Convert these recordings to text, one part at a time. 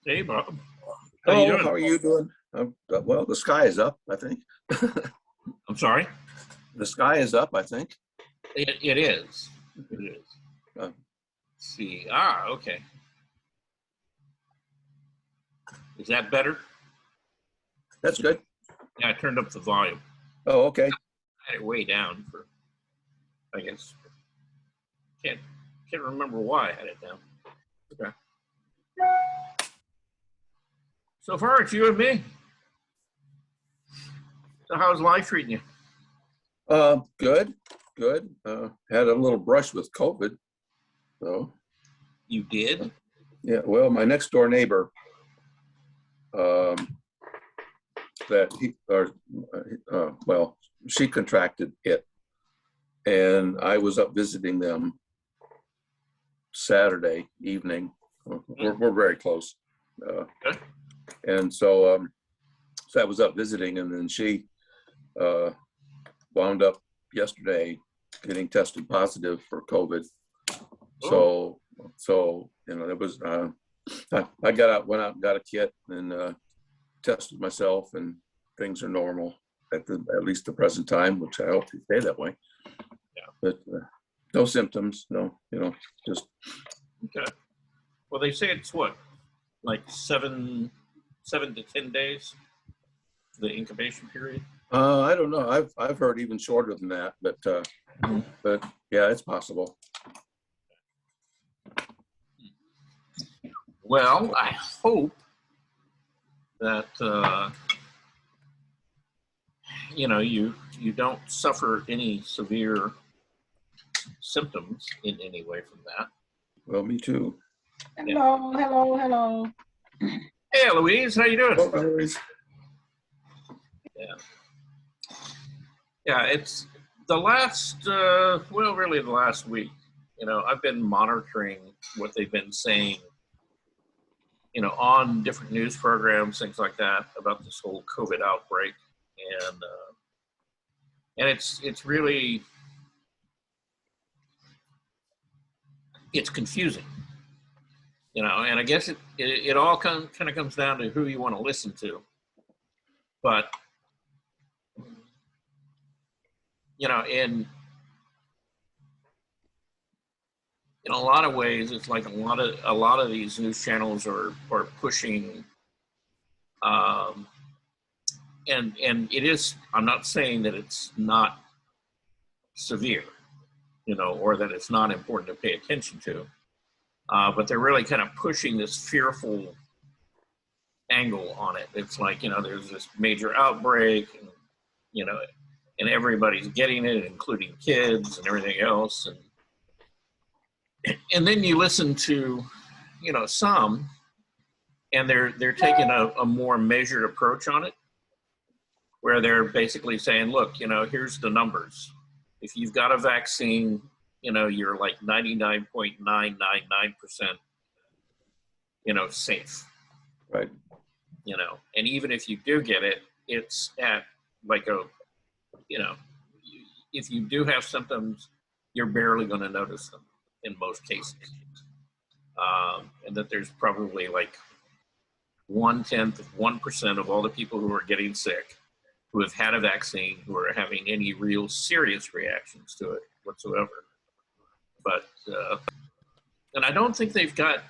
Hey, Bob. How you Hello, doing? how are you doing? Well, the sky is up, I think. I'm sorry. The sky is up, I think. It is. It is. Uh, Let's see. Okay. Is that better? that's good. Yeah, I turned up the volume. Oh, okay. I had it way down for, I guess. Can't can't remember why I had it down. Okay. So far, it's you and me. So how's life treating you? Good, good. Had a little brush with COVID. So, You did? yeah, well, my next door neighbor, um, well, she contracted it, and I was up visiting them Saturday evening. We're very close. Okay. And so I was up visiting, and then she uh, wound up yesterday getting tested positive for COVID. So it was. I got out, went out, and got a kit, and tested myself, and things are normal at least the present time, which I hope they stay that way. Yeah. But no symptoms, no, just Okay. Well, they say it's what, like 7 to 10 days, the incubation period. I don't know. I've heard even shorter than that, but yeah, it's possible. Well, I hope that you don't suffer any severe symptoms in any way from that. Well, me too. Hello, hello, hello. Hey, Louise, how you doing? Oh, anyways. Yeah, it's the last, really the last week. I've been monitoring what they've been saying, on different news programs, things like that, about this whole COVID outbreak, and it's really confusing, and I guess it all kind of comes down to who you want to listen to, but in a lot of ways, it's like a lot of these news channels are pushing, and it is. I'm not saying that it's not severe, or that it's not important to pay attention to, but they're really kind of pushing this fearful angle on it. It's like there's this major outbreak, and everybody's getting it, including kids and everything else, and then you listen to, some, and they're taking a more measured approach on it, where they're basically saying, look, here's the numbers. If you've got a vaccine, you're like 99.999%, safe. Right. And even if you do get it, it's at like if you do have symptoms, you're barely going to notice them in most cases. And that there's probably like 0.1% of all the people who are getting sick who have had a vaccine who are having any real serious reactions to it whatsoever. But, and I don't think they've got,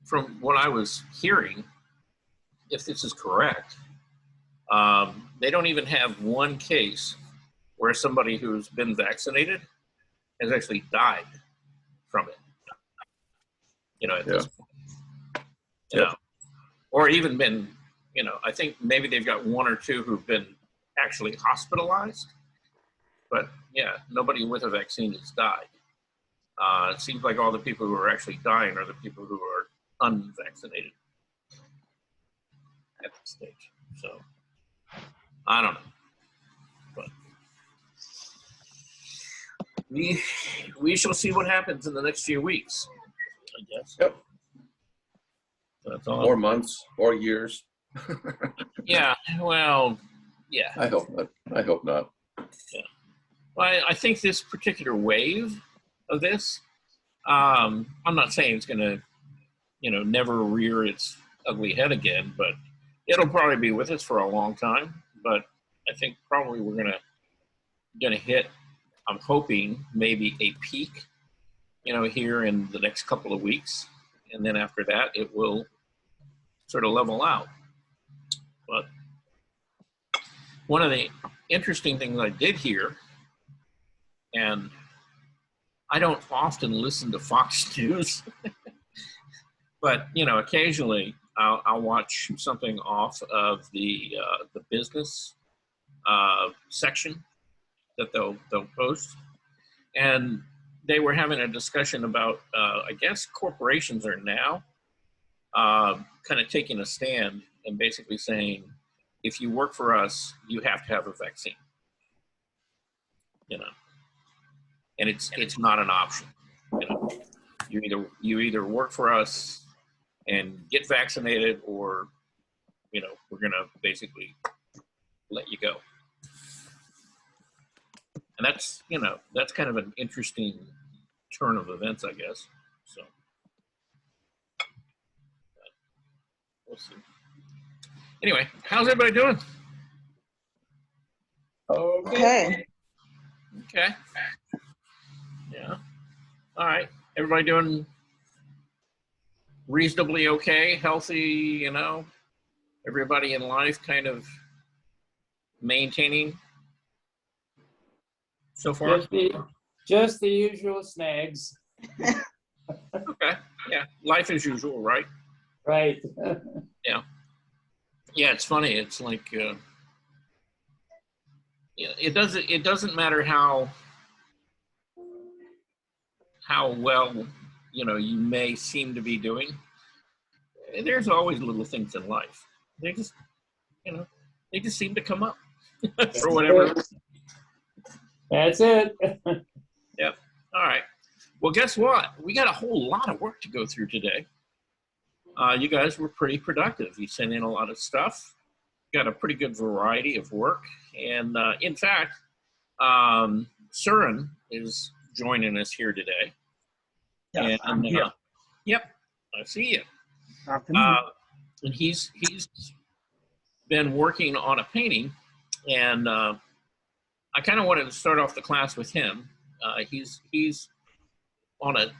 from what I was hearing, if this is correct, they don't even have one case where somebody who's been vaccinated has actually died from it. At this point. Or even been, I think maybe they've got one or two who've been actually hospitalized, but yeah, nobody with a vaccine has died. It seems like all the people who are actually dying are the people who are unvaccinated at this stage. So I don't know, but we shall see what happens in the next few weeks, I guess. Yep. That's all. Or months, or years. Yeah. Well. Yeah. I hope not. I hope not. Yeah. Well, I think this particular wave of this, I'm not saying it's going to never rear its ugly head again, but it'll probably be with us for a long time. But I think probably we're gonna hit, I'm hoping, maybe a peak, here in the next couple of weeks. And then after that, it will sort of level out. But one of the interesting things I did hear, and I don't often listen to Fox News, but occasionally I'll watch something off of the business section that they'll post, and they were having a discussion about I guess corporations are now kind of taking a stand and basically saying, if you work for us, you have to have a vaccine. And it's not an option. You either work for us and get vaccinated, or we're gonna basically let you go. And that's kind of an interesting turn of events, I guess. So we'll see. Anyway, how's everybody doing? Okay. Okay. Yeah. All right. Everybody doing reasonably okay, healthy, everybody in life kind of maintaining so far? Just the usual snags. Okay. Yeah. Life as usual, right? Right. Yeah. Yeah, it's funny. It's like, it doesn't matter how well, you may seem to be doing. There's always little things in life. They just seem to come up for whatever. That's it. Yep. All right. Well, guess what? We got a whole lot of work to go through today. You guys were pretty productive. You sent in a lot of stuff. Got a pretty good variety of work. And in fact, Søren is joining us here today. Yes, I'm here. Yep, I see you. Afternoon. And he's been working on a painting, and I kind of wanted to start off the class with him. He's on a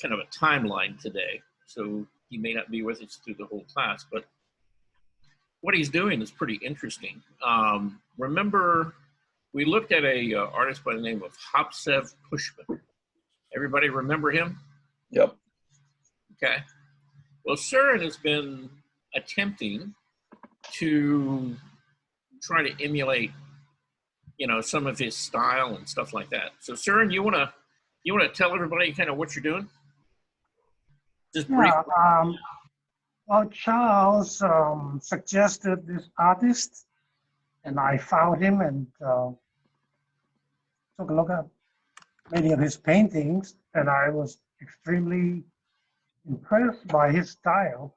kind of a timeline today, so he may not be with us through the whole class, but what he's doing is pretty interesting. Remember, we looked at a artist by the name of Hopsev Pushman. Everybody remember him? Yep. Okay. Well, Søren has been attempting to try to emulate, some of his style and stuff like that. So, Søren, you wanna tell everybody kind of what you're doing? Just briefly. Yeah, well, Charles suggested this artist, and I found him and took a look at many of his paintings, and I was extremely impressed by his style.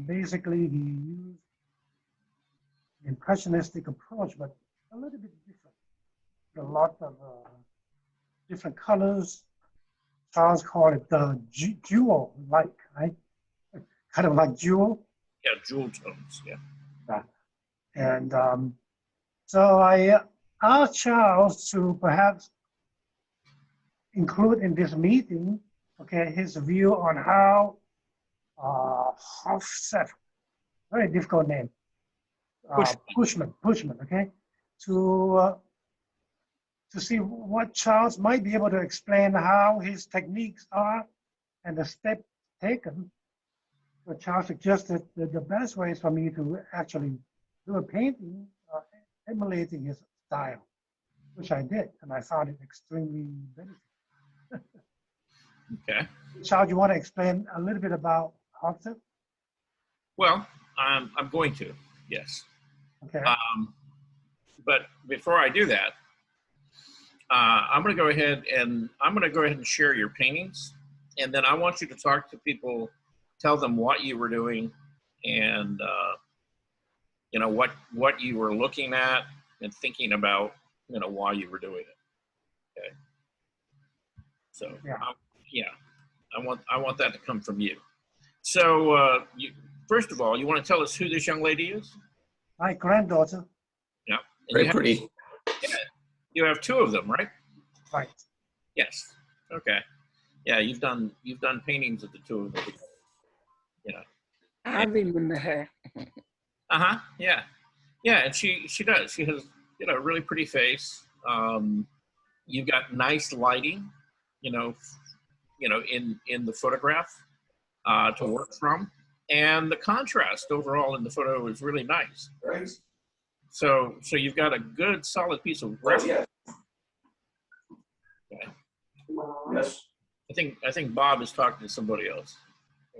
Basically, he used an impressionistic approach, but a little bit different. A lot of different colors. Charles called it the jewel-like, right? Kind of like jewel. Yeah, jewel tones, yeah. And so I asked Charles to perhaps include in this meeting, okay, his view on how Hofstad, very difficult name, Pushman, okay, to see what Charles might be able to explain how his techniques are and the steps taken. So Charles suggested that the best way is for me to actually do a painting emulating his style, which I did, and I found it extremely beneficial. Okay. Charles, you want to explain a little bit about Hofstad? Well, I'm going to, yes. Okay. But before I do that, I'm going to go ahead and share your paintings, and then I want you to talk to people, tell them what you were doing, and what you were looking at and thinking about, while you were doing it. Okay. So yeah. I want that to come from you. So, first of all, you want to tell us who this young lady is? My granddaughter, Yeah. And Very pretty. you have two of them, right? right? Yes. Okay. Yeah, you've done paintings of the two of them. You know. I remember her. Uh-huh. Yeah. Yeah, and she does. She has, a really pretty face. You've got nice lighting, in the photograph to work from. And the contrast overall in the photo is really nice. Right. So you've got a good solid piece of reference. Okay. Yes. I think Bob is talking to somebody else.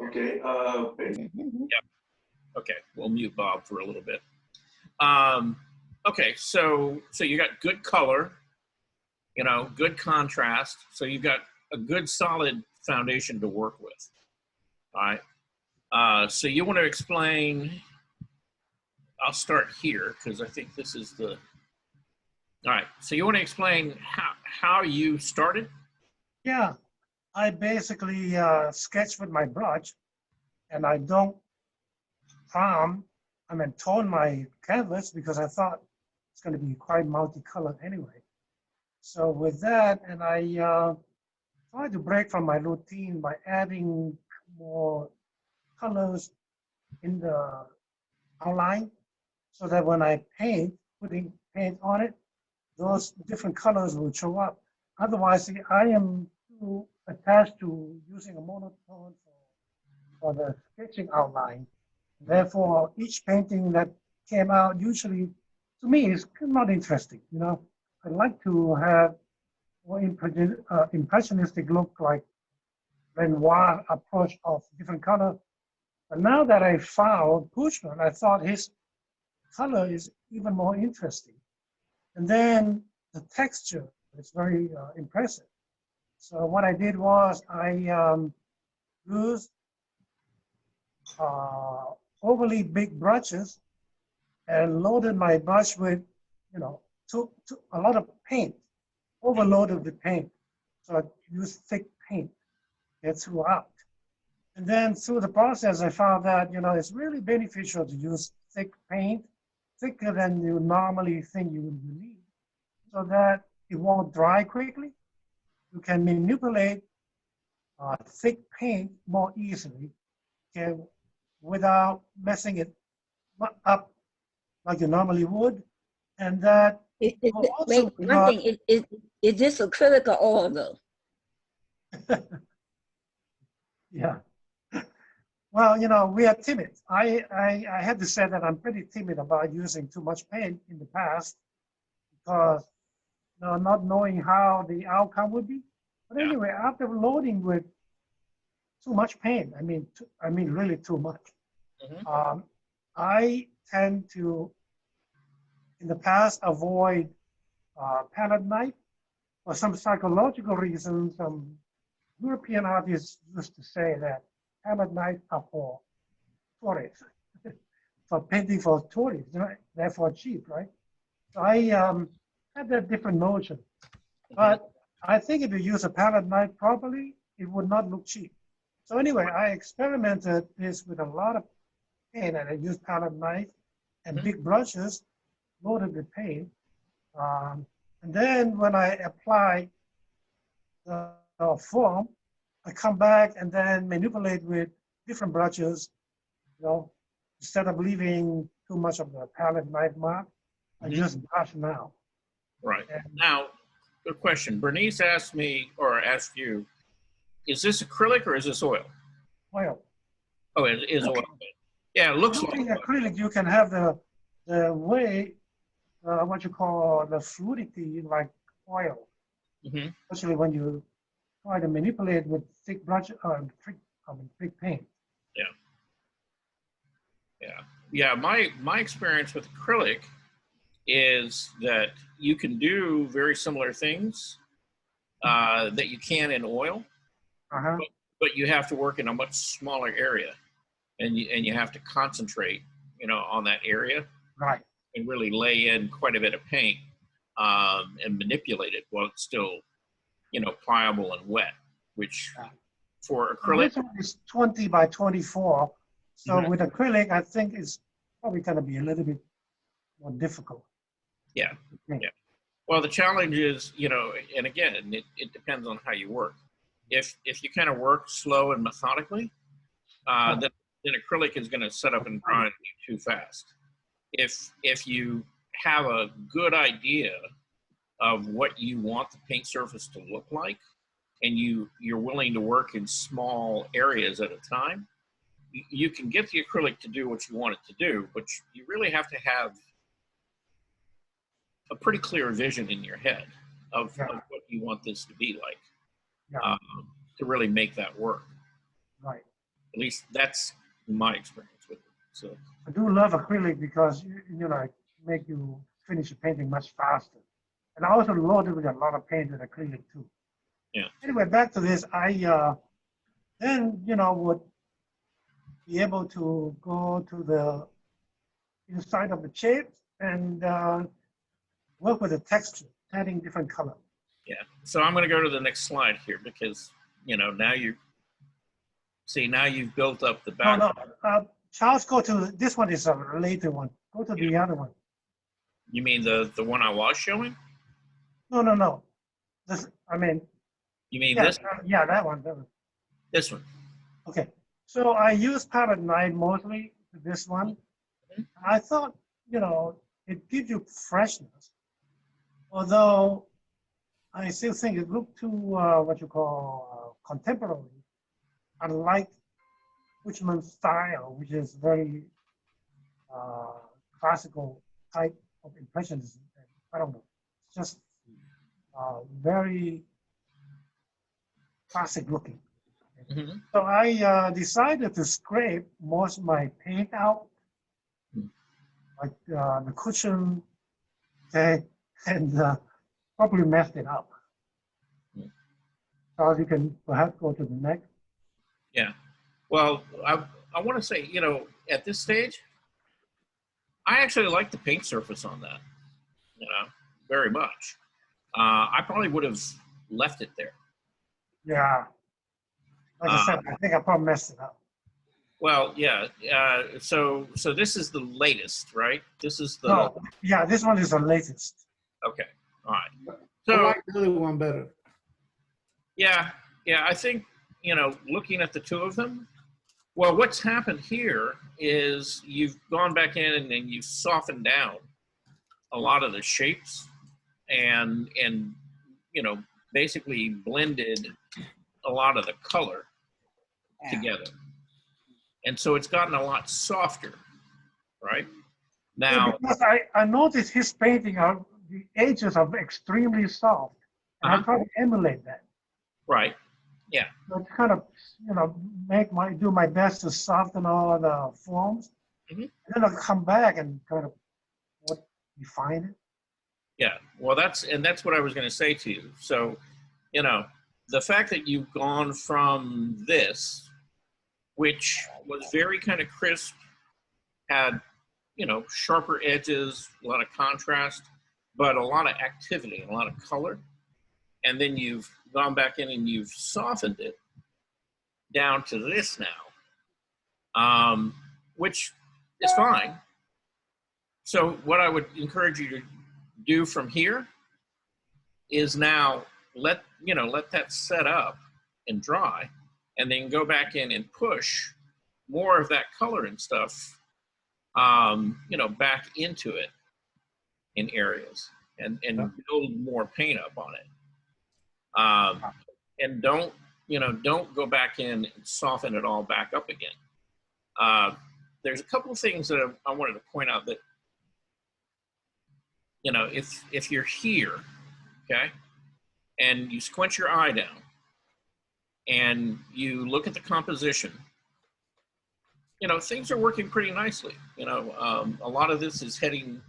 Okay. Okay, we'll mute Bob for a little bit. Okay, so you got good color, good contrast. So you've got a good solid foundation to work with. All right. So you want to explain, I'll start here because I think this is all right. So you want to explain how you started? Yeah, I basically sketch with my brush, and I don't tone my canvas because I thought it's going to be quite multicolored anyway. So with that, and I try to break from my routine by adding more colors in the outline, so that when I putting paint on it, those different colors will show up. Otherwise, I am too attached to using a monotone for the sketching outline. Therefore, each painting that came out usually, to me, is not interesting. I like to have more impressionistic look, like Renoir approach of different color. But now that I found Pushman, I thought his color is even more interesting. And then the texture is very impressive. So what I did was I used overly big brushes and loaded my brush with, a lot of paint, overloaded with paint. So I used thick paint throughout. And then through the process, I found that, it's really beneficial to use thick paint, thicker than you normally think you need, so that it won't dry quickly. You can manipulate thick paint more easily, okay, without messing it up like you normally would. And that Wait, also one thing, is this acrylic or oil though? yeah. Well, we are timid. I had to say that I'm pretty timid about using too much paint in the past because not knowing how the outcome would be. But anyway, after loading with too much paint, I mean really too much. Mm-hmm. I tend to, in the past, avoid palette knife for some psychological reasons. Some European artists used to say that palette knives are for tourists, for painting for tourists, therefore cheap, right? So I had that different notion. But I think if you use a palette knife properly, it would not look cheap. So anyway, I experimented this with a lot of paint, and I used palette knife and big brushes loaded with paint. And then when I apply the form, I come back and then manipulate with different brushes, instead of leaving too much of the palette knife mark, I just brush now. Right. And Now, good question. Bernice asked me, or asked you, is this acrylic or is this oil? oil. Oh, it is oil. Yeah, it looks like Using acrylic, you can have the way, what you call the fluidity like oil, especially when you try to manipulate with thick brush, thick paint. Yeah. My experience with acrylic is that you can do very similar things that you can in oil, but you have to work in a much smaller area, and you have to concentrate, on that area, Right. and really lay in quite a bit of paint and manipulate it while it's still, pliable and wet, which For Well, acrylic, this one is 20 by 24. So Mhm. with acrylic, I think it's probably going to be a little bit more difficult. yeah. Yeah. Yeah. Well, the challenge is, and again, it depends on how you work. If you kind of work slow and methodically, then acrylic is going to set up and dry on you too fast. If you have a good idea of what you want the paint surface to look like, and you're willing to work in small areas at a time, you can get the acrylic to do what you want it to do, but you really have to have a pretty clear vision in your head of what you want this to be like, Yeah. to really make that work. Right. At least that's my experience with it. So I do love acrylic because, it make you finish a painting much faster. And I also loaded with a lot of paint with acrylic too. yeah. Anyway, back to this, I then, would be able to go to the inside of the shape and work with the texture, adding different color. Yeah. So I'm going to go to the next slide here because, now now you've built up the back. No. Charles, go to, this one is a later one. Go to the other one. You mean the one I was showing? No. You mean yeah, this? yeah, that one. This one. Okay. So I use palette knife mostly for this one. Mhm. I thought, it gives you freshness. Although I still think it looked too, what you call contemporary. Unlike Bushman's style, which is very classical type of impressionism. I don't know. It's just very classic looking. Mm-hmm. So I decided to scrape most of my paint out, like the cushion, okay, and probably messed it up. So you can perhaps go to the next. Yeah. Well, I want to say, at this stage, I actually like the paint surface on that, very much. I probably would have left it there. Yeah. Like I said, I think I probably messed it up. Well, yeah. So this is the latest, right? This is the. No, yeah, this one is the latest. Okay. All right. I So like the other one better. yeah. I think looking at the two of them. Well, what's happened here is you've gone back in and you've softened down a lot of the shapes and basically blended a lot of the color together. And so it's gotten a lot softer, right? Now, Because I noticed his painting, the edges are extremely soft. And I try to emulate that. right. So to kind of, do my best to soften all the forms. Mhm. And then I'll come back and kind of refine it. Yeah, well, that's what I was going to say to you. So, the fact that you've gone from this, which was very kind of crisp, had, sharper edges, a lot of contrast, but a lot of activity, a lot of color. And then you've gone back in and you've softened it down to this now, which is fine. So what I would encourage you to do from here is now let that set up and dry, and then go back in and push more of that color and stuff, back into it in areas and build more paint up on it. And don't go back in and soften it all back up again. There's a couple of things that I wanted to point out that, if you're here, okay, and you squint your eye down and you look at the composition, things are working pretty nicely. A lot of this is heading,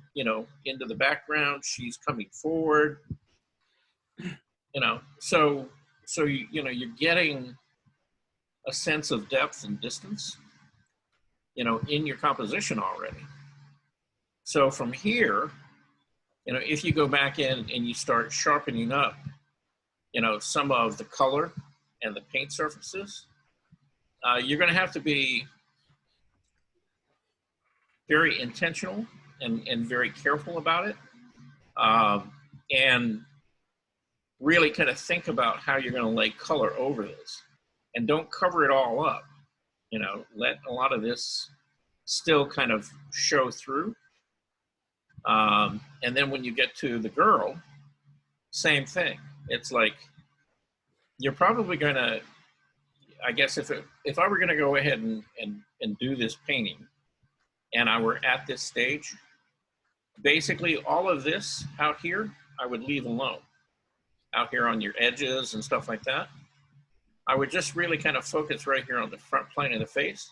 into the background. She's coming forward, so you're getting a sense of depth and distance, in your composition already. So from here, if you go back in and you start sharpening up, some of the color and the paint surfaces, you're going to have to be very intentional and very careful about it, and really kind of think about how you're going to lay color over this, and don't cover it all up. Let a lot of this still kind of show through. And then when you get to the girl, same thing. It's like, you're probably going to, I guess if I were going to go ahead and do this painting, and I were at this stage, basically all of this out here, I would leave alone. Out here on your edges and stuff like that. I would just really kind of focus right here on the front plane of the face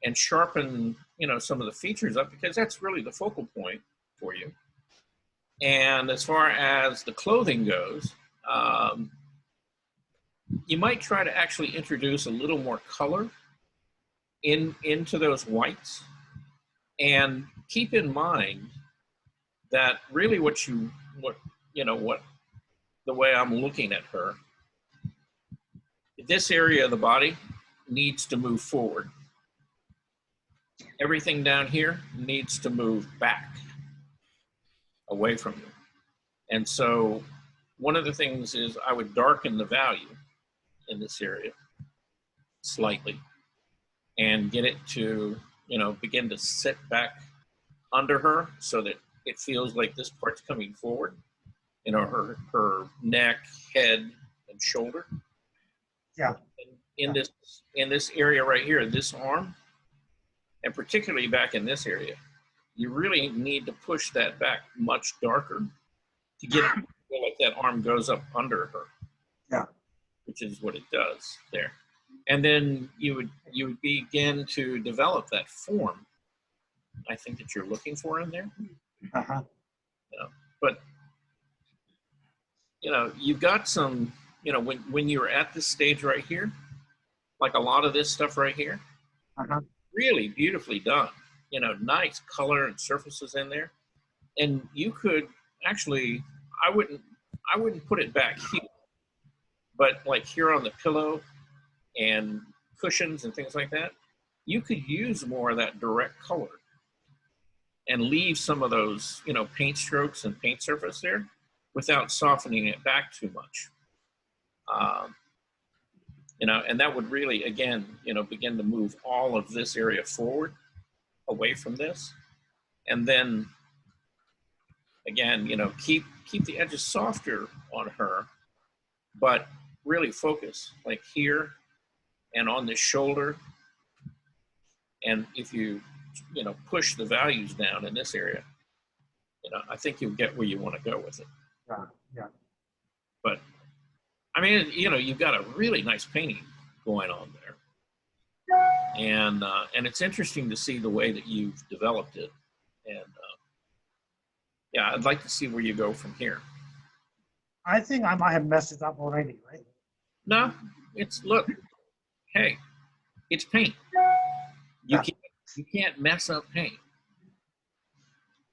and sharpen, some of the features up, because that's really the focal point for you. And as far as the clothing goes, you might try to actually introduce a little more color into those whites, and keep in mind that really the way I'm looking at her, this area of the body needs to move forward. Everything down here needs to move back, away from you. And so one of the things is I would darken the value in this area slightly and get it to, begin to sit back under her so that it feels like this part's coming forward. Her neck, head, and shoulder. Yeah. And in this area right here, this arm, and particularly back in this area, you really need to push that back much darker to get it to feel like that arm goes up under her. Yeah. Which is what it does there. And then you would begin to develop that form, I think, that you're looking for in there. Uh-huh. But you've got some, when you're at this stage right here, like a lot of this stuff right here, Uh-huh. really beautifully done. Nice color and surfaces in there. And you could actually, I wouldn't put it back here, but like here on the pillow and cushions and things like that, you could use more of that direct color and leave some of those, paint strokes and paint surface there without softening it back too much. And that would really, again, begin to move all of this area forward away from this. And then again, keep the edges softer on her, but really focus like here and on this shoulder. And if you, push the values down in this area, I think you'll get where you want to go with it. Yeah. But I mean, you've got a really nice painting going on there. And it's interesting to see the way that you've developed it. And yeah, I'd like to see where you go from here. I think I might have messed it up already, right? No, look, hey, it's paint. You can't mess up paint,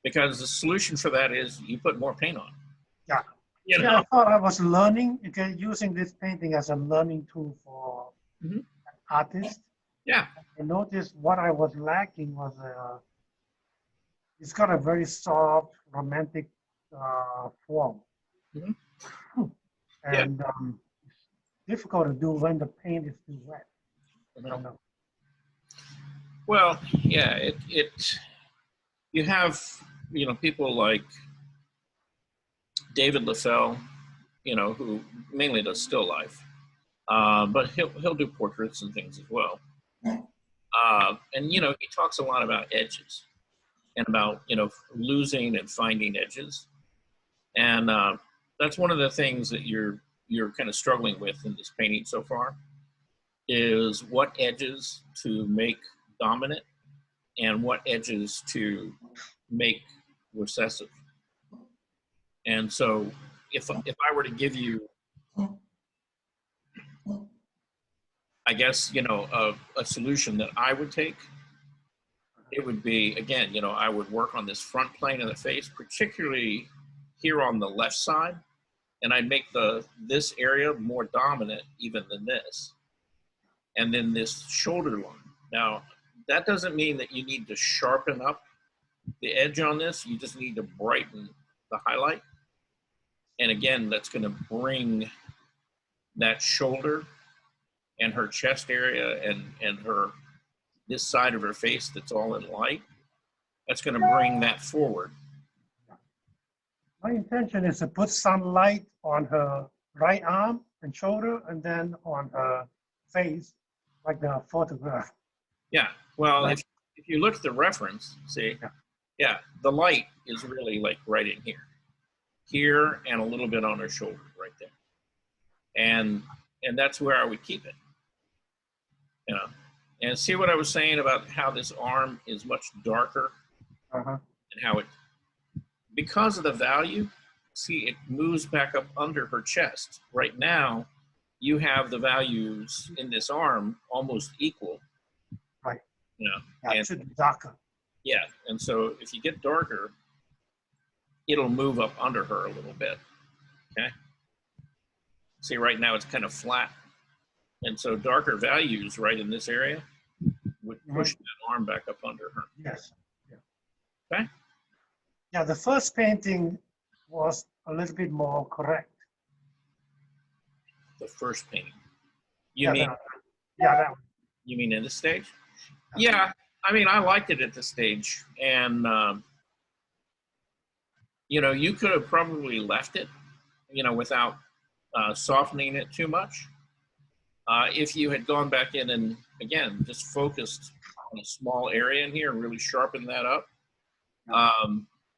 because the solution for that is you put more paint on. Yeah. You know? Yeah, I thought I was learning, using this painting as a learning tool for Mhm. an artist. Yeah. I noticed what I was lacking was it's got a very soft, romantic form. Mhm. And it's difficult to do when the paint is too wet. I don't know. Well, yeah, you have, people like David Leffel, who mainly does still life, but he'll do portraits and things as well. And he talks a lot about edges and about losing and finding edges, and that's one of the things that you're kind of struggling with in this painting so far, is what edges to make dominant and what edges to make recessive. And so if I were to give you, I guess, a solution that I would take, it would be, again, I would work on this front plane of the face, particularly here on the left side, and I'd make this area more dominant even than this. And then this shoulder line. Now, that doesn't mean that you need to sharpen up the edge on this. You just need to brighten the highlight. And again, that's going to bring that shoulder and her chest area and this side of her face that's all in light. That's going to bring that forward. My intention is to put some light on her right arm and shoulder, and then on her face, like the photograph. Yeah. Well, Right. if you look at the reference, see, yeah, the light is really like right in here, and a little bit on her shoulder right there. And that's where I would keep it. You know, and see what I was saying about how this arm is much darker Uh-huh. and how it, because of the value, see, it moves back up under her chest. Right now, you have the values in this arm almost equal. Right. You know, Yeah, and it should be darker. yeah, and so if you get darker, it'll move up under her a little bit, okay? See, right now it's kind of flat. And so darker values right in this area would push that arm back up under her. Yes. Yeah. Okay? Yeah, the first painting was a little bit more correct. The first painting. Yeah, that one. You mean in this stage? Yeah, I mean, I liked it at this stage. And, you know, you could have probably left it, you know, without softening it too much. If you had gone back in and, again, just focused on a small area in here and really sharpened that up.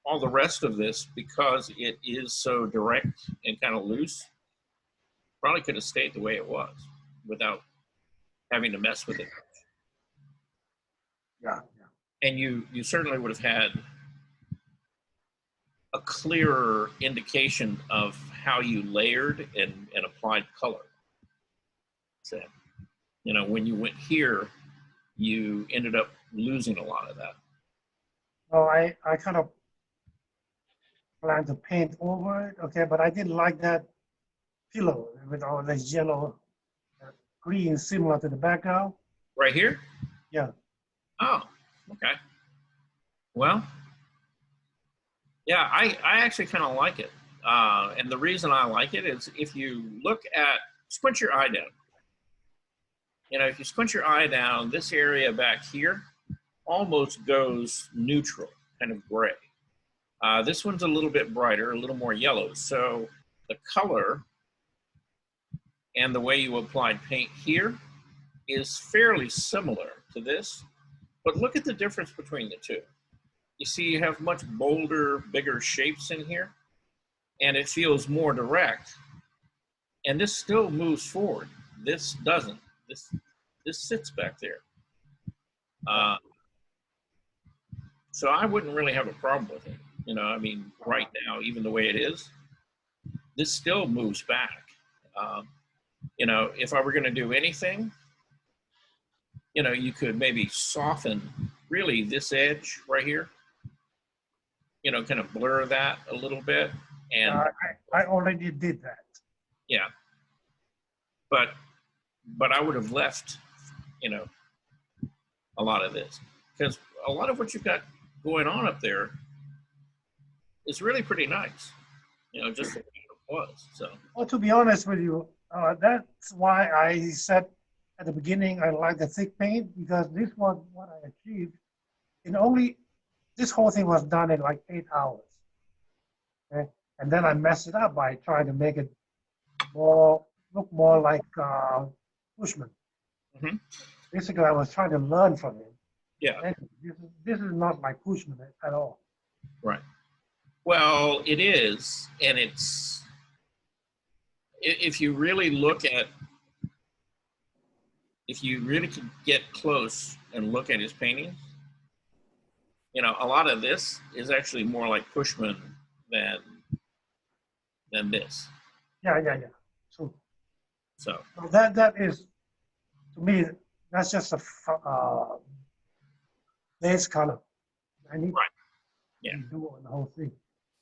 All the rest of this, because it is so direct and kind of loose, probably could have stayed the way it was without having to mess with it. Yeah. And you certainly would have had a clearer indication of how you layered and applied color. So, you know, when you went here, you ended up losing a lot of that. Well, I kind of planned to paint over it, okay, but I didn't like that pillow with all this yellow, green, similar to the background. Right here? Yeah. Oh, okay. Well, yeah, I actually kind of like it. And the reason I like it is if you look at, squint your eye down. You know, if you squint your eye down, this area back here almost goes neutral, kind of gray. This one's a little bit brighter, a little more yellow. So the color and the way you applied paint here is fairly similar to this. But look at the difference between the two. You see you have much bolder, bigger shapes in here, and it feels more direct. And this still moves forward. This doesn't. This sits back there. So I wouldn't really have a problem with it. You know, I mean, right now, even the way it is, this still moves back. You know, if I were going to do anything, you know, you could maybe soften really this edge right here, you know, kind of blur that a little bit. And I already did that. yeah, but I would have left, you know, a lot of this, because a lot of what you've got going on up there is really pretty nice, you know, just the way it was. So Well, to be honest with you, that's why I said at the beginning I like the thick paint, because this was what I achieved. This whole thing was done in like 8 hours. Okay? And then I messed it up by trying to make it look more like Bushman. Mhm. Basically, I was trying to learn from him. yeah, And this is not like Bushman at all. right. Well, it is, and it's, if you really look at, if you really could get close and look at his paintings, you know, a lot of this is actually more like Cushman than this. Yeah. So So that is, to me, that's just a base color. I need Right. Yeah. to do on the whole thing.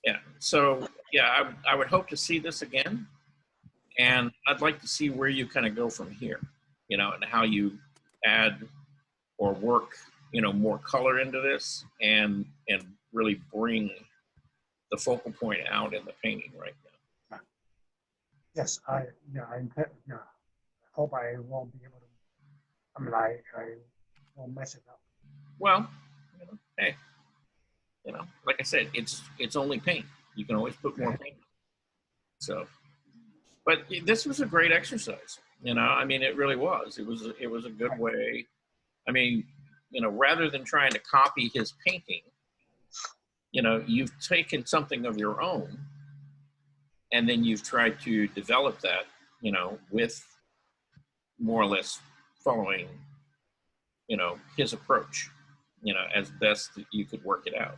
yeah. So yeah, I would hope to see this again, and I'd like to see where you kind of go from here, you know, and how you add or work, you know, more color into this and really bring the focal point out in the painting right now. Yes, I hope I won't be able to. I mean, I won't mess it up. Well, you know, hey, you know, like I said, it's only paint. You can always put more paint. So, but this was a great exercise. You know, I mean, it really was. It was a good way. I mean, you know, rather than trying to copy his painting, you know, you've taken something of your own, and then you've tried to develop that, you know, with more or less following, you know, his approach, you know, as best that you could work it out.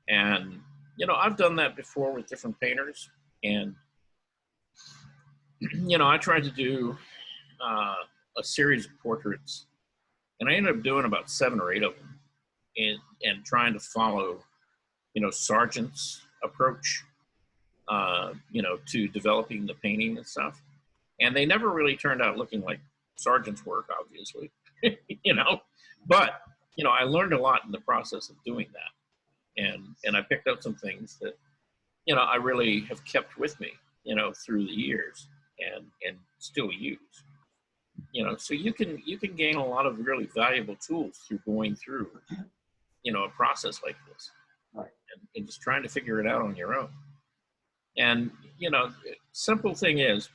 And, you know, I've done that before with different painters, and, you know, I tried to do a series of portraits, and I ended up doing about 7 or 8 of them, and trying to follow, you know, Sargent's approach, you know, to developing the painting and stuff. And they never really turned out looking like Sargent's work, obviously, you know, but, you know, I learned a lot in the process of doing that. And I picked up some things that, you know, I really have kept with me, you know, through the years and still use. You know, so you can gain a lot of really valuable tools through going through, you know, a process like this, Right. and just trying to figure it out on your own. And, you know, simple thing is,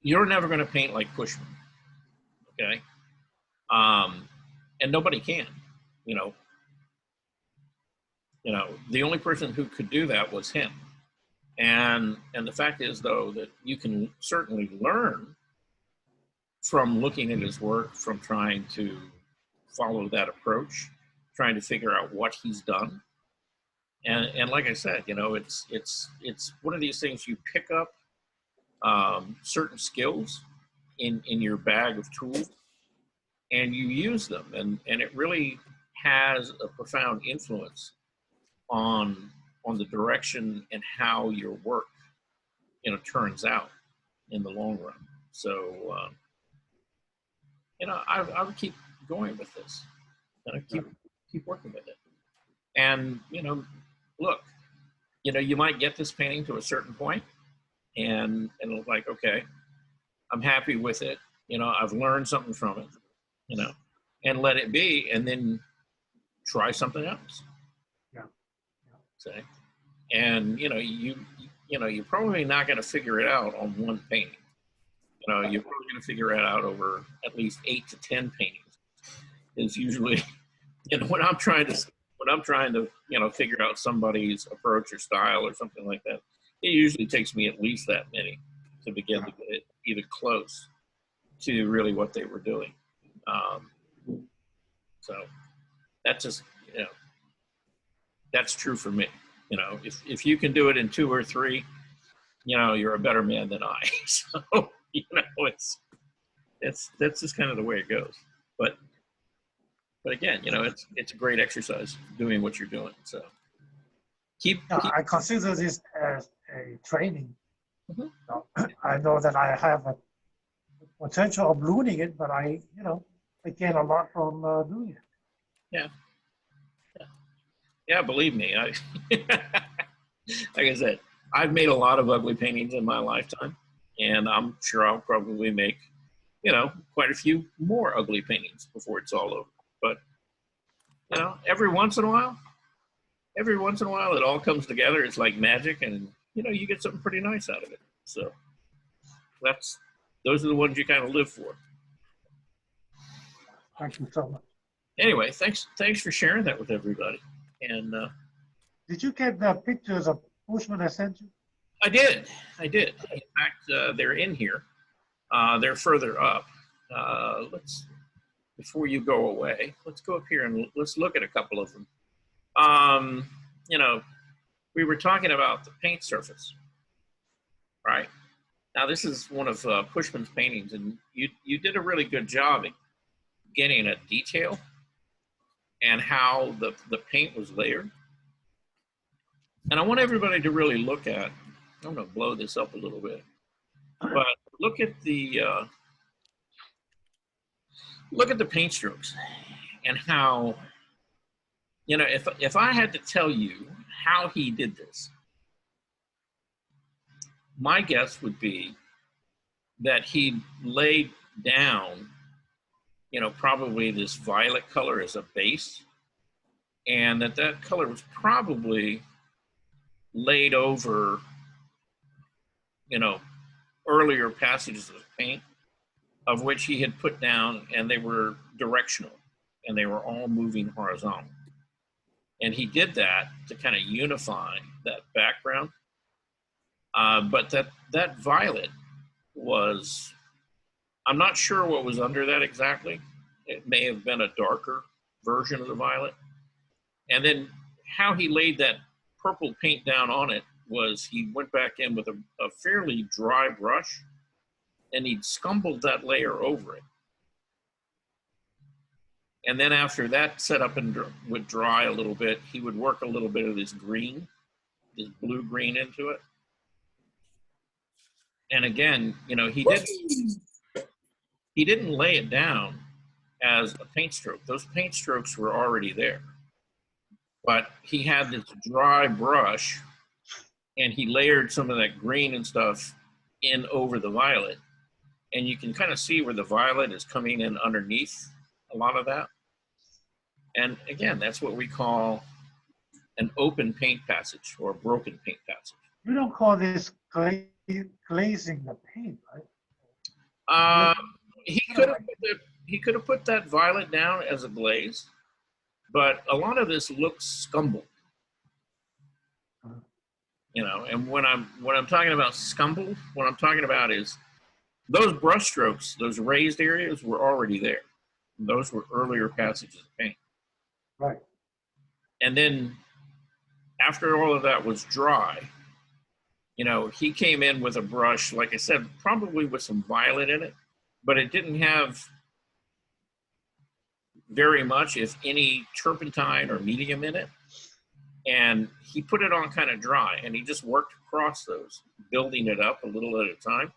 you're never going to paint like Pushman, okay? And nobody can, you know. You know, the only person who could do that was him. And the fact is, though, that you can certainly learn from looking at his work, from trying to follow that approach, trying to figure out what he's done. And like I said, you know, it's one of these things you pick up certain skills in your bag of tools, and you use them, and it really has a profound influence on the direction and how your work, you know, turns out in the long run. So, you know, I would keep going with this, and I keep working with it. And, you know, look, you know, you might get this painting to a certain point, and it's like, okay, I'm happy with it. You know, I've learned something from it, you know, and let it be, and then try something else. Yeah. Say, and you know, you're probably not going to figure it out on one painting. You know, you're probably going to figure it out over at least 8 to 10 paintings. Is usually, you know, when I'm trying to, you know, figure out somebody's approach or style or something like that, it usually takes me at least that many to begin to get it even close to really what they were doing. So that's just, you know, that's true for me. You know, if you can do it in 2 or 3, you know, you're a better man than I. So, you know, that's just kind of the way it goes. But again, you know, it's a great exercise doing what you're doing. So keep I consider this as a training. Mhm. I know that I have a potential of ruining it, but I gain a lot from doing it. Yeah, believe me, like I said, I've made a lot of ugly paintings in my lifetime, and I'm sure I'll probably make, you know, quite a few more ugly paintings before it's all over. But, you know, every once in a while, it all comes together. It's like magic, and, you know, you get something pretty nice out of it. So those are the ones you kind of live for. Thank you so much. Anyway, thanks for sharing that with everybody. And Did you get the pictures of Bushman I sent you? I did. In fact, they're in here. They're further up. Before you go away, let's go up here and let's look at a couple of them. You know, we were talking about the paint surface, right? Now, this is one of Pushman's paintings, and you did a really good job at getting a detail and how the paint was layered. and I want everybody to really look at, I'm going to blow this up a little bit, but look at the paint strokes and how, you know, if I had to tell you how he did this, my guess would be that he laid down, you know, probably this violet color as a base, and that color was probably laid over, you know, earlier passages of paint, of which he had put down, and they were directional, and they were all moving horizontal. And he did that to kind of unify that background. But that violet was, I'm not sure what was under that exactly. It may have been a darker version of the violet. And then how he laid that purple paint down on it was he went back in with a fairly dry brush, and he'd scumbled that layer over it. And then after that set up and would dry a little bit, he would work a little bit of this green, this blue-green into it. And again, you know, he didn't lay it down as a paint stroke. Those paint strokes were already there. But he had this dry brush, and he layered some of that green and stuff in over the violet. And you can kind of see where the violet is coming in underneath a lot of that. And again, that's what we call an open paint passage or a broken paint passage. You don't call this glazing the paint, right? He could have put that violet down as a glaze, but a lot of this looks scumbled. You know, and when I'm talking about scumbled, what I'm talking about is those brush strokes, those raised areas were already there. Those were earlier passages of paint. Right. And then after all of that was dry, you know, he came in with a brush, like I said, probably with some violet in it, but it didn't have very much, if any, turpentine or medium in it. And he put it on kind of dry, and he just worked across those, building it up a little at a time.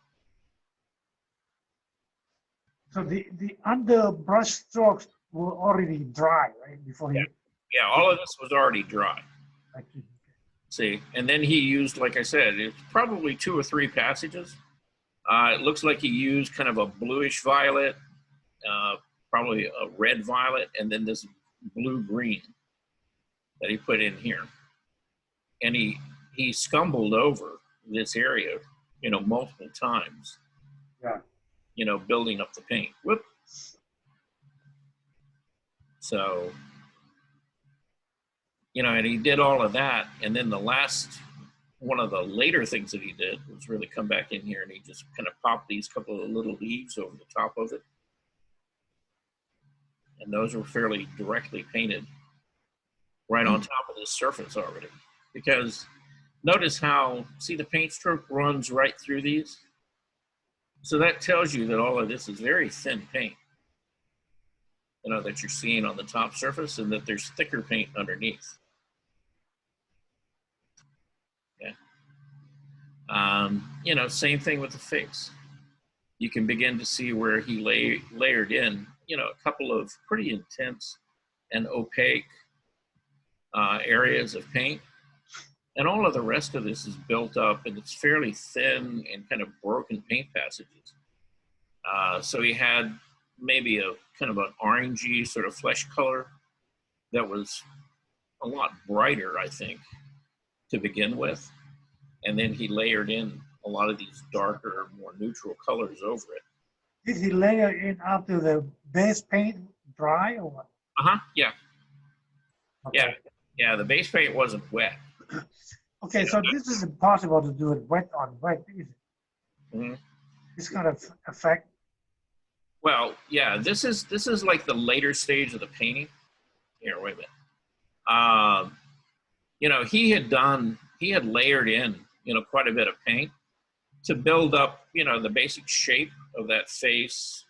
So the under brush strokes were already dry, right? Before he. Yeah, all of this was already dry. Actually, See, and then he used, like I said, it's probably 2 or 3 passages. It looks like he used kind of a bluish violet, probably a red violet, and then this blue-green that he put in here. And he scumbled over this area, you know, multiple times. Yeah. You know, building up the paint. Whoop. So, you know, and he did all of that. And then the last, one of the later things that he did was really come back in here, and he just kind of popped these couple of little leaves over the top of it. And those were fairly directly painted right on top of this surface already. Because notice how, see the paint stroke runs right through these? So that tells you that all of this is very thin paint, you know, that you're seeing on the top surface, and that there's thicker paint underneath. Yeah. You know, same thing with the face. You can begin to see where he layered in, you know, a couple of pretty intense and opaque areas of paint. And all of the rest of this is built up, and it's fairly thin and kind of broken paint passages. So he had maybe a kind of an orangey sort of flesh color that was a lot brighter, I think, to begin with. And then he layered in a lot of these darker, more neutral colors over it. did he layer in after the base paint dry or what? Yeah. Okay. Yeah, the base paint wasn't wet. Okay, so this is impossible to do it wet on wet, is it? Mhm. This kind of effect. Well, yeah, this is like the later stage of the painting. Here, wait a minute. You know, he had layered in, you know, quite a bit of paint to build up, you know, the basic shape of that face.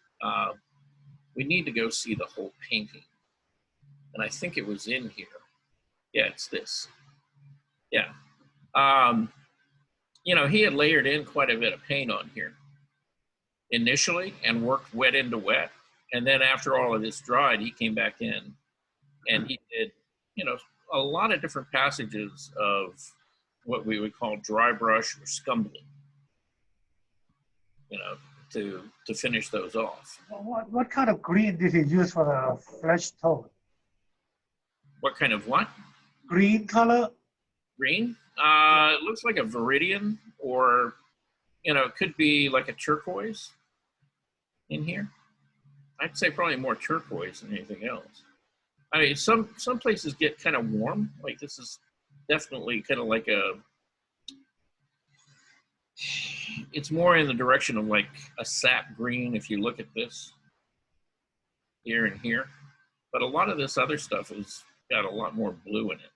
We need to go see the whole painting. And I think it was in here. Yeah, it's this. Yeah. You know, he had layered in quite a bit of paint on here initially and worked wet into wet. And then after all of this dried, he came back in and he did, you know, a lot of different passages of what we would call dry brush or scumbling, you know, to finish those off. What kind of green did he use for the flesh tone? What kind of what? Green color? Green? It looks like a viridian, or, you know, it could be like a turquoise in here. I'd say probably more turquoise than anything else. I mean, some places get kind of warm. Like this is definitely kind of like it's more in the direction of like a sap green if you look at this here and here. But a lot of this other stuff has got a lot more blue in it.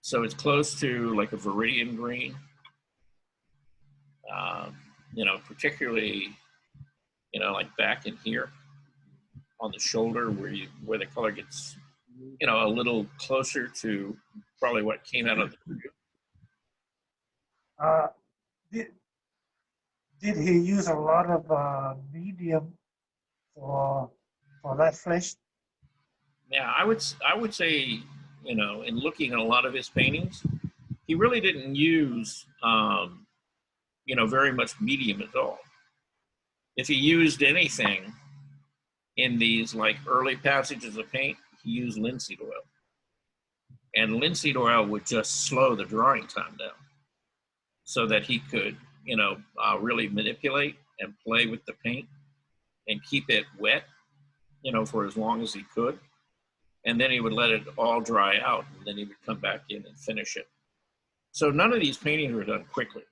So it's close to like a viridian green. You know, particularly, you know, like back in here on the shoulder where the color gets, you know, a little closer to probably what came out of the Did he use a lot of medium for that flesh? Yeah, I would say, you know, in looking at a lot of his paintings, he really didn't use, you know, very much medium at all. If he used anything in these like early passages of paint, he used linseed oil. And linseed oil would just slow the drying time down so that he could, you know, really manipulate and play with the paint and keep it wet, you know, for as long as he could. And then he would let it all dry out, and then he would come back in and finish it. So none of these paintings were done quickly.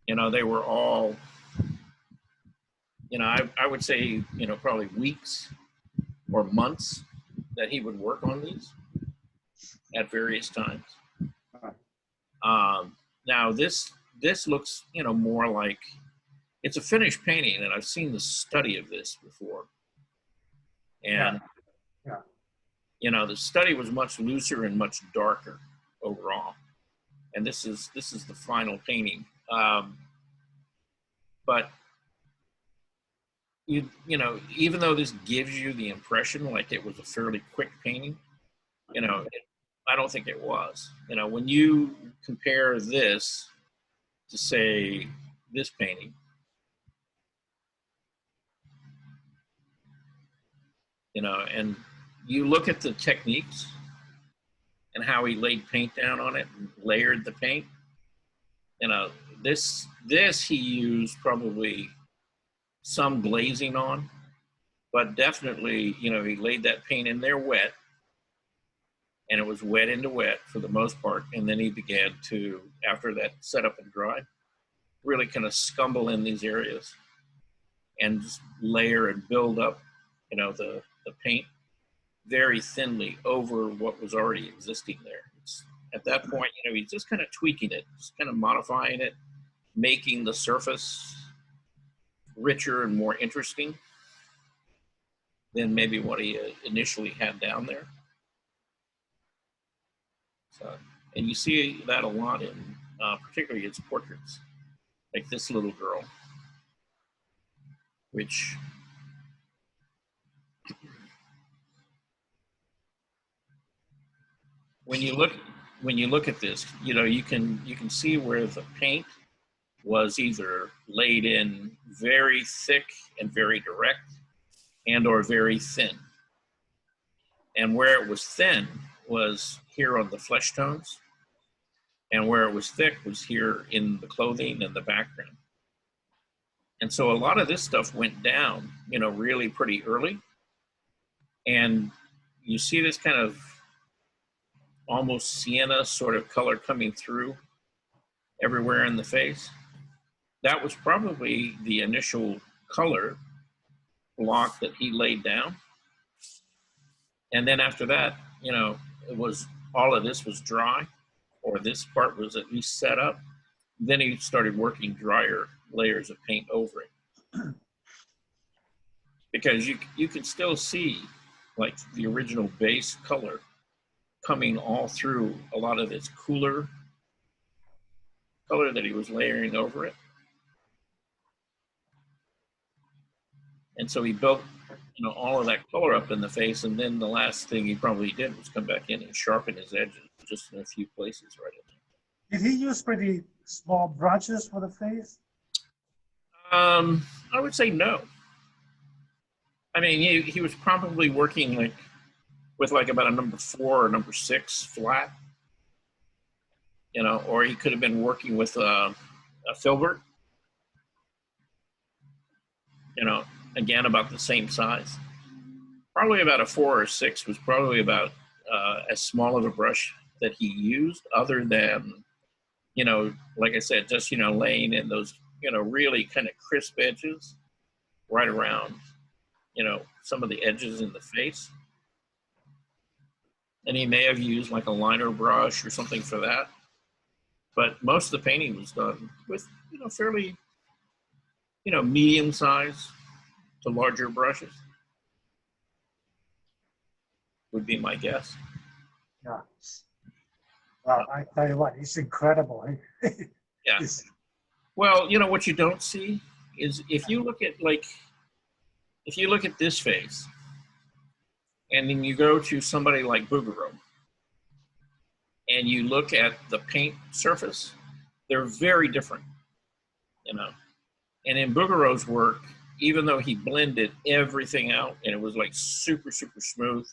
You know, they were all, you know, I would say, you know, probably weeks or months that he would work on these at various times. Now this looks, you know, more like, it's a finished painting, and I've seen the study of this before. And, Yeah. you know, the study was much looser and much darker overall. And this is the final painting. But you know, even though this gives you the impression like it was a fairly quick painting, you know, I don't think it was. You know, when you compare this to, say, this painting, you know, and you look at the techniques and how he laid paint down on it and layered the paint, you know, this he used probably some glazing on, but definitely, you know, he laid that paint in there wet, and it was wet into wet for the most part. And then he began to, after that set up and dry, really kind of scumble in these areas and just layer and build up, you know, the paint very thinly over what was already existing there. At that point, you know, he's just kind of tweaking it, just kind of modifying it, making the surface richer and more interesting than maybe what he initially had down there. So, and you see that a lot in particularly his portraits, like this little girl, which when you look at this, you know, you can see where the paint was either laid in very thick and very direct, and or very thin. And where it was thin was here on the flesh tones, and where it was thick was here in the clothing and the background. And so a lot of this stuff went down, you know, really pretty early. And you see this kind of almost sienna sort of color coming through everywhere in the face. That was probably the initial color block that he laid down. And then after that, you know, it was, all of this was dry, or this part was at least set up. Then he started working drier layers of paint over it. Because you can still see like the original base color coming all through a lot of its cooler color that he was layering over it. And so he built, all of that color up in the face, and then the last thing he probably did was come back in and sharpen his edges just in a few places right in Did he use pretty small brushes for the face? there. I would say no. I mean, he was probably working with about a number 4 or number 6 flat, or he could have been working with a filbert, again, about the same size. Probably about a 4 or 6 was probably about as small of a brush that he used, other than, like I said, just, laying in those, really kind of crisp edges right around, some of the edges in the face. And he may have used like a liner brush or something for that. But most of the painting was done with, fairly, medium size to larger brushes, would be my guess. Yeah. Well, I tell you what, it's incredible. Yeah. It's- Well, what you don't see is if you look at this face, and then you go to somebody like Bouguereau, and you look at the paint surface, they're very different, And in Bouguereau's work, even though he blended everything out and it was like super, super smooth,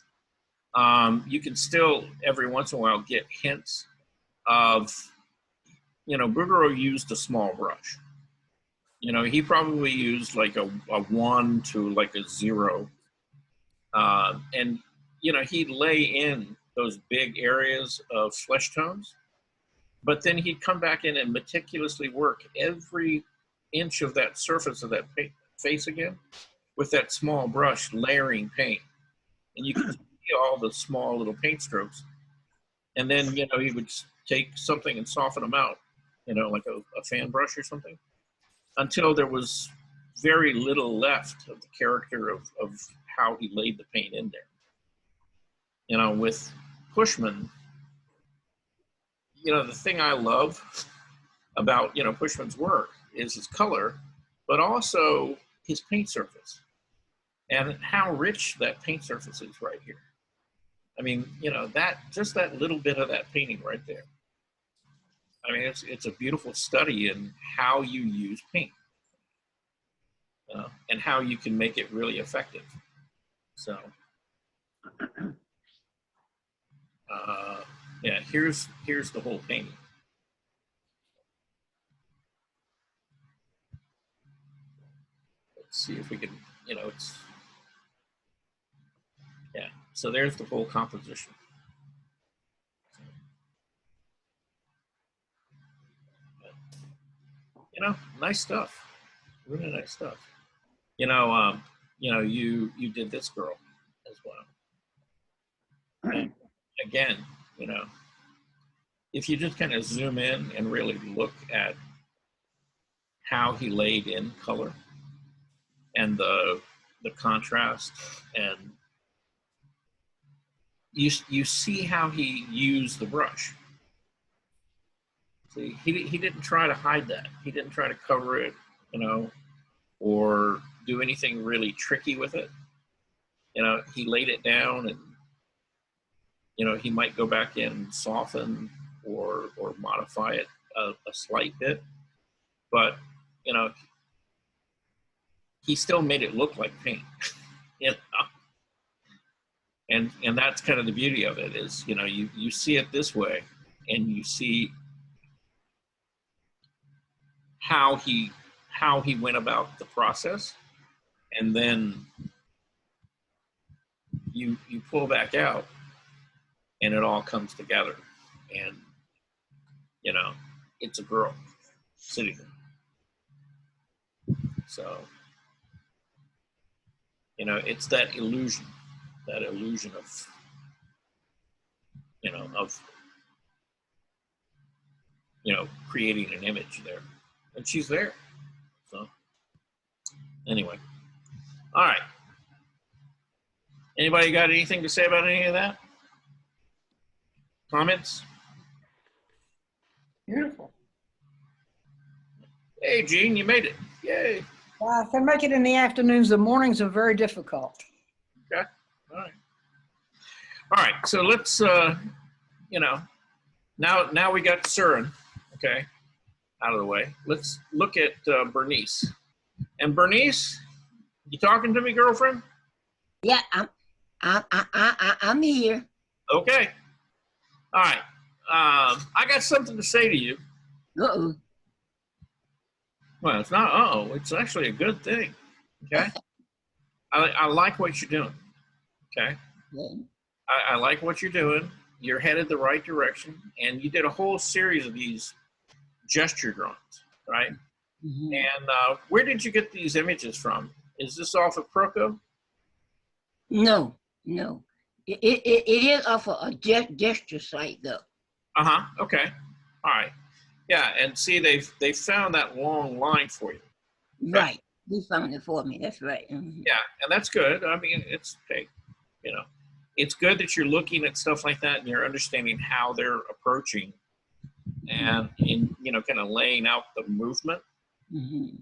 you can still every once in a while get hints of, Bouguereau used a small brush. He probably used like a 1 to like a 0. And, he'd lay in those big areas of flesh tones, but then he'd come back in and meticulously work every inch of that surface of that face again with that small brush layering paint. And you can see all the small little paint strokes. And then, he would take something and soften them out, like a fan brush or something, until there was very little left of the character of how he laid the paint in there. With Pushman, the thing I love about, Pushman's work is his color, but also his paint surface and how rich that paint surface is right here. I mean, just that little bit of that painting right there. I mean, it's a beautiful study in how you use paint, and how you can make it really effective. So, yeah, here's the whole painting. Let's see if we can, yeah. So there's the whole composition. Nice stuff. Really nice stuff. You did this girl as well. And again, if you just kind of zoom in and really look at how he laid in color and the contrast, and you see how he used the brush. See, he didn't try to hide that. He didn't try to cover it, or do anything really tricky with it. He laid it down, and he might go back and soften or modify it a slight bit, but he still made it look like paint. And that's kind of the beauty of it is, you see it this way, and you see how he went about the process, and then you pull back out, and it all comes together, and it's a girl sitting there. So it's that illusion of creating an image there, and she's there. So anyway, all right. Anybody got anything to say about any of that? Comments? Beautiful. Hey, Gene, you made it. Yay. If they make it in the afternoons, the mornings are very difficult. Okay. All right. All right. So let's, you know, now we got Surin, okay, out of the way. Let's look at Bernice. And Bernice, you talking to me, girlfriend? Yeah, I'm here. Okay. All right. I got something to say to you. Uh-oh. Well, it's not uh-oh. It's actually a good thing. Okay. I like what you're doing. Okay. Yeah. I like what you're doing. You're headed the right direction. And you did a whole series of these gesture drawings, right? Mhm. And where did you get these images from? Is this off of Croco? No. It is off of a gesture site though. Uh-huh. Okay. All right. Yeah, and see they've found that long line for you. Right. He found it for me. That's right. Mhm. Yeah, and that's good. I mean, it's hey, you know, it's good that you're looking at stuff like that and you're understanding how they're approaching and in kind of laying out the movement. Mhm.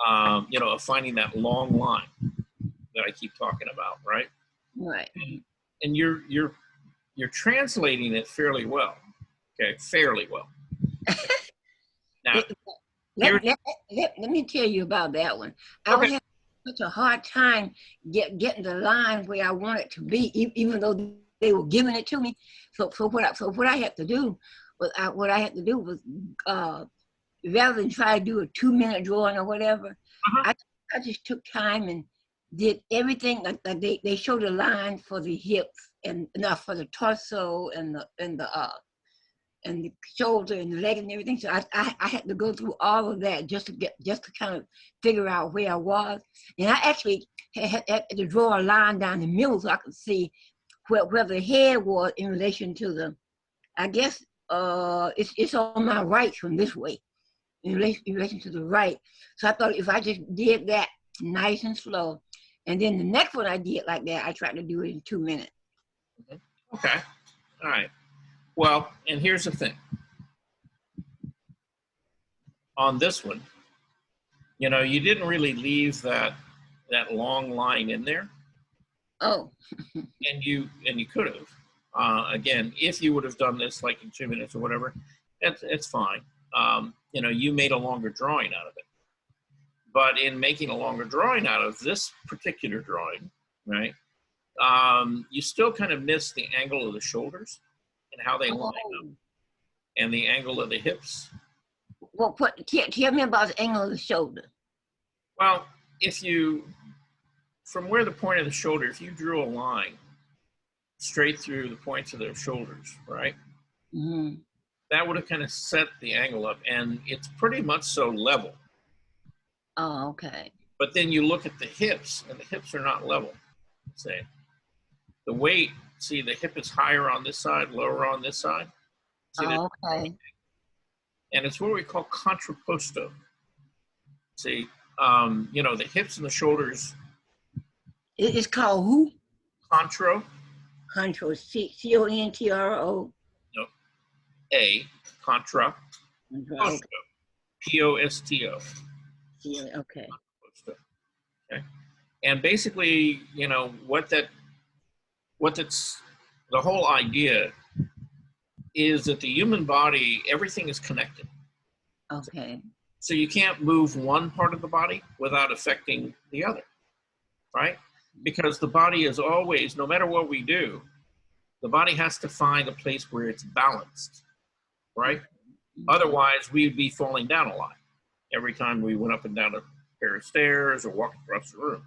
Of finding that long line that I keep talking about, right? Right. And you're translating it fairly well. Okay, fairly well. Now, Let me tell you about that one. I Okay. was having such a hard time getting the line where I want it to be, even though they were giving it to me. So what I had to do was rather than try to do a 2-minute drawing or whatever, Uh-huh. I just took time and did everything. Like they showed a line for the hips and not for the torso and the shoulder and the leg and everything. So I had to go through all of that just to kind of figure out where I was. And I actually had to draw a line down the middle so I could see where the head was in relation to the, I guess it's on my right from this way, in relation to the right. So I thought if I just did that nice and slow, and then the next one I did like that, I tried to do it in 2 minutes. Okay. All right. Well, and here's the thing. On this one, you didn't really leave that long line in there, Oh, and you could have. Again, if you would have done this like in 2 minutes or whatever, it's fine. You made a longer drawing out of it. But in making a longer drawing out of this particular drawing, right, you still kind of miss the angle of the shoulders and how they line up, and the angle of the hips. well, tell me about the angle of the shoulder. Well, from where the point of the shoulder, if you drew a line straight through the points of their shoulders, right, Mm-hmm. that would have kind of set the angle up, and it's pretty much so level. Oh, okay. But then you look at the hips, and the hips are not level. Say, the weight, see, the hip is higher on this side, lower on this side. See, Oh, okay. and it's what we call contrapposto. See, the hips and the shoulders, It's called who? contro, Contro. CONTRO. contra, Okay. Posto. Okay. Okay. And basically, what's the whole idea is that the human body, everything is connected. Okay. So you can't move one part of the body without affecting the other, right? Because the body is always, no matter what we do, the body has to find a place where it's balanced, right? Otherwise, we'd be falling down a lot every time we went up and down a pair of stairs or walked across the room.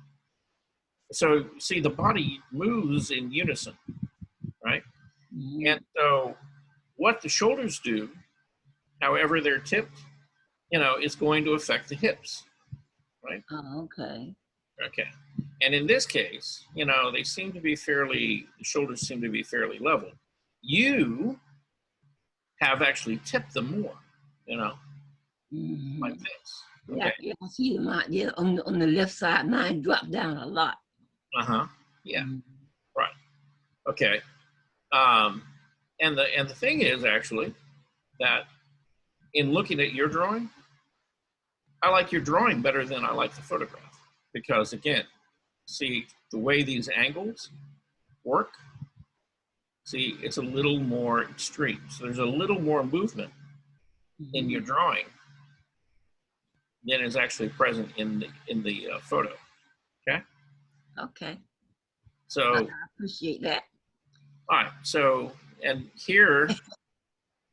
So, see, the body moves in unison, right? Mhm. And so what the shoulders do, however they're tipped, is going to affect the hips, right? Oh, okay. Okay. And in this case, the shoulders seem to be fairly level. You have actually tipped them more, Mhm. like this. Yeah, Okay. yeah, I see mine. Yeah, on the left side, mine dropped down a lot. Uh-huh. Yeah. Mhm. Right. Okay. And the thing is actually that in looking at your drawing, I like your drawing better than I like the photograph because, again, see the way these angles work. See, it's a little more extreme. So there's a little more movement in your drawing than is actually present in the photo. Okay. Okay. So, I appreciate that. all right. So, and here,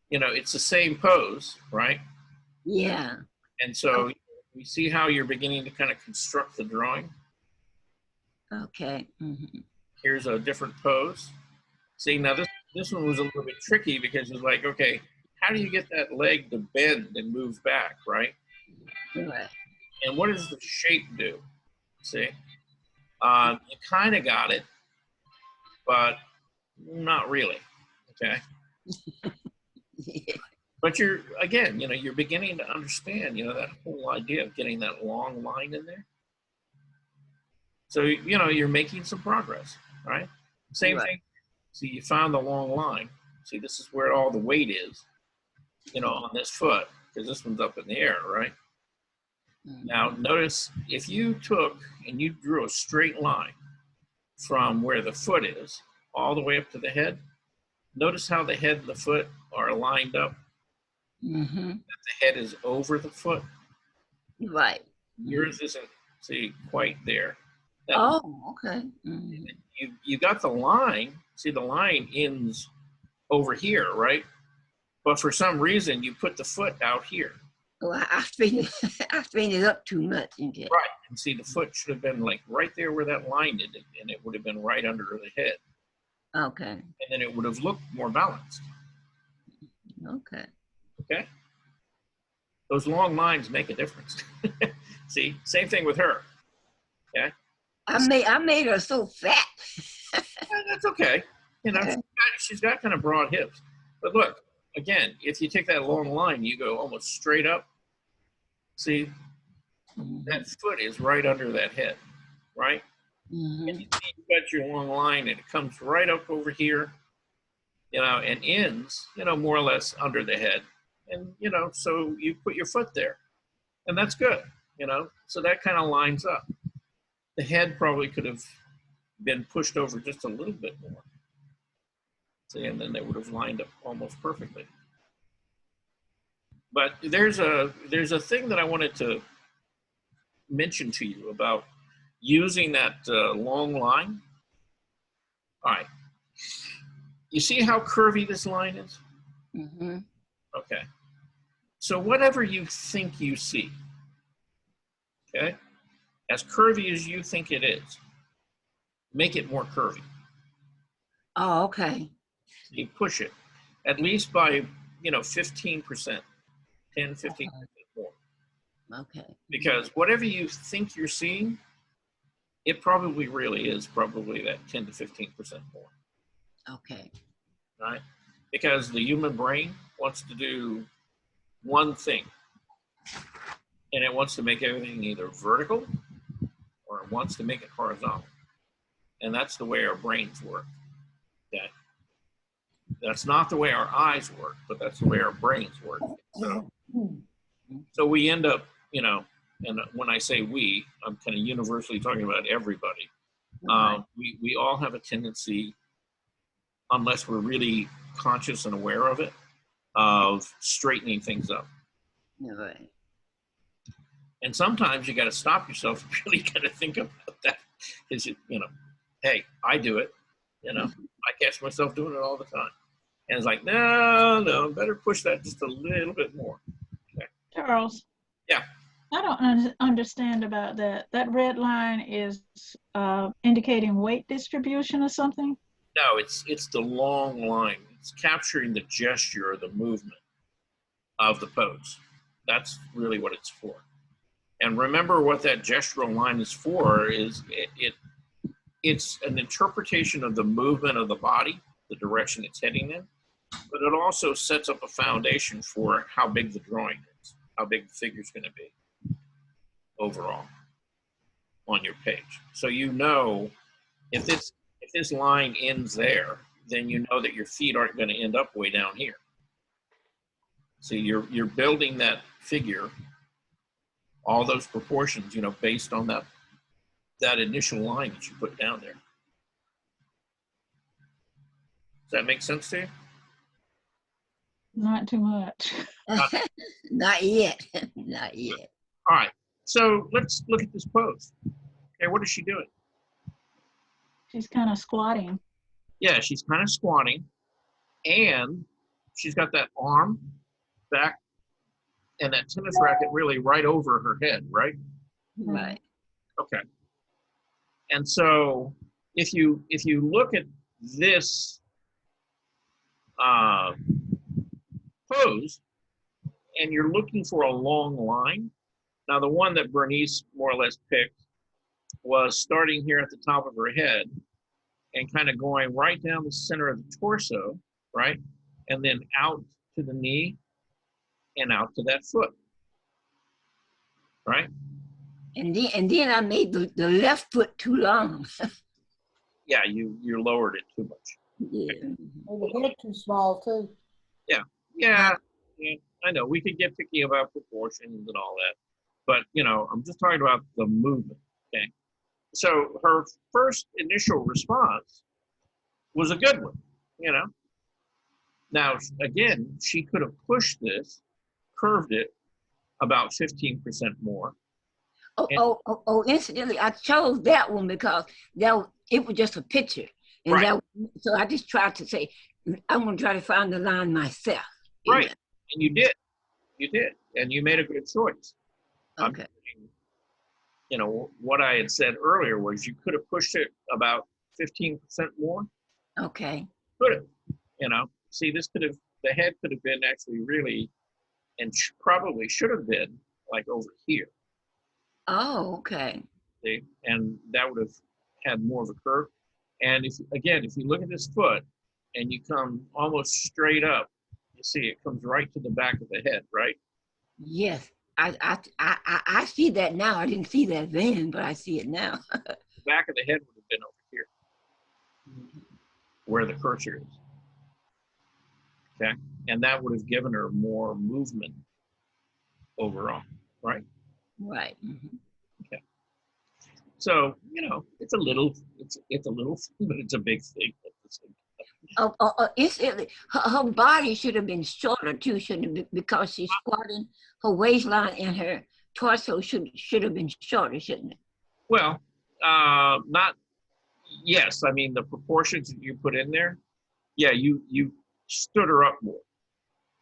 you know, it's the same pose, right? Yeah. And so you see how you're beginning to kind of construct the drawing. Okay. Mm-hmm. Here's a different pose. See, now this one was a little bit tricky because it's like, okay, how do you get that leg to bend and move back, right? Right. And what does the shape do? See, you kind of got it, but not really. Okay. Yeah. But you're, again, you know, you're beginning to understand, you know, that whole idea of getting that long line in there. So, you know, you're making some progress, right? Same Right. thing. See, you found the long line. See, this is where all the weight is, you know, on this foot, because this one's up in the air, right? Mhm. Now, notice if you took and you drew a straight line from where the foot is all the way up to the head, notice how the head and the foot are lined up. Mm-hmm. The head is over the foot. Right. Yours isn't, see, quite there. That, Oh, okay. Mm-hmm. you got the line. See, the line ends over here, right? But for some reason, you put the foot out here. Well, I straightened, I straightened it up too much. Okay. Right. And see, the foot should have been like right there where that line ended, and it would have been right under the head. Okay. And then it would have looked more balanced. Okay. Okay? Those long lines make a difference. See, same thing with her. Okay? I made her so fat. That's okay. You know, she's got kind of broad hips. But look, again, if you take that long line, you go almost straight up. See, that foot is right under that head, right? Mm-hmm. And you got your long line and it comes right up over here, you know, and ends, you know, more or less under the head. And, you know, so you put your foot there and that's good, you know, so that kind of lines up. The head probably could have been pushed over just a little bit more. See, and then they would have lined up almost perfectly. But there's a thing that I wanted to mention to you about using that long line. All right. You see how curvy this line is? Mm-hmm. Okay. So whatever you think you see, okay, as curvy as you think it is, make it more curvy. Oh, okay. You push it at least by, you know, 15%, 10, 15% more. Okay. Because whatever you think you're seeing, it probably really is probably that 10 to 15% more, Okay. right? Because the human brain wants to do one thing, and it wants to make everything either vertical or it wants to make it horizontal. And that's the way our brains work, okay? That's not the way our eyes work, but that's the way our brains work. So we end up, you know, and when I say we, I'm kind of universally talking about everybody. We all have a tendency, unless we're really conscious and aware of it, of straightening things up. Right. And sometimes you got to stop yourself and really kind of think about that. Because, you know, hey, I do it. You know, I catch myself doing it all the time. And it's like, no, better push that just a little bit more. Okay. Charles. Yeah. I don't understand about that. That red line is indicating weight distribution or something? No, it's the long line. It's capturing the gesture or the movement of the pose. That's really what it's for. And remember what that gestural line is for is it's an interpretation of the movement of the body, the direction it's heading in, but it also sets up a foundation for how big the drawing is, how big the figure's going to be overall on your page. So you know if this line ends there, then you know that your feet aren't going to end up way down here. So you're building that figure all those proportions, based on that initial line that you put down there. Does that make sense to you? Not too much. Not yet. Not yet. All right. So let's look at this pose. Okay, what is she doing? She's kind of squatting. Yeah, she's kind of squatting, and she's got that arm back and that tennis racket really right over her head, right? Right. Okay. And so if you look at this pose and you're looking for a long line, now the one that Bernice more or less picked was starting here at the top of her head and kind of going right down the center of the torso, right? And then out to the knee and out to that foot, right? And then I made the left foot too long. Yeah, you lowered it too much. Yeah. The head too small too. Yeah, I know. We could get picky about proportions and all that. But, I'm just talking about the movement, okay? So her first initial response was a good one, Now, again, she could have pushed this, curved it about 15% more. Incidentally, I chose that one because it was just a picture. And Right. So I just tried to say, I'm going to try to find the line myself. Right. And you did. You did. And you made a good choice. Okay. What I had said earlier was you could have pushed it about 15% more. Okay. Could have, see, the head could have been actually really, and probably should have been like over here. Oh, okay. See? And that would have had more of a curve. And if you look at this foot and you come almost straight up, you see it comes right to the back of the head, right? Yes. I see that now. I didn't see that then, but I see it now. The back of the head would have been over here, where the cursor is. Okay, and that would have given her more movement overall, right? Right. Mm-hmm. Okay. So it's a little thing, but it's a big thing at the same time. Her body should have been shorter too, shouldn't it? Because she's squatting. Her waistline and her torso should have been shorter, shouldn't it? Well, not. Yes, I mean the proportions that you put in there. Yeah, you stood her up more.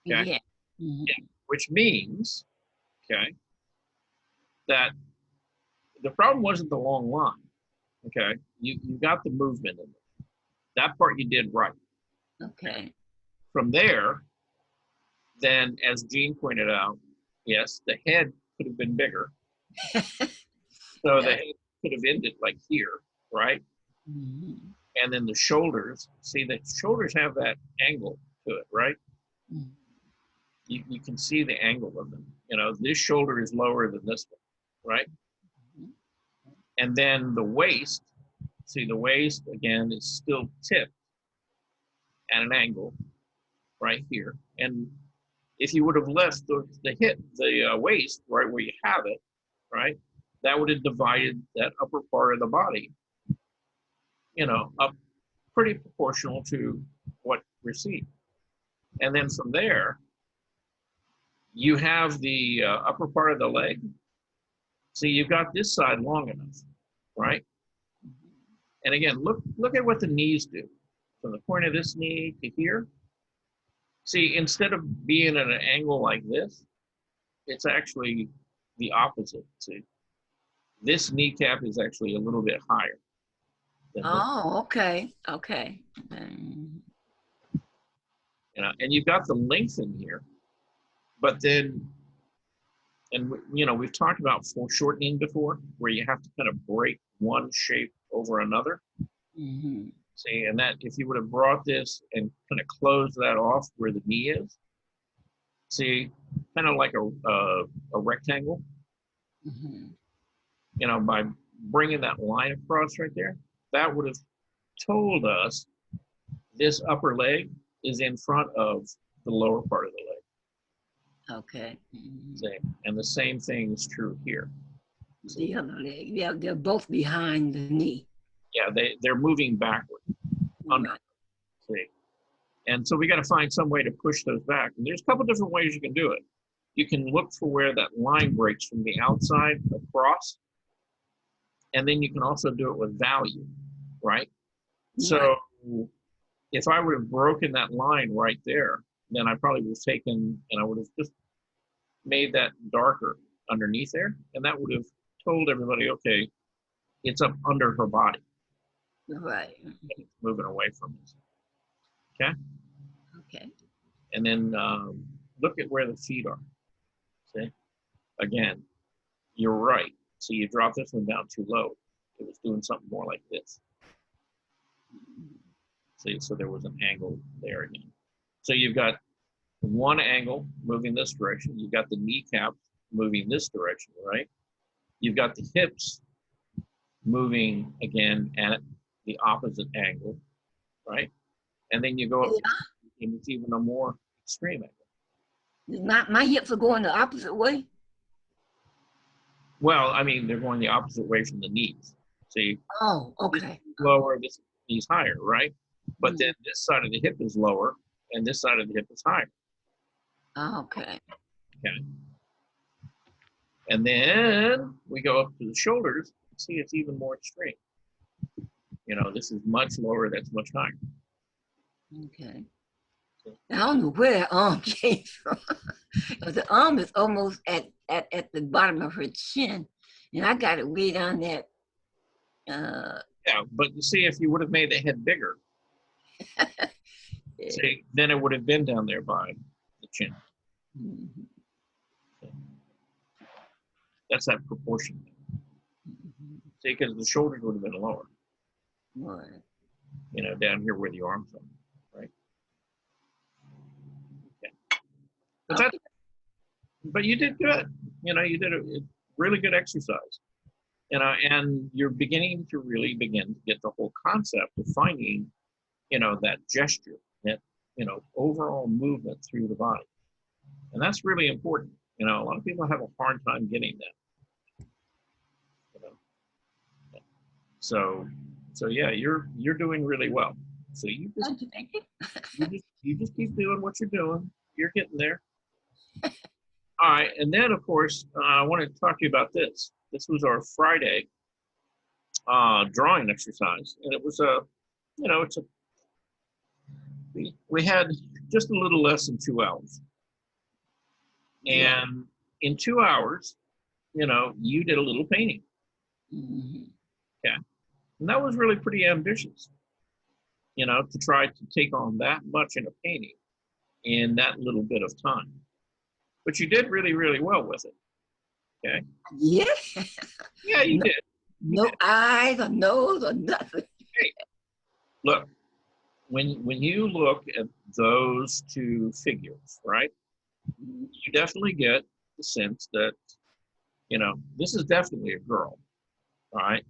Okay. Yeah. Mm-hmm. Yeah. Which means, okay, that the problem wasn't the long line. Okay, you got the movement in it. That part you did right. Okay. From there, then as Jean pointed out, yes, the head could have been bigger. So the head could have ended like here, right? Mm-hmm. And then the shoulders, see the shoulders have that angle to it, right? Mm-hmm. You can see the angle of them. This shoulder is lower than this one, right? Mm-hmm. And then the waist, see the waist again is still tipped at an angle right here. And if you would have left the waist right where you have it, right, that would have divided that upper part of the body, up pretty proportional to what we're seeing. And then from there, you have the upper part of the leg. See, you've got this side long enough, right? And again, look at what the knees do. From the point of this knee to here. See, instead of being at an angle like this, it's actually the opposite. See, this kneecap is actually a little bit higher. Oh, okay. Okay. And you've got the length in here, but then, and we've talked about foreshortening before, where you have to kind of break one shape over another. Mm-hmm. See, and that if you would have brought this and kind of closed that off where the knee is, see, kind of like a rectangle, Mm-hmm. By bringing that line across right there, that would have told us this upper leg is in front of the lower part of the leg. Okay. Mhm. See, and the same thing is true here. The other leg, yeah, they're both behind the knee. Yeah, they're moving backward. Under. Right. See, and so we got to find some way to push those back. And there's a couple different ways you can do it. You can look for where that line breaks from the outside across, and then you can also do it with value, right? So if I would have broken that line right there, then I probably would have taken and I would have just made that darker underneath there, and that would have told everybody, okay, it's up under her body, Right. it's moving away from us. Okay, Okay. and then look at where the feet are. See, again, you're right. So you drop this one down too low. It was doing something more like this. See, so there was an angle there again. So you've got one angle moving this direction. You've got the kneecaps moving this direction, right? You've got the hips moving again at the opposite angle, right? And then you go up, and it's even a more extreme angle. My hips are going the opposite way. Well, I mean, they're going the opposite way from the knees. See, Oh, okay. lower, this knee's higher, right? But then this side of the hip is lower, and this side of the hip is higher. Okay. Okay. And then we go up to the shoulders. See, it's even more extreme. You know, this is much lower, that's much higher. Okay. I don't know where that arm came from. The arm is almost at the bottom of her chin, and I got it way down that. Yeah, but you see, if you would have made the head bigger, see, then it would have been down there by the chin. Mhm. That's that proportion. See, because the shoulders would have been lower, Right. you know, down here where the arms are, right? Okay. But that, but you did good. You know, you did a really good exercise. You know, and you're beginning to really begin to get the whole concept of finding, you know, that gesture, that, you know, overall movement through the body. And that's really important. You know, a lot of people have a hard time getting that. You know? So yeah, you're doing really well. So you just, Thank you. you just keep doing what you're doing. You're getting there. All right, and then of course I wanted to talk to you about this. This was our Friday drawing exercise, and it was a, you know, it's a. We had just a little less than 2 hours, and in 2 hours, you know, you did a little painting. Mhm. Okay, and that was really pretty ambitious. You know, to try to take on that much in a painting in that little bit of time, but you did really, really well with it. Okay. Yeah. Yeah, you did. No eyes or nose or nothing. Look, when you look at those two figures, right, you definitely get the sense that, you know, this is definitely a girl, all right?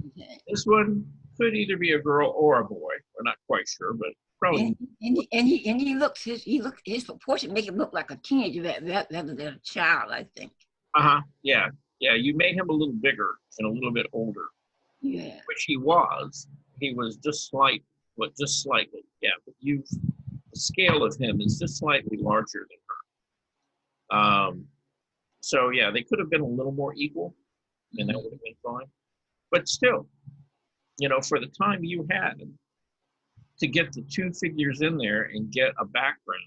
Okay. This one could either be a girl or a boy. We're not quite sure, but probably. And he looks his proportion make him look like a teenager rather than a child, I think. Yeah. Yeah, you made him a little bigger and a little bit older, Yeah. which he was. He was just slightly. Yeah, but the scale of him is just slightly larger than her. So yeah, they could have been a little more equal, and that would have been fine. But still, you know, for the time you had to get the two figures in there and get a background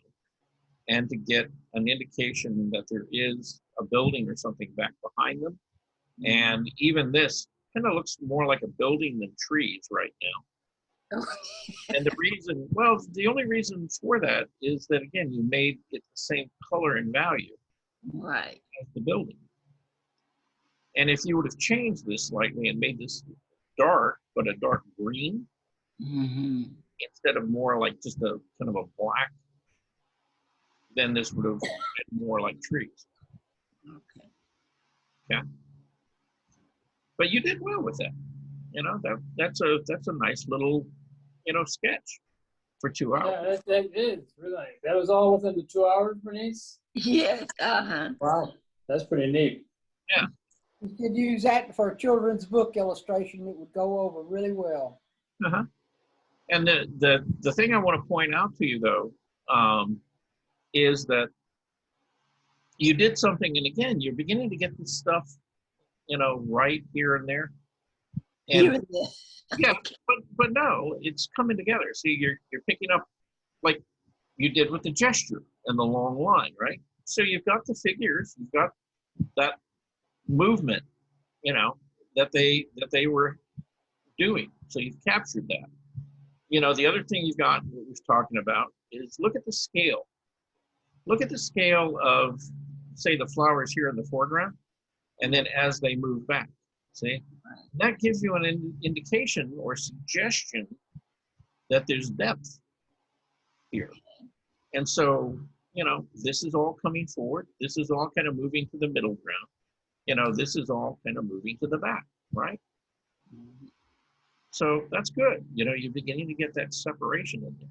and to get an indication that there is a building or something back behind them. And even this kind of looks more like a building than trees right now. And the only reason for that is that, again, you made it the same color and value Right. as the building. And if you would have changed this slightly and made this dark, but a dark green, instead of more like just a kind of a black, then this would have been more like trees. Okay. Yeah. But you did well with that. You know, that's a nice little, you know, sketch for 2 hours. Yeah, that is really, that was all within the 2 hours, Bernice? Yes, uh-huh. Wow, that's pretty neat. You could use that for a children's book illustration. It would go over really well. Uh-huh. And the thing I want to point out to you though, is that you did something, and again, you're beginning to get this stuff, right here and there. Here And and there. yeah, but no, it's coming together. See, you're picking up like you did with the gesture and the long line, right? So you've got the figures, you've got that movement, that they were doing. So you've captured that. The other thing you've got, what we're talking about, is look at the scale. Look at the scale of, say, the flowers here in the foreground, and then as they move back. See, that gives you an indication or suggestion that there's depth here. And so, this is all coming forward. This is all kind of moving to the middle ground. This is all kind of moving to the back, right? So that's good. You're beginning to get that separation in there.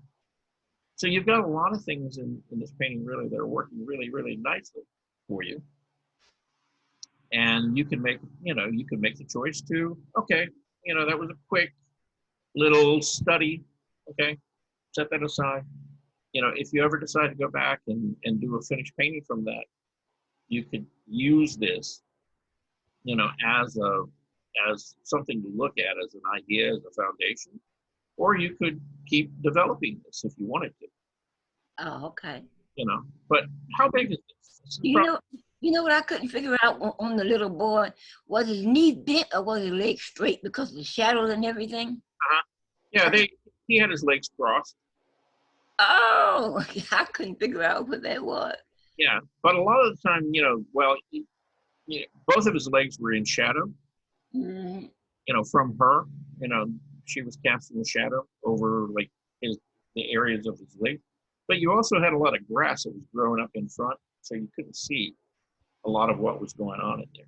So you've got a lot of things in this painting really that are working really, really nicely for you. And you can make, the choice to, okay, that was a quick little study, okay, set that aside. If you ever decide to go back and do a finished painting from that, you could use this, as something to look at, as an idea, as a foundation, or you could keep developing this if you wanted to. Oh, okay. But how big is this? This is You know what I couldn't figure out on the little boy? Was his knee bent or was his leg straight because of the shadows and everything? Yeah, he had his legs crossed. Oh, I couldn't figure out what that was. Yeah, but a lot of the time, both of his legs were in shadow. Mhm. From her, she was casting the shadow over like the areas of his leg. But you also had a lot of grass that was growing up in front, so you couldn't see a lot of what was going on in there.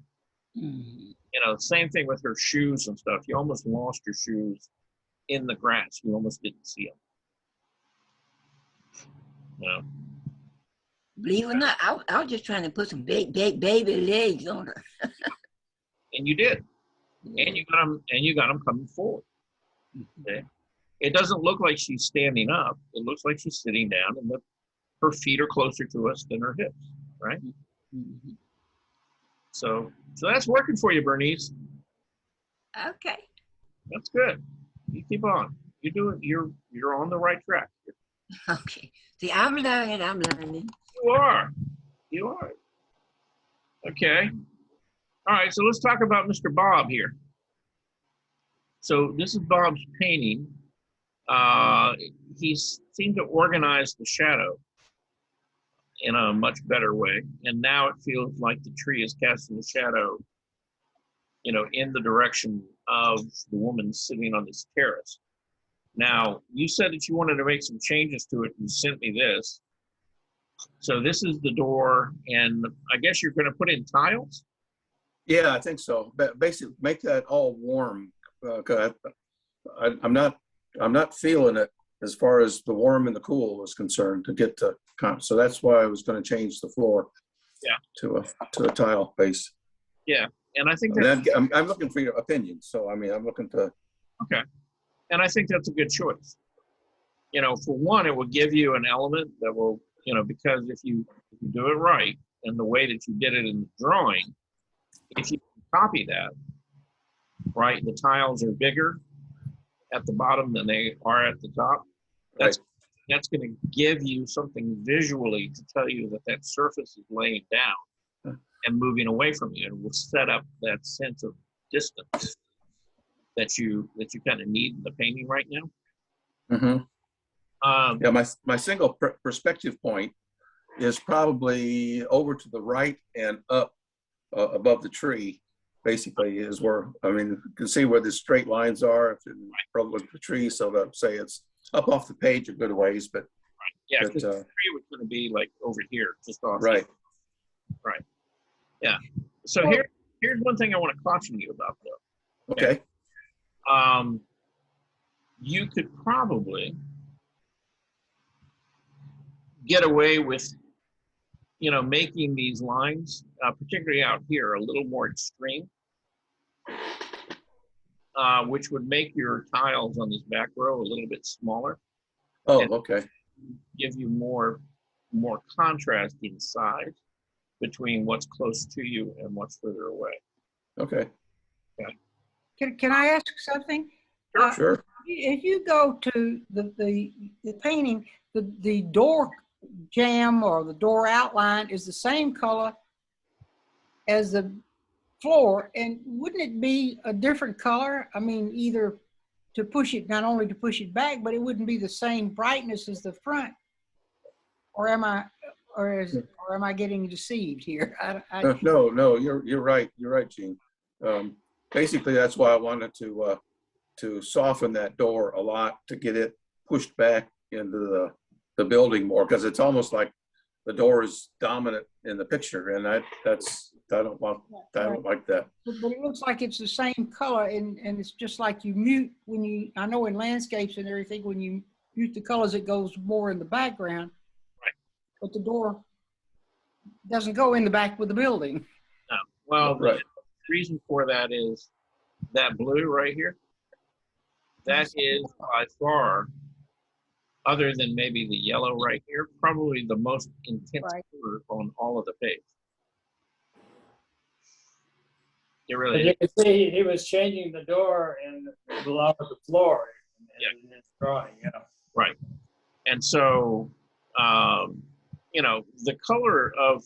Mhm. Same thing with her shoes and stuff. You almost lost your shoes in the grass. You almost didn't see them. Believe it or not, I was just trying to put some baby legs on her. And you did, and you got them coming forward. Okay? It doesn't look like she's standing up. It looks like she's sitting down, and her feet are closer to us than her hips, right? Mm-hmm. So that's working for you, Bernice. Okay. That's good. You keep on. You're on the right track. Okay. See, I'm learning. You are. Okay. All right, so let's talk about Mr. Bob here. So this is Bob's painting. He seemed to organize the shadow in a much better way. And now it feels like the tree is casting the shadow, in the direction of the woman sitting on this terrace. Now, you said that you wanted to make some changes to it and sent me this. So this is the door, and I guess you're going to put in tiles? Yeah, I think so. But basically, make that all warm. 'Cause I'm not feeling it as far as the warm and the cool is concerned to get to. So that's why I was going to change the floor. Yeah. To a tile base. Yeah, and I think I'm looking for your opinion. So I'm looking to. Okay, and I think that's a good choice. For one, it will give you an element that will, because if you do it right and the way that you did it in the drawing, if you copy that, right, the tiles are bigger at the bottom than they are at the top. That's going to give you something visually to tell you that surface is laying down and moving away from you, and will set up that sense of distance that you kind of need in the painting right now. Mm-hmm. Yeah, my single perspective point is probably over to the right and up above the tree. Basically, is where you can see where the straight lines are if you probably look at the tree. So that say it's up off the page a good ways, but yeah, because the tree was going to be like over here, just off. Right. Right. Yeah. So here's one thing I want to caution you about, though. Okay. You could probably get away with, you know, making these lines, particularly out here, a little more extreme, which would make your tiles on this back row a little bit smaller, Oh, okay. give you more contrast inside between what's close to you and what's further away. Okay. Can I ask something? Sure. If you go to the painting, the door jamb or the door outline is the same color as the floor, and wouldn't it be a different color? I mean, either to push it, not only to push it back, but it wouldn't be the same brightness as the front. Or am I getting deceived here? No, you're right. You're right, Gene. Basically, that's why I wanted to soften that door a lot to get it pushed back into the building more, because it's almost like the door is dominant in the picture, and I don't like that. But it looks like it's the same color, and it's just like you mute when you, I know in landscapes and everything, when you mute the colors, it goes more in the background. Right. But the door doesn't go in the back with the building. No. Well, Right. the reason for that is that blue right here, that is by far, other than maybe the yellow right here, probably the most intense Right. color on all of the page. It But really you is. can see he was changing the door and below the floor in his drawing, you know. Right. And so, you know, the color of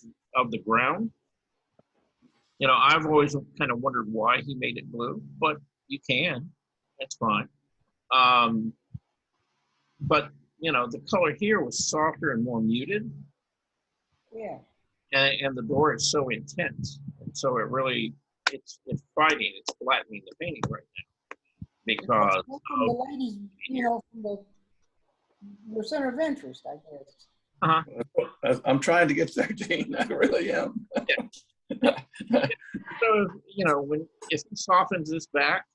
the ground, you know, I've always kind of wondered why he made it blue, but you can, that's fine. But, you know, the color here was softer and more muted, Yeah. and the door is so intense. And so it really, it's fighting, it's flattening the painting right now. Because Well, from the ladies, you know, from your center of interest, I guess. I'm trying to get there, Gene. I really am. so, you know, if he softens this back,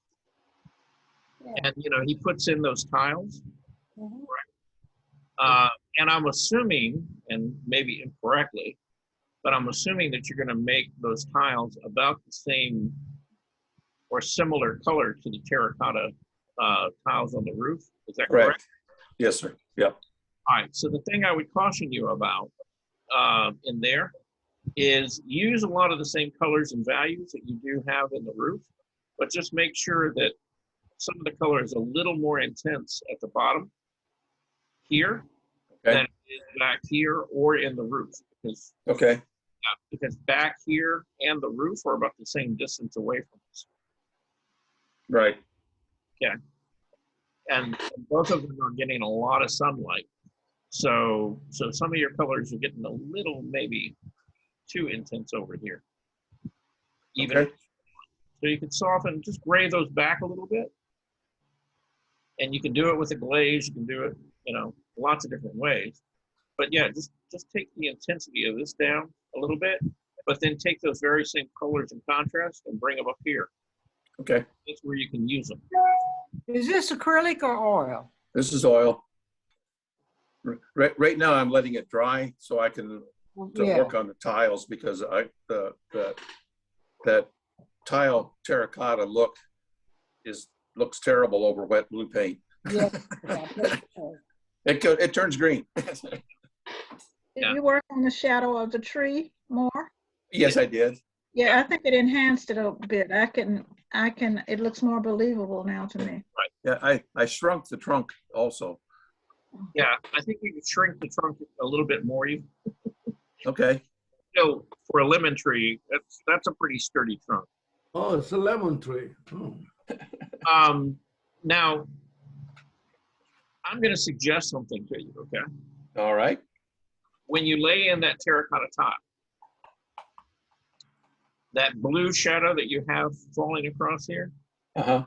Yeah. and, you know, he puts in those tiles, Mhm. and I'm assuming, and maybe incorrectly, but I'm assuming that you're going to make those tiles about the same or similar color to the terracotta tiles on the roof. Is that correct? Correct. Yes, sir. Yep. All right. So the thing I would caution you about in there is use a lot of the same colors and values that you do have in the roof, but just make sure that some of the color is a little more intense at the bottom here Okay. than it is back here or in the roof, Okay. because back here and the roof are about the same distance away from us. Right. And both of them are getting a lot of sunlight. So some of your colors are getting a little maybe too intense over here. Even Okay. so you can soften, just gray those back a little bit. And you can do it with a glaze, you can do it, you know, lots of different ways. But yeah, just take the intensity of this down a little bit, but then take those very same colors and contrast and bring them up here. Okay. That's where you can use them. Is this acrylic or oil? This is oil. Right now, I'm letting it dry so I can Yeah. work on the tiles, because that tile terracotta looks terrible over wet blue paint. Yeah. It turns green. Did Yeah. you work on the shadow of the tree more? Yes, I did. Yeah, I think it enhanced it a bit. It looks more believable now to me. Yeah, I shrunk the trunk also. Yeah, I think you could shrink the trunk a little bit more. You Okay. know, for a lemon tree, that's a pretty sturdy trunk. Oh, it's a lemon tree. Oh. Now, I'm going to suggest something to you, okay? All right. When you lay in that terracotta tile, that blue shadow that you have falling across here, Uh-huh.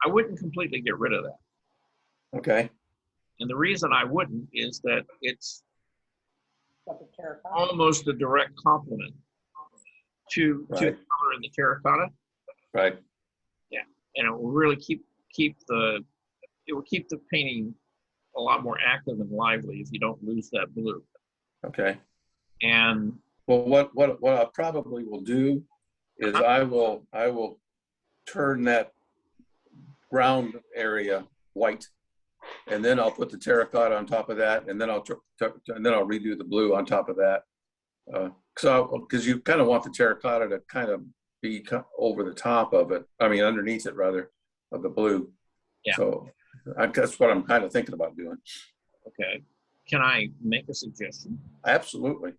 I wouldn't completely get rid of that. Okay. And the reason I wouldn't is that it's almost a direct complement to the Right. color in the terracotta, Right. and it will really keep the painting a lot more active and lively if you don't lose that blue. Okay. And Well, what I probably will do is I will turn that ground area white, and then I'll put the terracotta on top of that, and then I'll redo the blue on top of that. Because you kind of want the terracotta to kind of be over the top of it. I mean, underneath it rather, of the blue. Yeah. So that's what I'm kind of thinking about doing. okay, can I make a suggestion? Absolutely.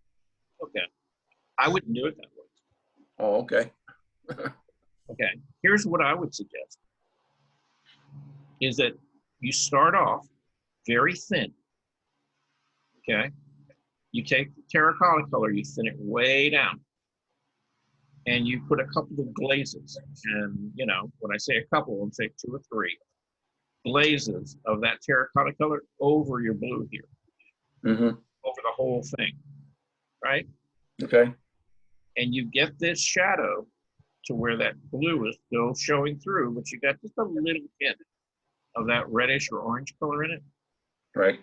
Okay, I wouldn't do it that way. Oh, okay. Okay, here's what I would suggest, is that you start off very thin, okay? You take the terracotta color, you thin it way down, and you put a couple of glazes, and you know, when I say a couple, I'm saying 2 or 3 glazes of that terracotta color over your blue here, Mm-hmm. over the whole thing, right? Okay. And you get this shadow to where that blue is still showing through, but you got just a little hint of that reddish or orange color in it. Right.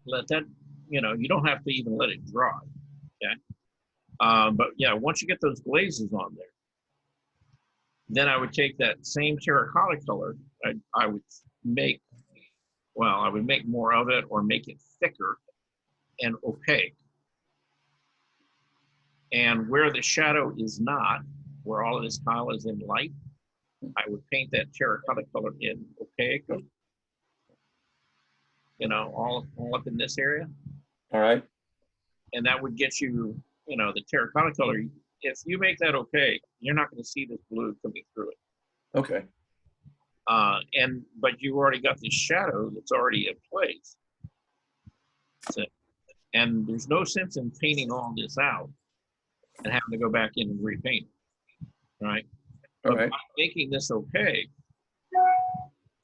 Let that, you know, you don't have to even let it dry, okay? But yeah, once you get those glazes on there, then I would take that same terracotta color, I would make more of it or make it thicker and opaque. And where the shadow is not, where all of this tile is in light, I would paint that terracotta color in opaque, you know, all up in this area. All right. And that would get you, you know, the terracotta color. If you make that opaque, you're not going to see this blue coming through it. Okay. But you already got this shadow that's already in place. That's it. And there's no sense in painting all this out and having to go back in and repaint, right? All But right. by making this opaque,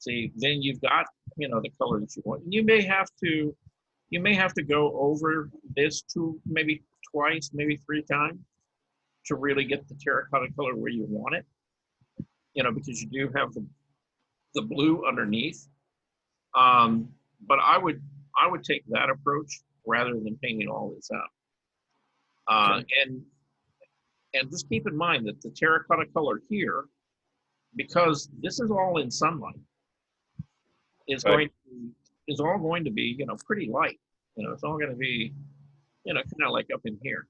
see, then you've got, you know, the color that you want. And you may have to go over this maybe twice, maybe 3 times to really get the terracotta color where you want it, you know, because you do have the blue underneath. But I would take that approach rather than painting all this out. Okay. And just keep in mind that the terracotta color here, because this is all in sunlight, is Right. all going to be, you know, pretty light. You know, it's all going to be, you know, kind of like up in here.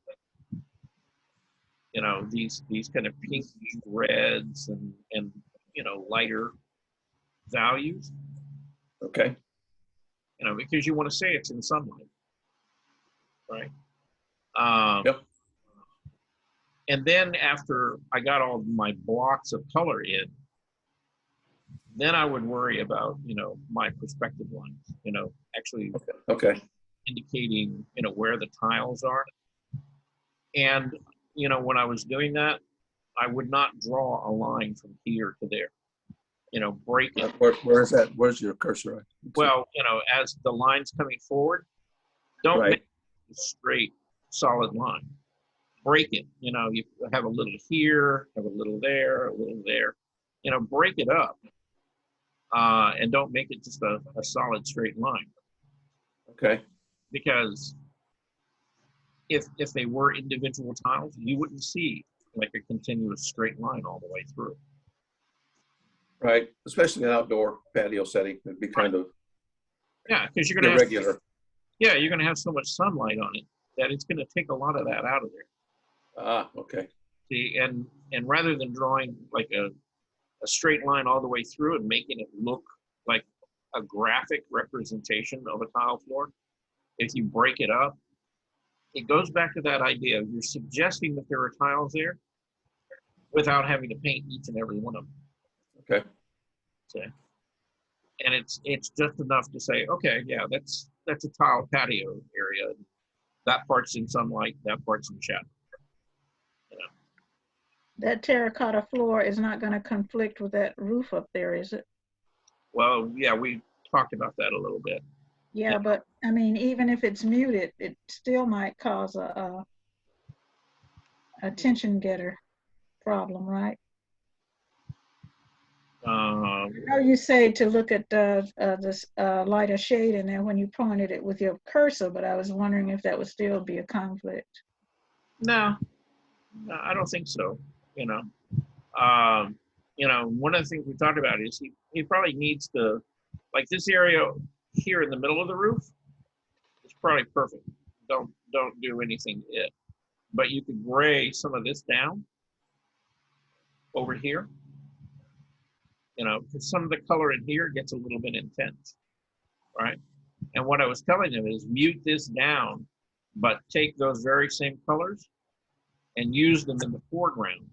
You know, these kind of pinky reds and you know, lighter values. Okay. You know, because you want to say it's in sunlight, right? Yep. And then after I got all my blocks of color in, then I would worry about, you know, my perspective lines, you know, actually Okay. indicating, you know, where the tiles are. And, you know, when I was doing that, I would not draw a line from here to there, you know, break it. Where is that? Where's your cursor at? Well, you know, as the line's coming forward, don't Right. make a straight, solid line. Break it. You know, you have a little here, have a little there, a little there. You know, break it up, and don't make it just a solid straight line. Okay. Because if they were individual tiles, you wouldn't see like a continuous straight line all the way through. Right. Especially an outdoor patio setting, it'd be kind of Yeah, because you're gonna irregular. you're gonna have so much sunlight on it that it's gonna take a lot of that out of there. Ah, okay. See, and rather than drawing like a straight line all the way through and making it look like a graphic representation of a tile floor, if you break it up, it goes back to that idea of you're suggesting that there are tiles there without having to paint each and every one of them. Okay. So, and it's just enough to say, okay, yeah, that's a tile patio area. That part's in sunlight, that part's in shadow. You know. That terracotta floor is not going to conflict with that roof up there, is it? Well, yeah, we talked about that a little bit. Yeah, but I mean, even if it's muted, it still might cause a tension getter problem, right? How you say to look at this lighter shade in there when you pointed it with your cursor, but I was wondering if that would still be a conflict. No, no, I don't think so. One of the things we talked about is he probably needs to, like this area here in the middle of the roof is probably perfect. Don't do anything to it, but you could gray some of this down over here. Because some of the color in here gets a little bit intense, right? And what I was telling him is mute this down, but take those very same colors and use them in the foreground,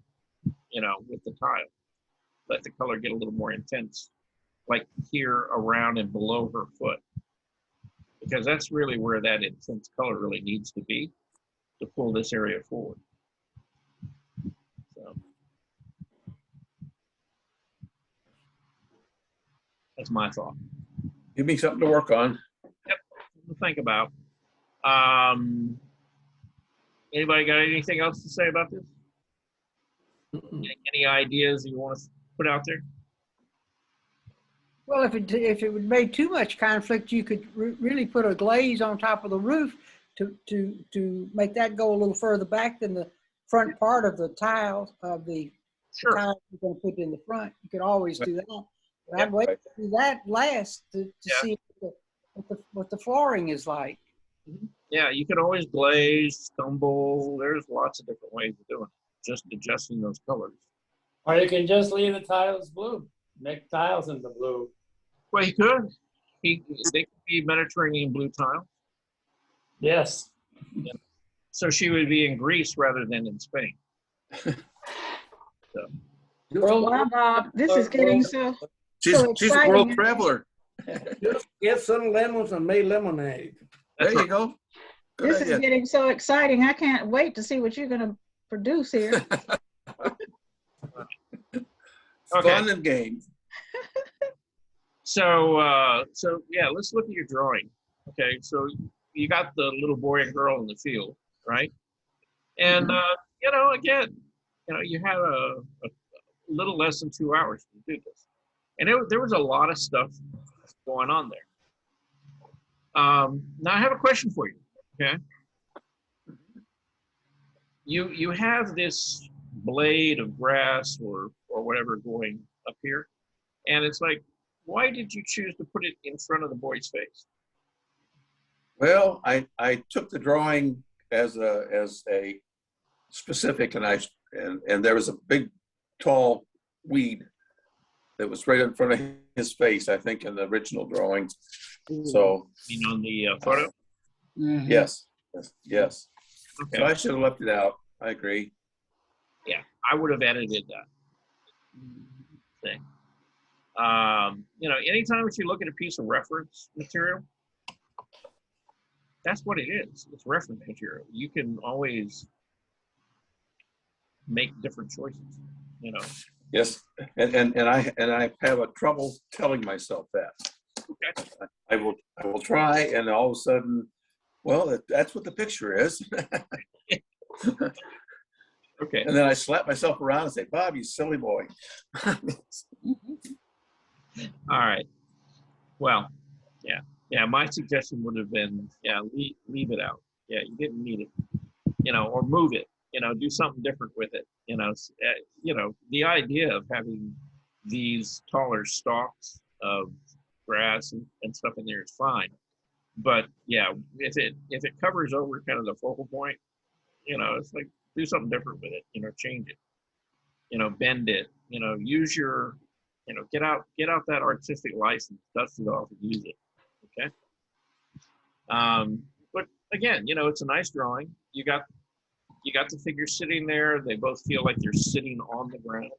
with the tile. Let the color get a little more intense, like here around and below her foot. Because that's really where that intense color really needs to be to pull this area forward. So that's my thought. Give me something to work on. Yep, something to think about. Anybody got anything else to say about this? Any ideas you want to put out there? Well, if it would make too much conflict, you could really put a glaze on top of the roof to make that go a little further back than the front part of the tiles of the Sure. tile you're going to put in the front. You could always do that. But Yeah, I'd wait to do that last to Yeah. see what the flooring is like. Yeah, you can always glaze, stumble. There's lots of different ways of doing it. Just adjusting those colors. Or you can just leave the tiles blue. Make tiles into blue. Well, he could. They could be Mediterranean blue tile. Yes. So she would be in Greece rather than in Spain. Wow, Bob, this is getting so She's a world exciting. traveler. Just get some lemons and make lemonade. There you go. Good This is idea. getting so exciting. I can't wait to see what you're going to produce here. Fun and games. So yeah, let's look at your drawing. Okay, so you got the little boy and girl in the field, right? And again, you had a little less than 2 hours to do this, and there was a lot of stuff going on there. Now I have a question for you. Okay, you have this blade of grass or whatever going up here, and it's like, why did you choose to put it in front of the boy's face? Well, I took the drawing as a specific, and there was a big, tall weed that was right in front of his face, I think, in the original drawing. So, On the photo? yes. Okay. So I should have left it out. I agree. Yeah, I would have edited that thing. Anytime you look at a piece of reference material, that's what it is. It's reference material. You can always make different choices, Yes, and I have a trouble telling myself that. Okay. I will try, and all of a sudden, well, that's what the picture is. Okay. And then I slap myself around and say, Bob, you silly boy. All right. Well, yeah. My suggestion would have been, leave it out. Yeah, you didn't need it, or move it. Do something different with it. The idea of having these taller stalks of grass and stuff in there is fine. But yeah, if it covers over kind of the focal point, it's like, do something different with it. Change it. Bend it. Use your, get out that artistic license, dust it off, and use it. Okay. But again, it's a nice drawing. You got the figure sitting there. They both feel like they're sitting on the ground.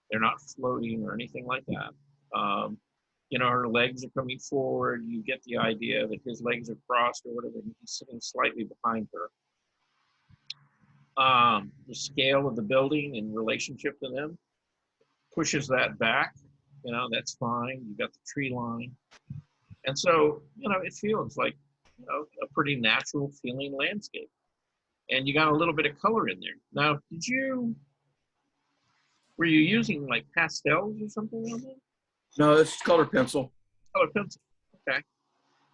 They're not floating or anything like that. Her legs are coming forward. You get the idea that his legs are crossed or whatever, and he's sitting slightly behind her. The scale of the building in relationship to them pushes that back. That's fine. You got the tree line. And so, it feels like, a pretty natural feeling landscape. And you got a little bit of color in there. Now, did you Were you using like pastels or something on that? No, it's color pencil. Color pencil. Okay.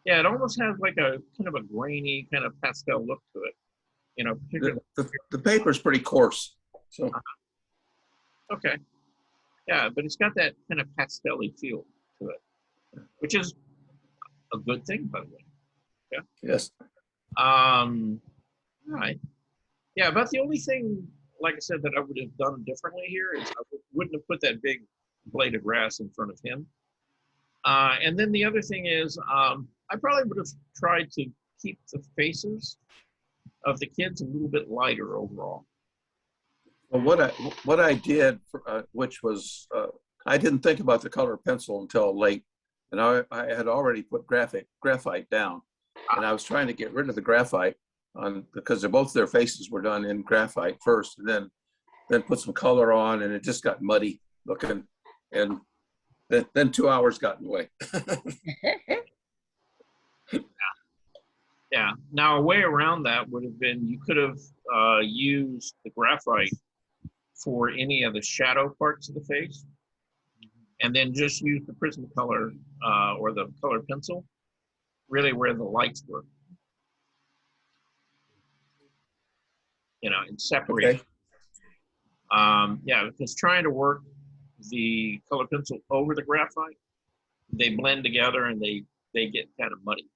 Yeah, it almost has like a kind of a grainy kind of pastel look to it. You know, particularly. The paper's pretty coarse. So Okay. Yeah, but it's got that kind of pastel-y feel to it, which is a good thing, by the way. yes. All right. Yeah, about the only thing, like I said, that I would have done differently here is I wouldn't have put that big blade of grass in front of him. And then the other thing is, I probably would have tried to keep the faces of the kids a little bit lighter overall. Well, what I did, which was, I didn't think about the color pencil until late, and I had already put graphite down, and I was trying to get rid of the graphite because both their faces were done in graphite first, and then put some color on, and it just got muddy looking, and then 2 hours got in the way. Yeah. Now, a way around that would have been you could have used the graphite for any of the shadow parts of the face, and then just use the Prismacolor or the color pencil really where the lights were. You know, and separate. Okay. Yeah, because trying to work the color pencil over the graphite, they blend together and they get kind of muddy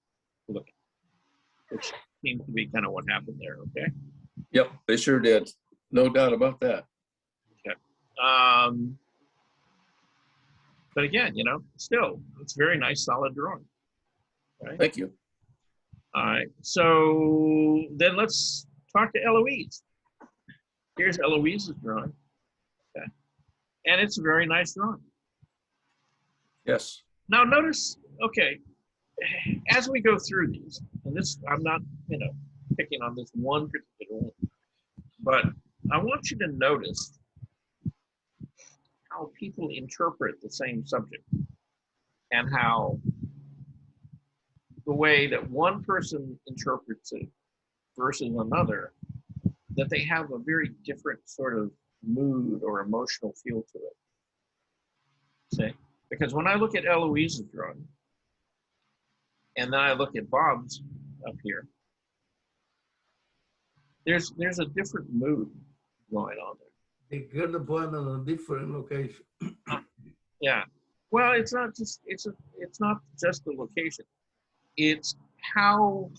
looking, which seems to be kind of what happened there. Okay. Yep, they sure did. No doubt about that. Okay. But again, you know, still, it's a very nice, solid drawing. Right. Thank you. All right. So then let's talk to Eloise. Here's Eloise's drawing. Okay. And it's a very nice drawing. Yes. Now notice, okay, as we go through these, and this, I'm not, you know, picking on this one particular one, but I want you to notice how people interpret the same subject and how the way that one person interprets it versus another, that they have a very different sort of mood or emotional feel to it. See? Because when I look at Eloise's drawing, and then I look at Bob's up here, there's a different mood going on there. They get the point on a different location. Yeah. Well, it's not just the location. It's how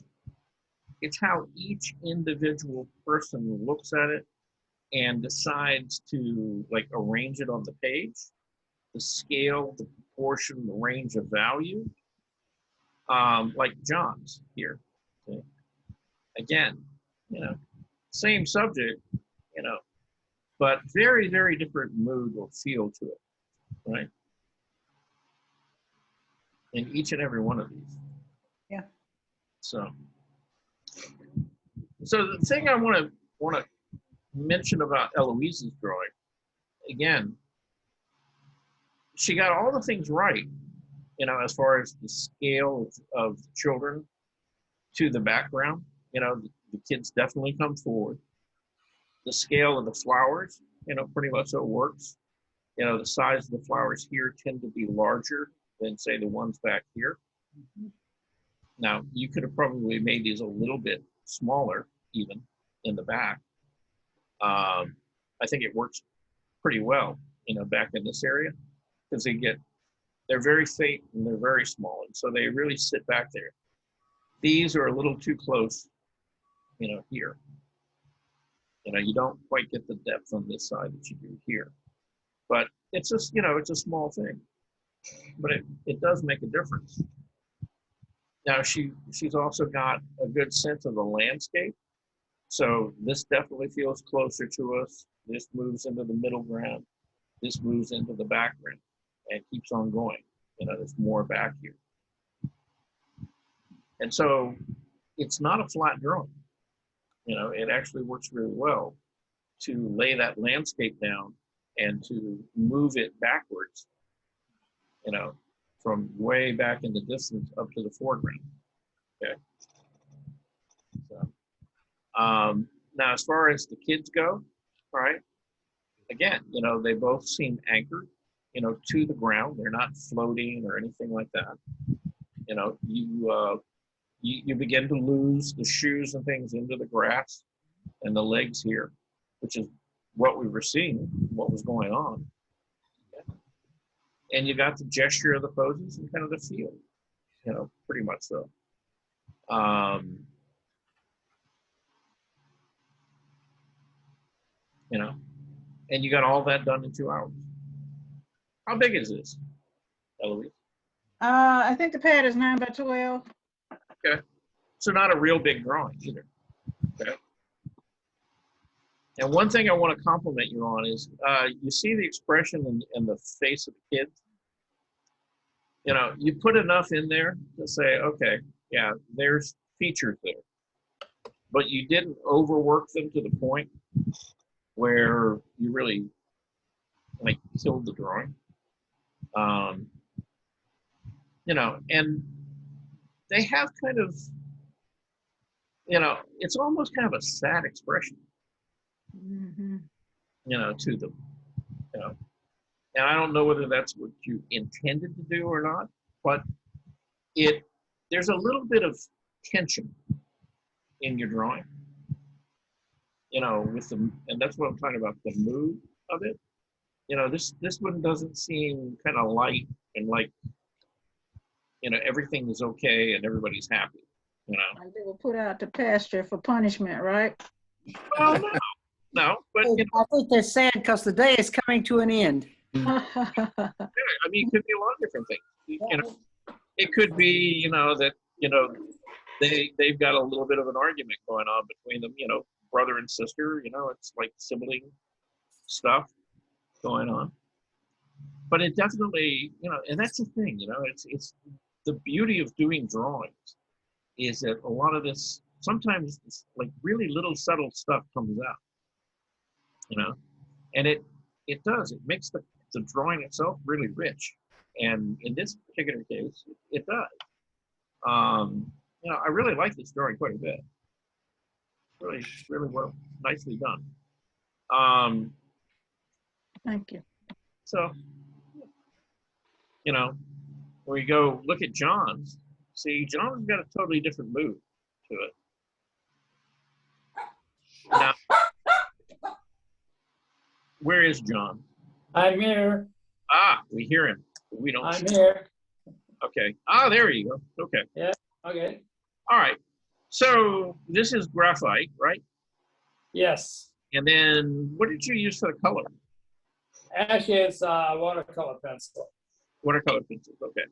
each individual person looks at it and decides to like arrange it on the page, the scale, the proportion, the range of value. Like John's here. Okay. Again, you know, same subject, you know, but very, very different mood or feel to it, right? In each and every one of these. Yeah. So the thing I want to mention about Eloise's drawing, again, she got all the things right, you know, as far as the scale of the children to the background. You know, the kids definitely come forward. The scale of the flowers, you know, pretty much so it works. You know, the size of the flowers here tend to be larger than, say, the ones back here. Mhm. Now, you could have probably made these a little bit smaller, even in the back. I think it works pretty well, you know, back in this area, because they're very faint and they're very small, and so they really sit back there. These are a little too close, you know, here. You know, you don't quite get the depth on this side that you do here. But it's just, you know, it's a small thing. But it does make a difference. Now, she's also got a good sense of the landscape. So this definitely feels closer to us. This moves into the middle ground. This moves into the background and keeps on going. You know, there's more back here. And so it's not a flat drawing. You know, it actually works really well to lay that landscape down and to move it backwards, you know, from way back in the distance up to the foreground. Okay. So, now as far as the kids go, all right, again, they both seem anchored, to the ground. They're not floating or anything like that. You begin to lose the shoes and things into the grass and the legs here, which is what we were seeing, what was going on. And you got the gesture of the poses and kind of the feel, pretty much so. And you got all that done in 2 hours. How big is this, Eloise? I think the pad is 9 by 12. Okay. So not a real big drawing either. Okay. And one thing I want to compliment you on is you see the expression in the face of the kids. You put enough in there to say, okay, yeah, there's features there. But you didn't overwork them to the point where you really killed the drawing. And they have kind of, it's almost kind of a sad expression, Mm-hmm. to them, And I don't know whether that's what you intended to do or not, but there's a little bit of tension in your drawing, with them, and that's what I'm talking about, the mood of it. This one doesn't seem kind of light and like, everything is okay and everybody's happy, Like they were put out to pasture for punishment, right? Well, no, but I think they're sad because the day is coming to an end. yeah, I mean, it could be a lot of different things. It could be, that they've got a little bit of an argument going on between them, brother and sister. It's like sibling stuff going on. But it definitely, and that's the thing, it's the beauty of doing drawings is that a lot of this, sometimes it's like really little subtle stuff comes out, and it does, it makes the drawing itself really rich. And in this particular case, it does. I really like this drawing quite a bit. Really well, nicely done. Thank you. So, when you go look at John's, see, John's got a totally different mood to it. Now, where is John? I'm here. Ah, we hear him. We don't. I'm here. Okay. Ah, there you go. Okay. Okay. All right. So this is graphite, right? Yes. And then what did you use for the color? Actually, it's watercolor pencil. Watercolor pencil. Okay.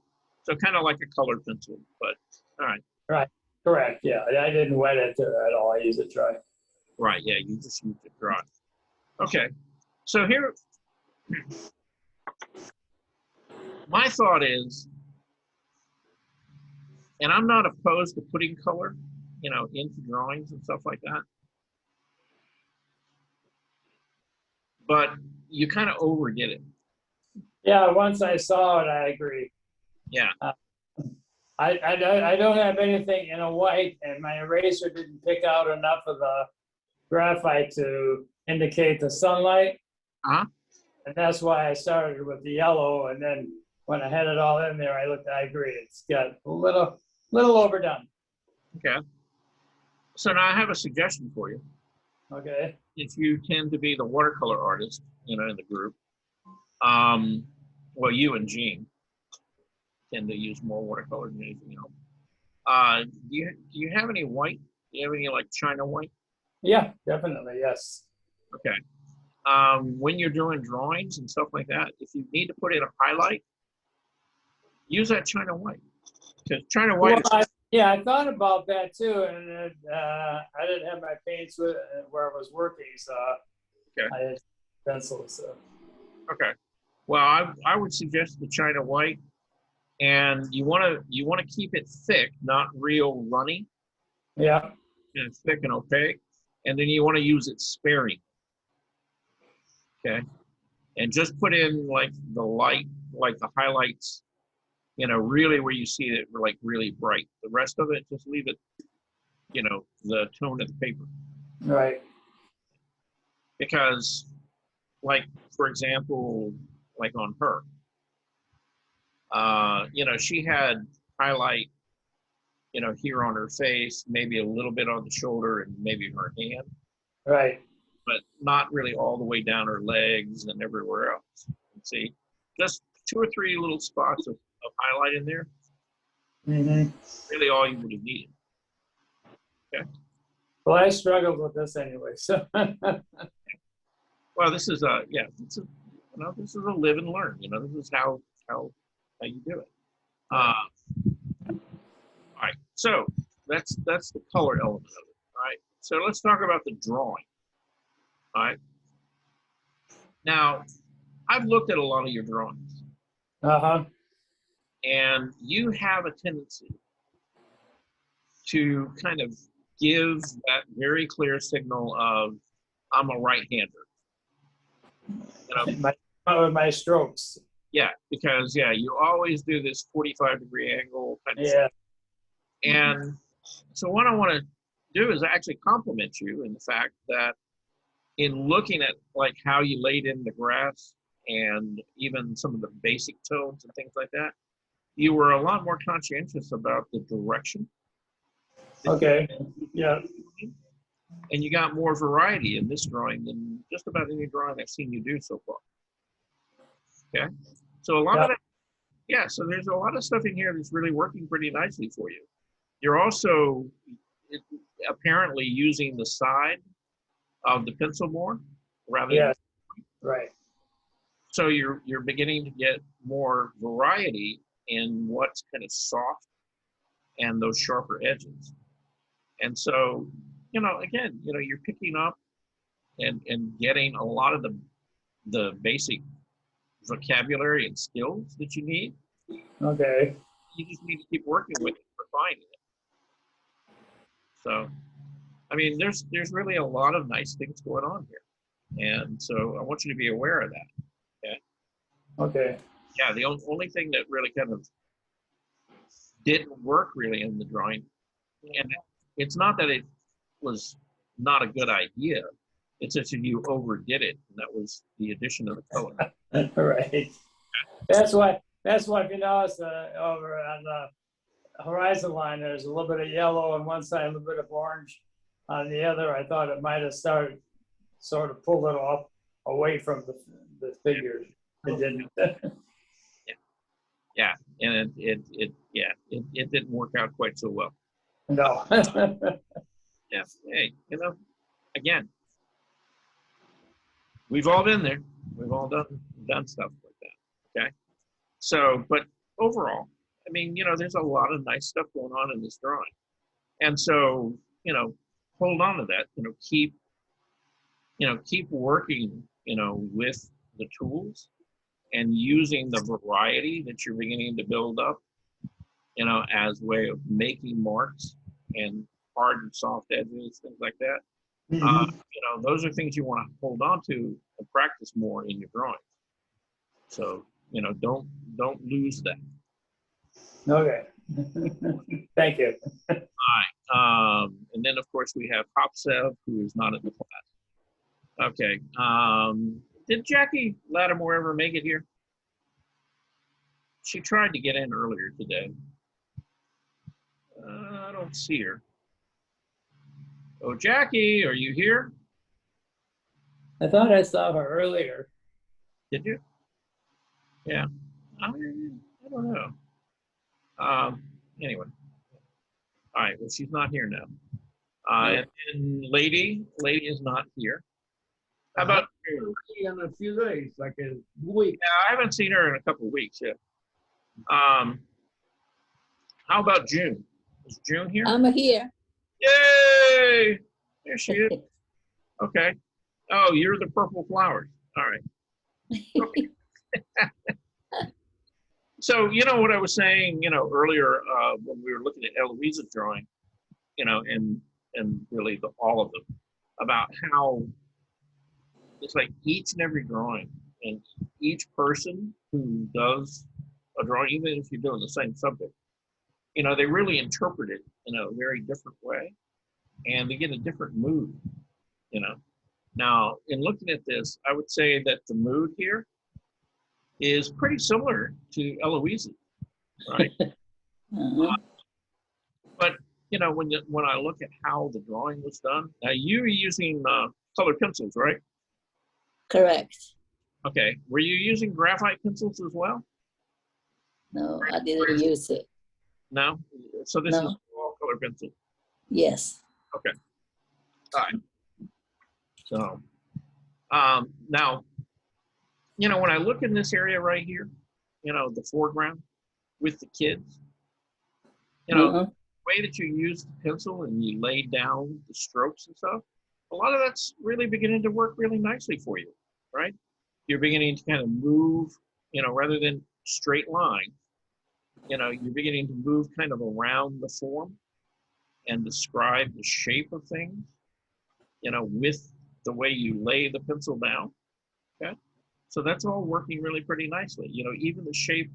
So kind of like a colored pencil, but all right. Correct. Yeah. I didn't wet it at all. I used it dry. Right. Yeah. You just used it dry. Okay. So here, my thought is, and I'm not opposed to putting color, into drawings and stuff like that. But you kind of overdid it. Yeah. Once I saw it, I agree. Yeah. I don't have anything in a white, and my eraser didn't pick out enough of the graphite to indicate the sunlight. Uh-huh. And that's why I started with the yellow, and then when I had it all in there, I agree. It's got a little overdone. Okay. So now I have a suggestion for you. Okay. If you tend to be the watercolor artist, in the group, well, you and Gene tend to use more watercolor than anything else. Do you have any white? Do you have any like China white? Yeah, definitely. Yes. Okay. When you're doing drawings and stuff like that, if you need to put in a highlight, use that China white. Because China white I thought about that too, and I didn't have my paints where I was working, so okay. I had pencils. So. Okay. Well, I would suggest the China white, and you want to keep it thick, not real runny. Yeah. And thick and opaque, and then you want to use it sparing. Okay. And just put in like the light, like the highlights, really where you see it like really bright. The rest of it, just leave it, the tone of the paper. Right. Because like for example, like on her, she had highlight, here on her face, maybe a little bit on the shoulder and maybe her hand, Right. but not really all the way down her legs and everywhere else. See, just 2 or 3 little spots of highlight in there, Mm-hmm. really all you would have needed. Well, I struggled with this anyway, so. Well, this is this is a live and learn. This is how you do it. All right, so that's the color element of it. All right, so let's talk about the drawing. All right. Now, I've looked at a lot of your drawings, Uh-huh. and you have a tendency to kind of give that very clear signal of I'm a right-hander. My strokes. Yeah, because you always do this 45-degree angle kind of Yeah. stuff. And so what I want to do is actually compliment you in the fact that in looking at like how you laid in the grass and even some of the basic tones and things like that, you were a lot more conscientious about the direction. Okay. Yeah. And you got more variety in this drawing than just about any drawing I've seen you do so far. Okay. So a lot of that, so there's a lot of stuff in here that's really working pretty nicely for you. You're also apparently using the side of the pencil more rather than. Right. So you're beginning to get more variety in what's kind of soft and those sharper edges. And so, again, you're picking up and getting a lot of the basic vocabulary and skills that you need. Okay. You just need to keep working with it, refining it. So, I mean, there's really a lot of nice things going on here. And so I want you to be aware of that. Okay. Yeah, the only thing that really kind of didn't work really in the drawing, and it's not that it was not a good idea, it's just that you overdid it, and that was the addition of the color. Right. That's why if you notice over on the horizon line, there's a little bit of yellow on one side, a little bit of orange on the other. I thought it might have sort of pulled it off away from the figure. It didn't. Yeah, and it didn't work out quite so well. No. Yeah, hey, again, we've all been there. We've all done stuff like that. Okay, so but overall, I mean, there's a lot of nice stuff going on in this drawing, and so hold on to that. Keep working. With the tools and using the variety that you're beginning to build up. As a way of making marks and hard and soft edges, things like that. Mm-hmm. Those are things you want to hold on to and practice more in your drawings. So, don't lose that. Okay. Thank you. All right. And then, of course, we have Hopsev, who is not in the class. Okay. Did Jackie Lattimore ever make it here? She tried to get in earlier today. I don't see her. Oh, Jackie, are you here? I thought I saw her earlier. Did you? Yeah. I don't know. Anyway. All right. Well, she's not here now. And Lady is not here. How about you? In a few days, like a week. Yeah, I haven't seen her in a couple of weeks yet. How about June? Is June here? I'm here. Yay! There she is. Okay. Oh, you're the purple flowers. All right. Okay. So, what I was saying, earlier when we were looking at Eloise's drawing, and really all of them, about how it's like each and every drawing and each person who does a drawing, even if you're doing the same subject, they really interpret it in a very different way and they get a different mood, Now, in looking at this, I would say that the mood here is pretty similar to Eloise's, right? Uh-huh. But you know, when I look at how the drawing was done, now you were using colored pencils, right? Correct. Okay. Were you using graphite pencils as well? No, I didn't use it. No. So this is No. all color pencil. Yes. Okay. All right. So, now, you know, when I look in this area right here, you know, the foreground with the kids, you know, Uh-huh. the way that you use the pencil and you lay down the strokes and stuff, a lot of that's really beginning to work really nicely for you, right? You're beginning to kind of move, you know, rather than straight line, you know, you're beginning to move kind of around the form and describe the shape of things, you know, with the way you lay the pencil down, okay? So that's all working really pretty nicely. You know, even the shape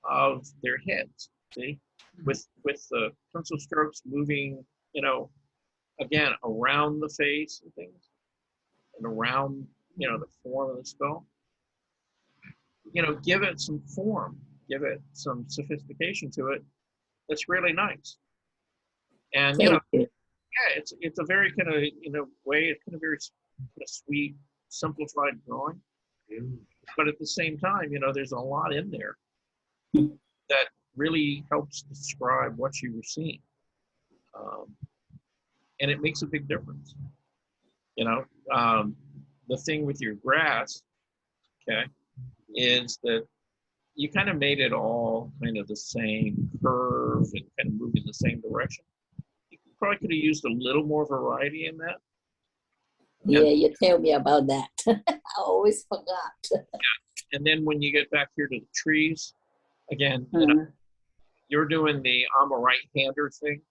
of their heads, see? With the pencil strokes moving, you know, again, around the face and things, and around, you know, the form of the skull. You know, give it some form, give it some sophistication to it. That's really nice. And, you know, Thank you. yeah, it's a very kind of, you know, way, it's kind of very kind of sweet, simplified drawing. But at the same time, you know, there's a lot in there that really helps describe what you were seeing. And it makes a big difference. You know, the thing with your grass, okay, is that you kind of made it all kind of the same curve and kind of moving the same direction. You probably could have used a little more variety in that. Yeah, you tell me about that. I always forgot. And then when you get back here to the trees, again, you know, Uh-huh. you're doing the I'm a right-hander thing.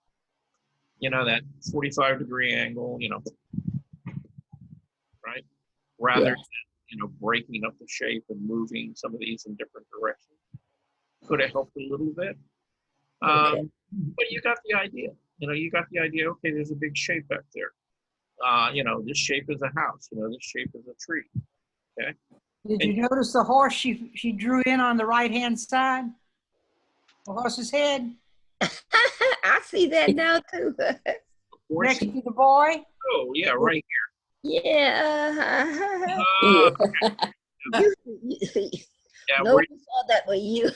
You know, that 45-degree angle, you know, right? Rather Yes. than, you know, breaking up the shape and moving some of these in different directions. Could have helped a little bit. Okay. But you got the idea. You know, you got the idea, okay, there's a big shape back there. You know, this shape is a house. You know, this shape is a tree. Okay. Did you notice the horse she drew in on the right-hand side? The horse's head I see that now too. Of course. next to the boy? Oh, yeah, right Yeah. here. Yeah. Yeah, Nobody saw that but you.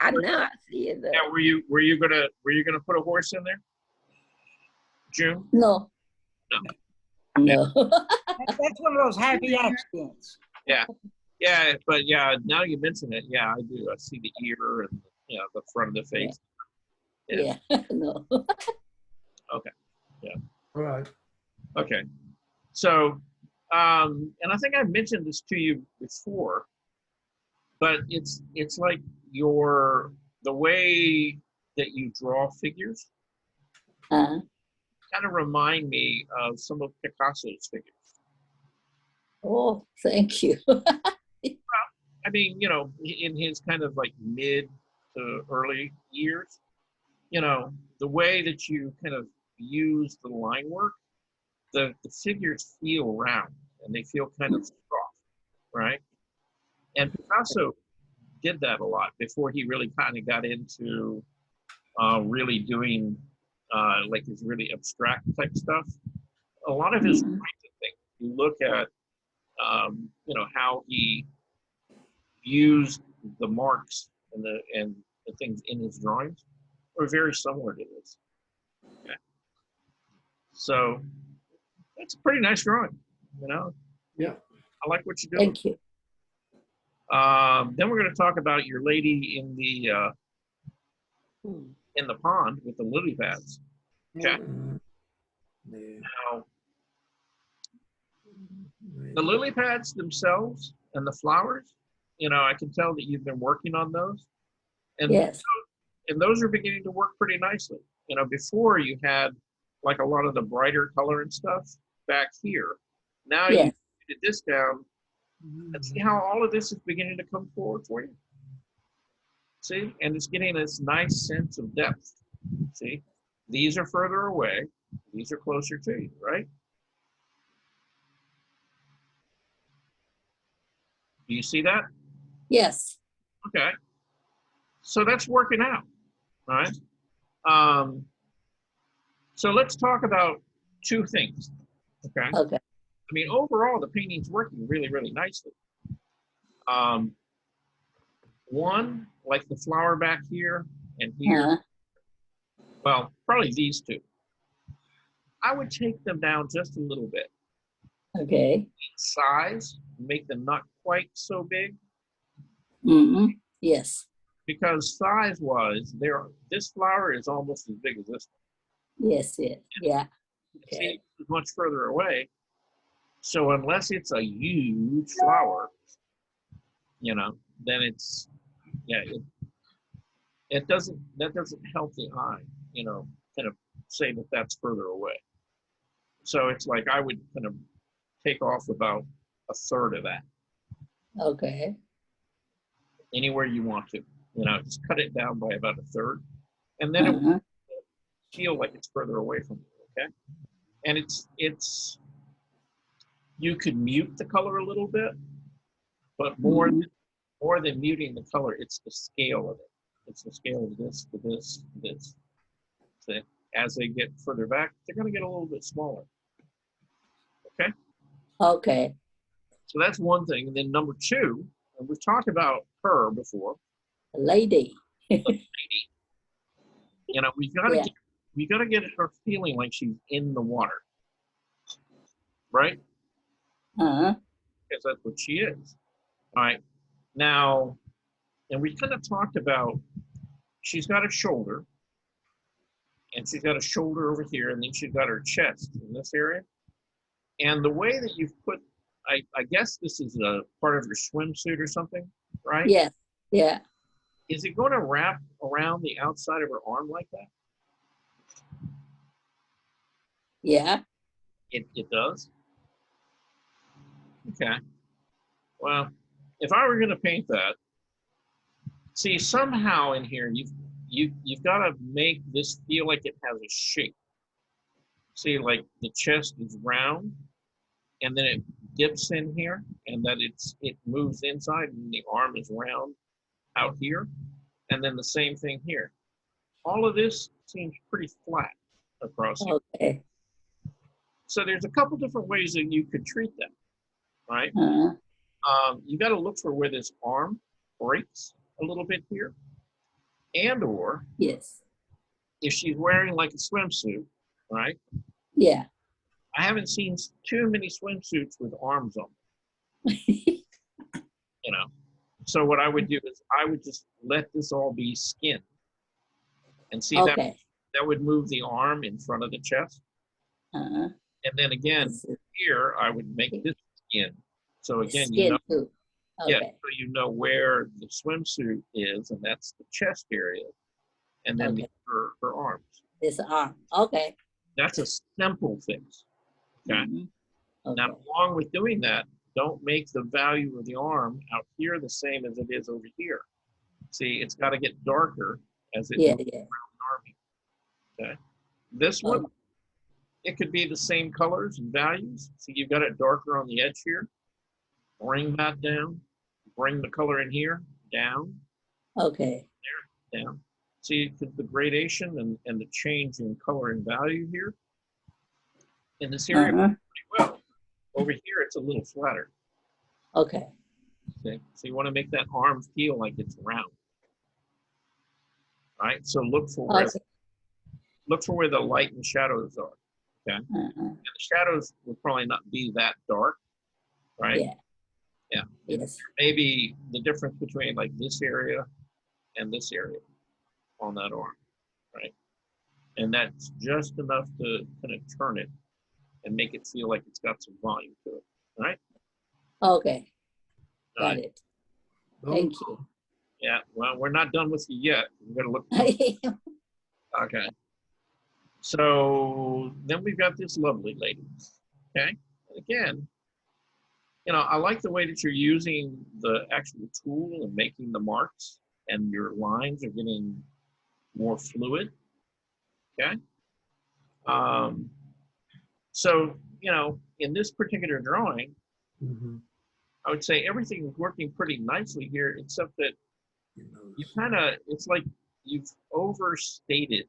I know I see it. yeah, were you gonna put a horse in there? June? No. No. That's one of those happy accidents. Yeah, but yeah, now you mention it, yeah, I do. I see the ear and, you know, the front of the face. Yeah. No. All right. Okay. So, and I think I mentioned this to you before, but it's like the way that you draw figures Uh, kind of remind me of some of Picasso's figures. oh, thank you. I mean, you know, in his kind of like mid to early years, you know, the way that you kind of use the line work, the figures feel round and they feel kind of soft, right? And Picasso did that a lot before he really kind of got into really doing like his really abstract type stuff. A lot of his Mhm. things, you look at, you know, how he used the marks and the things in his drawings are very similar to this. Okay. So it's a pretty nice drawing, you know. Yeah. I like what you're doing. Thank you. Then we're going to talk about your lady in the pond with the lily pads. Okay. Mm. Yeah. Now, the lily pads themselves and the flowers, you know, I can tell that you've been working on those. And, Yes. and those are beginning to work pretty nicely. You know, before you had like a lot of the brighter color and stuff back here. Now Yes. you did this down and see how all of this is beginning to come forward for you. See, and it's getting this nice sense of depth. See, these are further away. These are closer to you, right? Do you see that? Yes. Okay. So that's working out, all right? So let's talk about two things, okay? Okay. I mean, overall, the painting's working really, really nicely. One, like the flower back here and here, Uh-huh. well, probably these two. I would take them down just a little bit. Okay. Size, make them not quite so big, Mm-hmm. Yes. because size-wise, this flower is almost as big as this one. Yes. Yes. Yeah. See, Okay. it's much further away. So unless it's a huge flower, then it's, yeah, that doesn't help the eye, kind of say that that's further away. So it's like I would kind of take off about a third of that, Okay. anywhere you want to, just cut it down by about a third, and then it will Uh-huh. feel like it's further away from you, okay? And you could mute the color a little bit, but more than muting the color, it's the scale of it. It's the scale of this to this to this. So as they get further back, they're going to get a little bit smaller. Okay? Okay. So that's one thing. And then number two, and we've talked about her before. Lady. The lady. Yeah. We got to get her feeling like she's in the water, right? Uh-huh. Because that's what she is. All right. Now, and we kind of talked about, she's got a shoulder, and she's got a shoulder over here, and then she's got her chest in this area. And the way that you've put, I guess this is a part of your swimsuit or something, right? Yes. Yeah. Is it going to wrap around the outside of her arm like that? Yeah. It does? Okay. Well, if I were going to paint that, see, somehow in here, you've got to make this feel like it has a shape. See, like the chest is round, and then it dips in here, and that it moves inside, and the arm is round out here, and then the same thing here. All of this seems pretty flat across here. Okay. So there's a couple different ways that you could treat that, right? Uh-huh. You got to look for where this arm breaks a little bit here, and or Yes. if she's wearing like a swimsuit, right? Yeah. I haven't seen too many swimsuits with arms on them, So what I would do is I would just let this all be skin, and see Okay. that would move the arm in front of the chest, Uh-huh. and then again here I would make this skin. So again, Skin too. yeah, Okay. so you know where the swimsuit is, and that's the chest area, and then Okay. her arms. This arm. Okay. That's a simple fix. Okay. Mhm. Okay. Now, along with doing that, don't make the value of the arm out here the same as it is over here. See, it's got to get darker as it Yeah. moves Yeah. around the army. Okay. This one, it could be the same colors and values. See, you've got it darker on the edge here. Bring that down. Bring the color in here down, Okay. down. See the gradation and the change in color and value here. In this area, Uh-huh. pretty well. Over here, it's a little flatter. Okay. Okay, so you want to make that arm feel like it's round. All right, so look for where the light and shadows are. Okay, Uh-huh. and the shadows will probably not be that dark, right? Yeah. Yeah. Yes. Maybe the difference between like this area and this area on that arm, right? And that's just enough to kind of turn it and make it feel like it's got some volume to it. All right. Okay. All Got right. it. Thank you. Yeah. Well, we're not done with you yet. We're gonna look. Okay. So then we've got this lovely lady. Okay. Again, I like the way that you're using the actual tool and making the marks, and your lines are getting more fluid. Okay. So, in this particular drawing, Mhm. I would say everything is working pretty nicely here, except that you kind of, it's like you've overstated.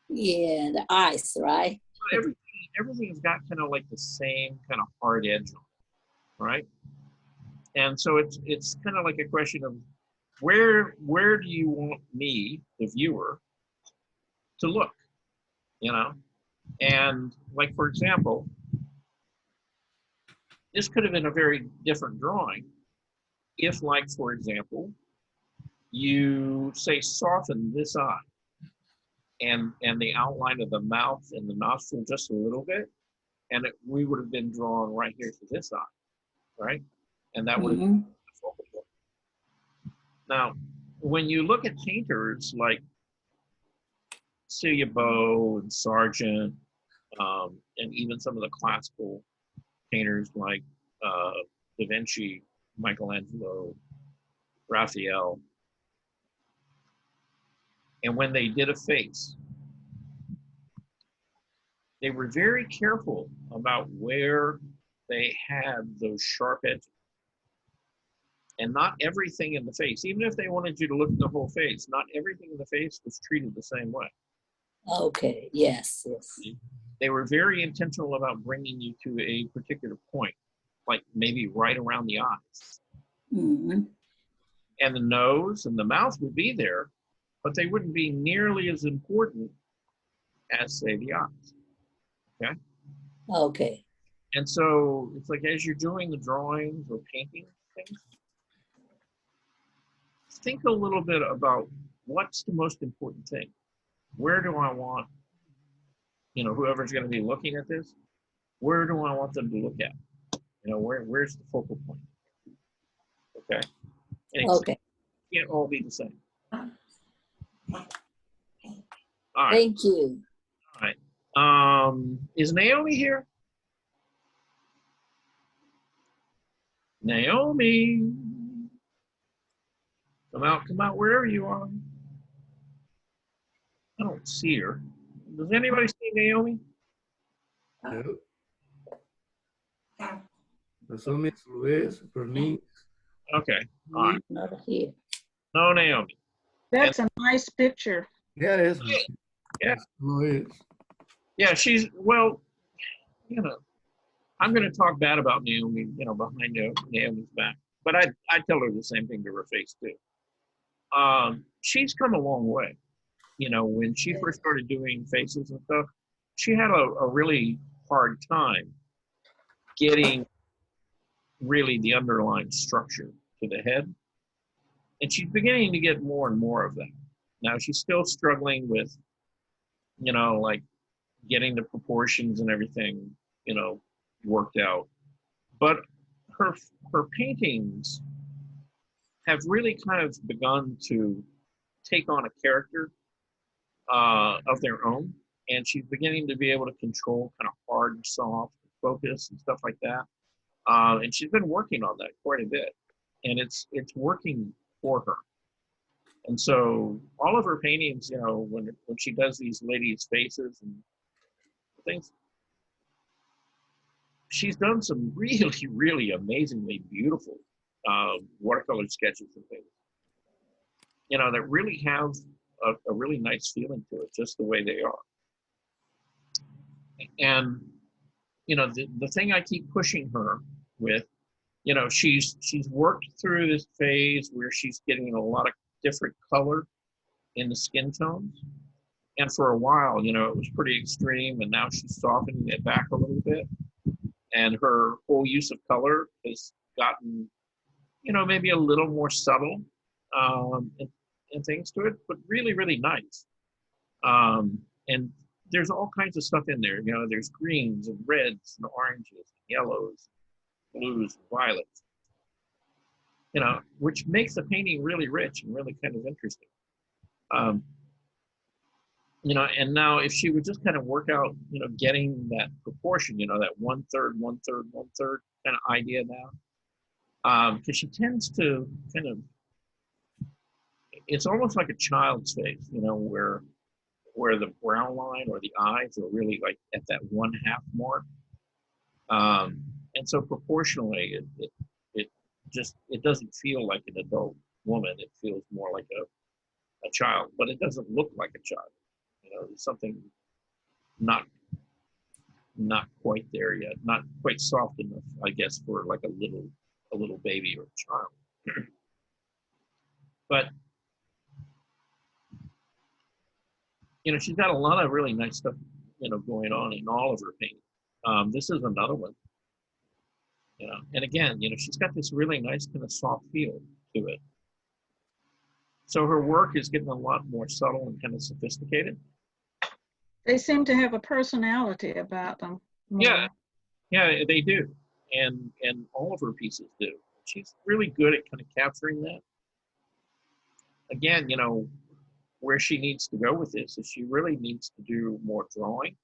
Yeah, the eyes, right? Everything's got kind of like the same kind of hard edge on it, right? And so it's kind of like a question of where do you want me, the viewer, to look, you know? And like, for example, this could have been a very different drawing if, like, for example, you say soften this eye and the outline of the mouth and the nostril just a little bit, and we would have been drawn right here to this eye, right? And that would have been the focal point. Now, when you look at painters like Celia Beau and Sargent, and even some of the classical painters like Da Vinci, Michelangelo, Raphael, and when they did a face, they were very careful about where they had those sharp edges. And not everything in the face, even if they wanted you to look at the whole face, not everything in the face was treated the same way. Okay, yes, yes. They were very intentional about bringing you to a particular point, like maybe right around the eyes. Mm-hmm. And the nose and the mouth would be there, but they wouldn't be nearly as important as, say, the eyes. Okay? Okay. And so it's like as you're doing the drawings or painting things, think a little bit about what's the most important thing. Where do I want, you know, whoever's going to be looking at this, where do I want them to look at? You know, where's the focal point? Okay. And Okay. it can't all be the same. All right. Thank you. All right. Is Naomi here? Naomi. Come out wherever you are. I don't see her. Does anybody see Naomi? No. So Miss Luis, Bernice. Okay. All right. Not here. No, Naomi. That's a nice picture. Yeah, it is. Yeah. Luis. Yeah, she's, well, you know, I'm going to talk bad about Naomi, you know, behind Naomi's back. But I tell her the same thing to her face, too. She's come a long way. You know, when she first started doing faces and stuff, she had a really hard time getting really the underlying structure to the head. And she's beginning to get more and more of that. Now she's still struggling with, you know, like getting the proportions and everything, you know, worked out. But her paintings have really kind of begun to take on a character of their own, and she's beginning to be able to control kind of hard and soft focus and stuff like that. And she's been working on that quite a bit, and it's working for her. And so all of her paintings, you know, when she does these ladies' faces and things, she's done some really, really amazingly beautiful watercolor sketches and things, you know, that really have a really nice feeling to it, just the way they are. And, you know, the thing I keep pushing her with, you know, she's worked through this phase where she's getting a lot of different color in the skin tones. And for a while, you know, it was pretty extreme, and now she's softening it back a little bit. And her whole use of color has gotten, you know, maybe a little more subtle and things to it, but really, really nice. And there's all kinds of stuff in there. You know, there's greens and reds and oranges and yellows, blues, and violets, you know, which makes the painting really rich and really kind of interesting. You know, and now if she would just kind of work out, you know, getting that proportion, you know, that 1/3, 1/3, 1/3 kind of idea now, because she tends to kind of, it's almost like a child's face, you know, where the brown line or the eyes are really like at that 1/2 mark. And so proportionally, just, it doesn't feel like an adult woman. It feels more like a child, but it doesn't look like a child. You know, there's something not quite there yet, not quite soft enough, I guess, for like a little baby or a child. But you know, she's got a lot of really nice stuff, you know, going on in all of her painting. This is another one, you know, and again, you know, she's got this really nice kind of soft feel to it. So her work is getting a lot more subtle and kind of sophisticated. They seem to have a personality about them. Yeah, yeah, they do, and all of her pieces do. She's really good at kind of capturing that. Again, you know, where she needs to go with this is she really needs to do more drawing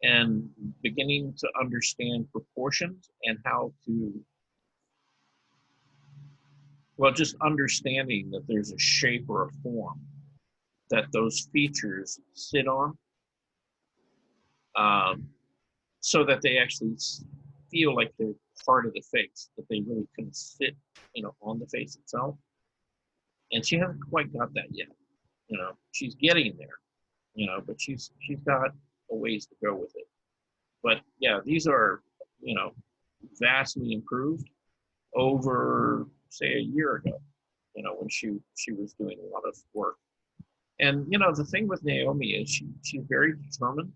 and beginning to understand proportions and how to, well, just understanding that there's a shape or a form that those features sit on, so that they actually feel like they're part of the face, that they really can sit, you know, on the face itself. And she hasn't quite got that yet. You know, she's getting there, you know, but she's got a ways to go with it. But yeah, these are, you know, vastly improved over, say, a year ago, you know, when she was doing a lot of work. And, you know, the thing with Naomi is she's very determined,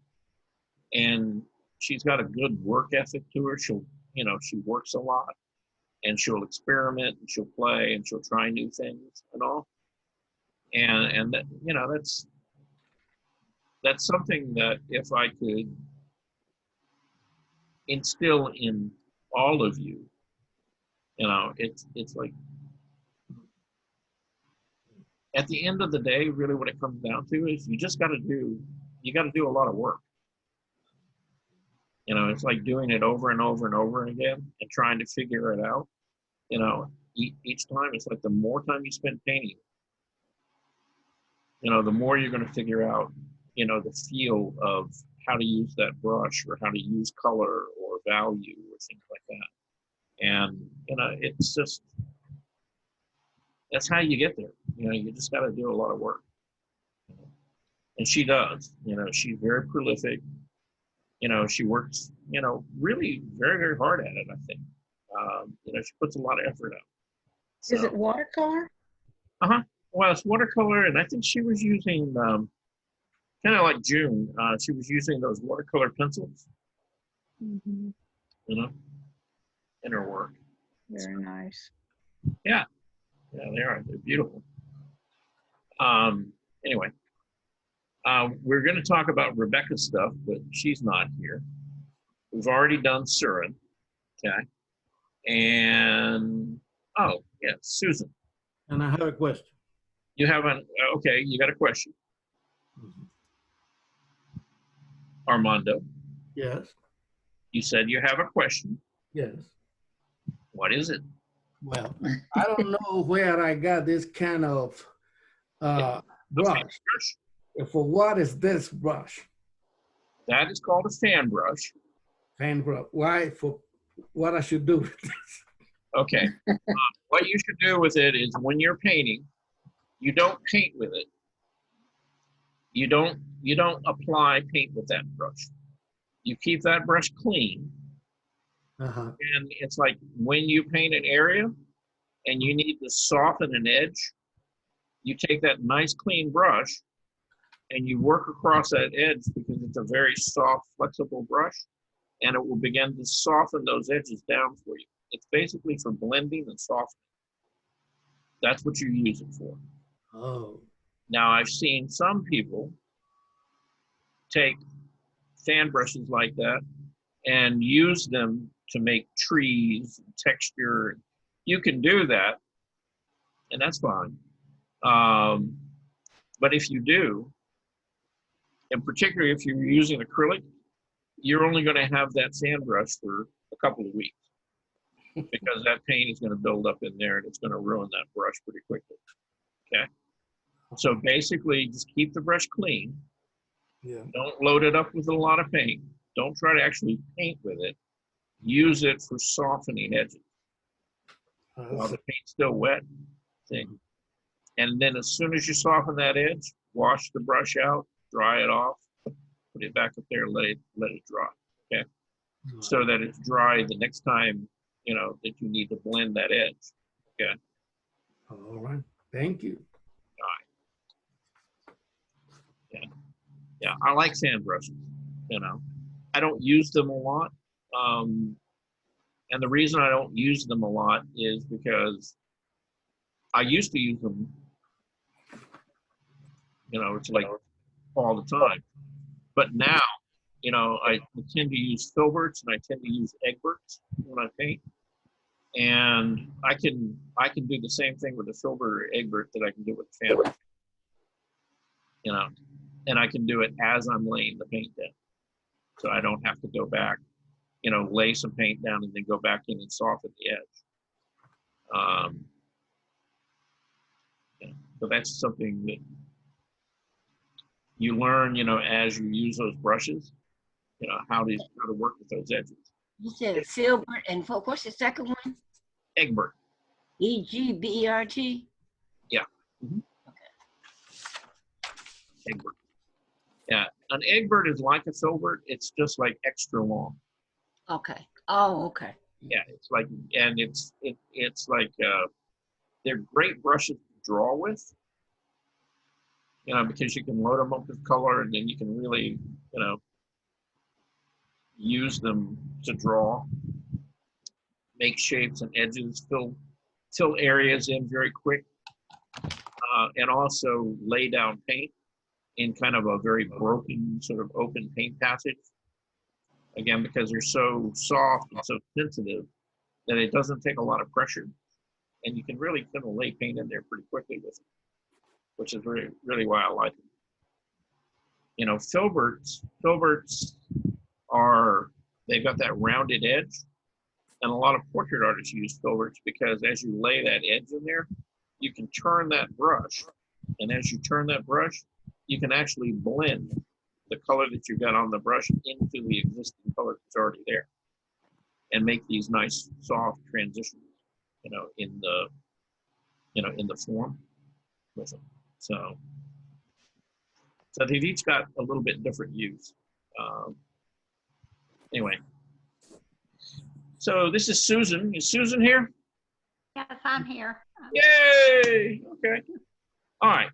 and she's got a good work ethic to her. She'll, you know, she works a lot, and she'll experiment, and she'll play, and she'll try new things and all. And that, you know, that's something that if I could instill in all of you, you know, it's like, at the end of the day, really what it comes down to is you got to do a lot of work. You know, it's like doing it over and over and over again and trying to figure it out. You know, each time, it's like the more time you spend painting, you know, the more you're going to figure out, you know, the feel of how to use that brush or how to use color or value or things like that. And, you know, it's just, that's how you get there. You know, you just got to do a lot of work. And she does. You know, she's very prolific. You know, she works, you know, really very, very hard at it, I think. You know, she puts a lot of effort out. So. Is it watercolor? Uh-huh. Well, it's watercolor, and I think she was using, kind of like June, she was using those watercolor pencils, Mm-hmm. you know, in her work. Very nice. Yeah. Yeah, they are. They're beautiful. Anyway, we're going to talk about Rebecca's stuff, but she's not here. We've already done Surin, okay? And, oh, yeah, Susan. And I have a question. You haven't, okay, you got a question. Armando, Yes, you said you have a question. yes. What is it? Well, I don't know where I got this kind of brush. For what is this brush? That is called a fan brush. Fan brush. Why? For what I should do with this? Okay. What you should do with it is when you're painting, you don't paint with it. You don't apply paint with that brush. You keep that brush clean. Uh-huh. And it's like when you paint an area and you need to soften an edge, you take that nice clean brush and you work across that edge because it's a very soft, flexible brush, and it will begin to soften those edges down for you. It's basically for blending and softening. That's what you use it for. Oh. Now, I've seen some people take fan brushes like that and use them to make trees, texture. You can do that, and that's fine. But if you do, and particularly if you're using acrylic, you're only going to have that fan brush for a couple of weeks because that paint is going to build up in there and it's going to ruin that brush pretty quickly. Okay? So basically, just keep the brush clean. Yeah. Don't load it up with a lot of paint. Don't try to actually paint with it. Use it for softening edges. while the paint's still wet. See? And then as soon as you soften that edge, wash the brush out, dry it off, put it back up there, let it dry. Okay, so that it's dry the next time that you need to blend that edge. Okay. All right. Thank you. Yeah, I like sand brushes. I don't use them a lot, and the reason I don't use them a lot is because I used to use them. It's like all the time, but now, I tend to use filberts and I tend to use Egberts when I paint, and I can do the same thing with a filbert or Egbert that I can do with a fan. And I can do it as I'm laying the paint down. So I don't have to go back, lay some paint down and then go back in and soften the edge. So that's something that you learn, as you use those brushes, how to work with those edges. You said filbert, and what's the second one? Egbert. Egbert. Yeah. Mm-hmm. Okay. Egbert. Yeah, an Egbert is like a filbert. It's just like extra long. Okay. Oh, okay. Yeah, it's like, and it's like they're great brushes to draw with. Because you can load them up with color, and then you can really, use them to draw, make shapes and edges, fill areas in very quick, and also lay down paint in kind of a very broken sort of open paint passage. Again, because they're so soft and so sensitive that it doesn't take a lot of pressure, and you can really kind of lay paint in there pretty quickly with it, which is really why I like them. Filberts they've got that rounded edge, and a lot of portrait artists use filberts because as you lay that edge in there, you can turn that brush, and as you turn that brush, you can actually blend the color that you got on the brush into the existing color that's already there, and make these nice soft transitions, in the form with them. So they've each got a little bit different use. Anyway, so this is Susan. Is Susan here? Yes, I'm here. Yay! Okay. All right.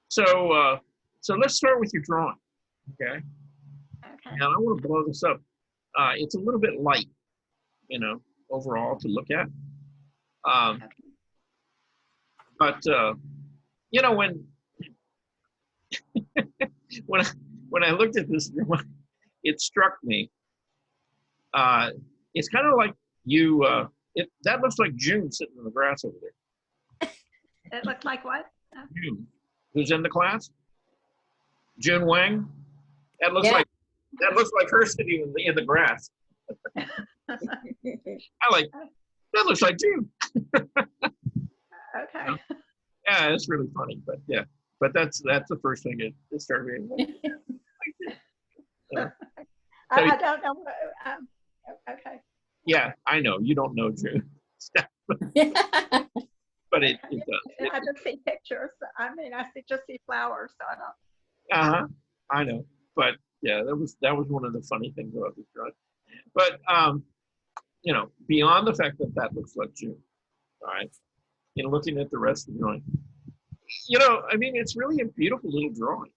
So let's start with your drawing. Okay. Okay. Now I want to blow this up. It's a little bit light, overall to look at. Okay. But when I looked at this, it struck me. It's kind of like you. That looks like June sitting in the grass over there. It looked like what? June, who's in the class? June Wang. That looks Yeah. like her sitting in the grass. That looks like June. Okay. Yeah, it's really funny, but that's the first thing it started being. I don't know. Okay. Yeah, I know you don't know June, but it does. I just see pictures. I just see flowers, so I don't. I know, but yeah, that was one of the funny things about this drawing. But beyond the fact that looks like June, all right. Looking at the rest of the drawing, it's really a beautiful little drawing.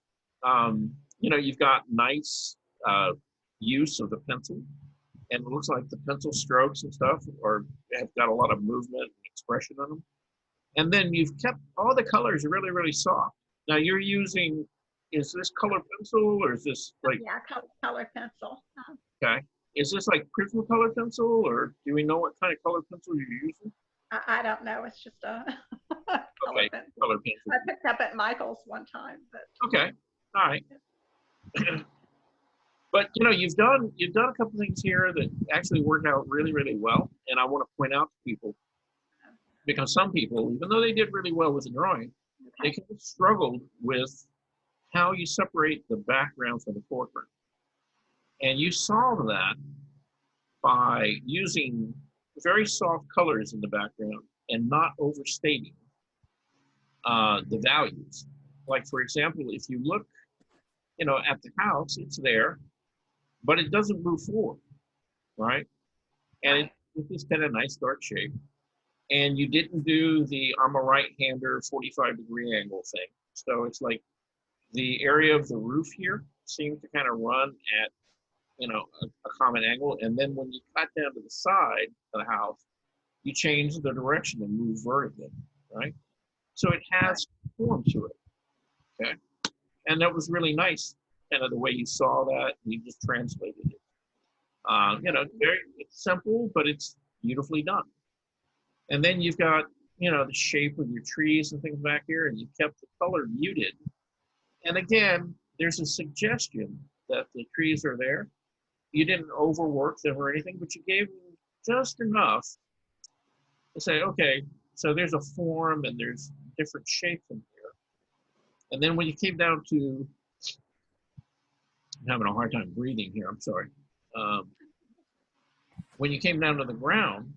You've got nice use of the pencil, and it looks like the pencil strokes and stuff have got a lot of movement and expression on them. And then you've kept all the colors are really, really soft. Now you're using, is this color pencil or is this like? Yeah, color pencil. Okay. Is this like Prismacolor pencil, or do we know what kind of color pencil you're using? I don't know. It's just a color pencil. Color pencil. I picked up at Michael's one time, but. Okay. All right. But you've done a couple things here that actually work out really, really well, and I want to point out to people, because some people, even though they did really well with the drawing, they kind of struggled with how you separate the background from the foreground, and you solve that by using very soft colors in the background and not overstating the values. Like, for example, if you look, at the house, it's there, but it doesn't move forward, right? And it's just kind of nice dark shape. And you didn't do the I'm a right-hander 45-degree angle thing. So it's like the area of the roof here seemed to kind of run at, a common angle. And then when you cut down to the side of the house, you change the direction and move vertically, right? So it has form to it, okay? And that was really nice, kind of the way you saw that, and you just translated it. It's simple, but it's beautifully done. And then you've got, the shape of your trees and things back here, and you kept the color muted. And again, there's a suggestion that the trees are there. You didn't overwork them or anything, but you gave them just enough to say, okay, so there's a form and there's different shapes in here. And then when you came down to, I'm having a hard time breathing here, I'm sorry. When you came down to the ground,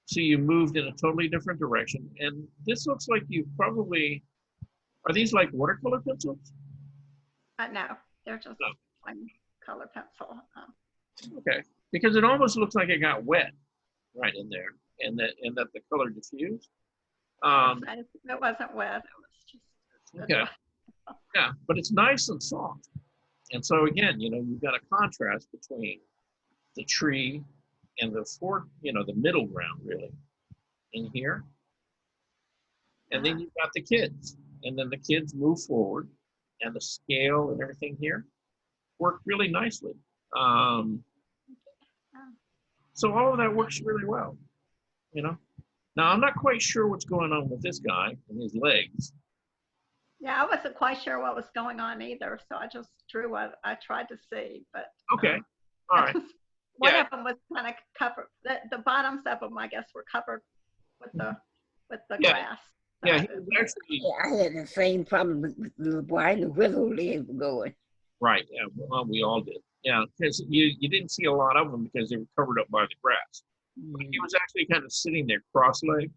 so you moved in a totally different direction. And this looks like you probably, are these like watercolor pencils? No, they're just plain color pencil. Okay, because it almost looks like it got wet right in there, and that the color diffused. It wasn't wet. It was just okay. Yeah, but it's nice and soft. And so again, you've got a contrast between the tree and the middle ground really in here. And then you've got the kids, and then the kids move forward, and the scale and everything here work really nicely. So all of that works really well, Now, I'm not quite sure what's going on with this guy and his legs. Yeah, I wasn't quite sure what was going on either, so I just drew what I tried to see. But okay, all right. One of them was kind of covered. The bottoms of them, I guess, were covered with the grass. Yeah, he was actually. Yeah, I had the same problem with the little boy. I knew where those legs were going. Right. Yeah. Well, we all did. Yeah, because you didn't see a lot of them because they were covered up by the grass. But he was actually kind of sitting there cross-legged.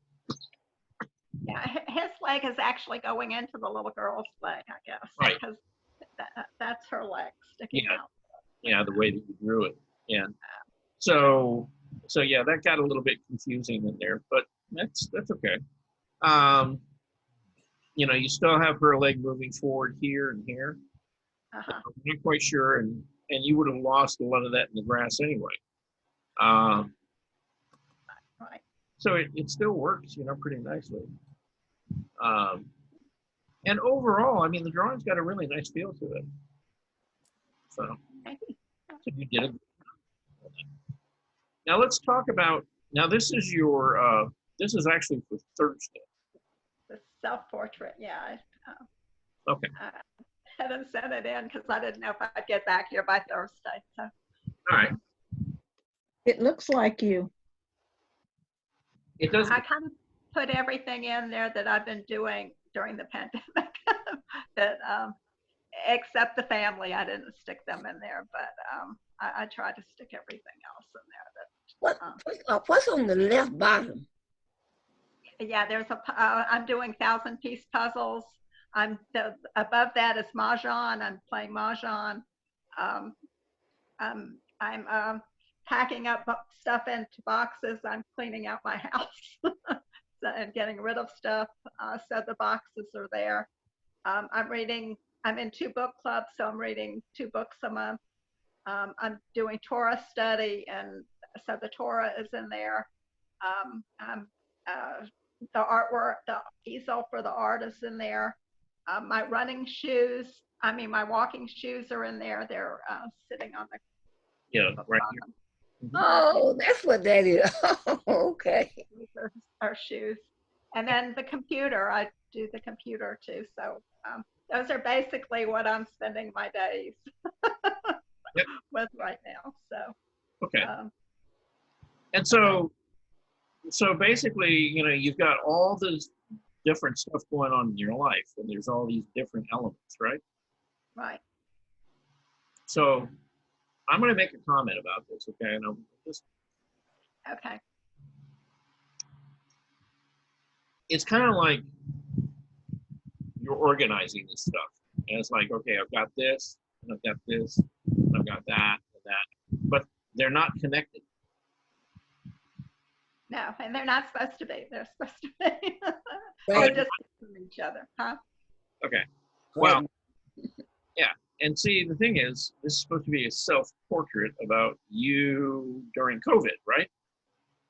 Yeah, his leg is actually going into the little girl's leg, I guess. Right. Because that's her leg sticking out. Yeah, the way that you drew it. Yeah. So yeah, that got a little bit confusing in there, but that's okay. You still have her leg moving forward here and here. I'm not quite sure, and you would have lost a lot of that in the grass anyway. Right. So it still works, pretty nicely. And overall, I mean, the drawing's got a really nice feel to it. So you did it. Now let's talk about, this is your, this is actually for Thursday. The self-portrait, yeah. Okay. I hadn't sent it in because I didn't know if I'd get back here by Thursday. So. All right. It looks like you. It does. I kind of put everything in there that I've been doing during the pandemic, that except the family, I didn't stick them in there, but I tried to stick everything else in there. What's on the left bottom? Yeah, there's I'm doing 1,000-piece puzzles. Above that is Mahjong. I'm playing Mahjong. I'm packing up stuff into boxes. I'm cleaning out my house and getting rid of stuff. So the boxes are there. I'm in 2 book clubs, so I'm reading 2 books a month. I'm doing Torah study, and so the Torah is in there. The artwork, the easel for the art is in there. My running shoes, my walking shoes are in there. They're sitting on the right bottom. here. Oh, that's what that is. Okay. These are shoes. And then the computer, I do the computer too. So those are basically what I'm spending my days with right now. So. Okay. And so basically, you've got all this different stuff going on in your life, and there's all these different elements, right? Right. So I'm going to make a comment about this, okay? And Okay. it's kind of like you're organizing this stuff. And it's like, okay, I've got this, and I've got this, and I've got that, and that. But they're not connected. No, and they're not supposed to be. They're supposed to be. They're Right. just from each other, huh? Okay. Well, yeah. And see, the thing is, this is supposed to be a self-portrait about you during COVID, right?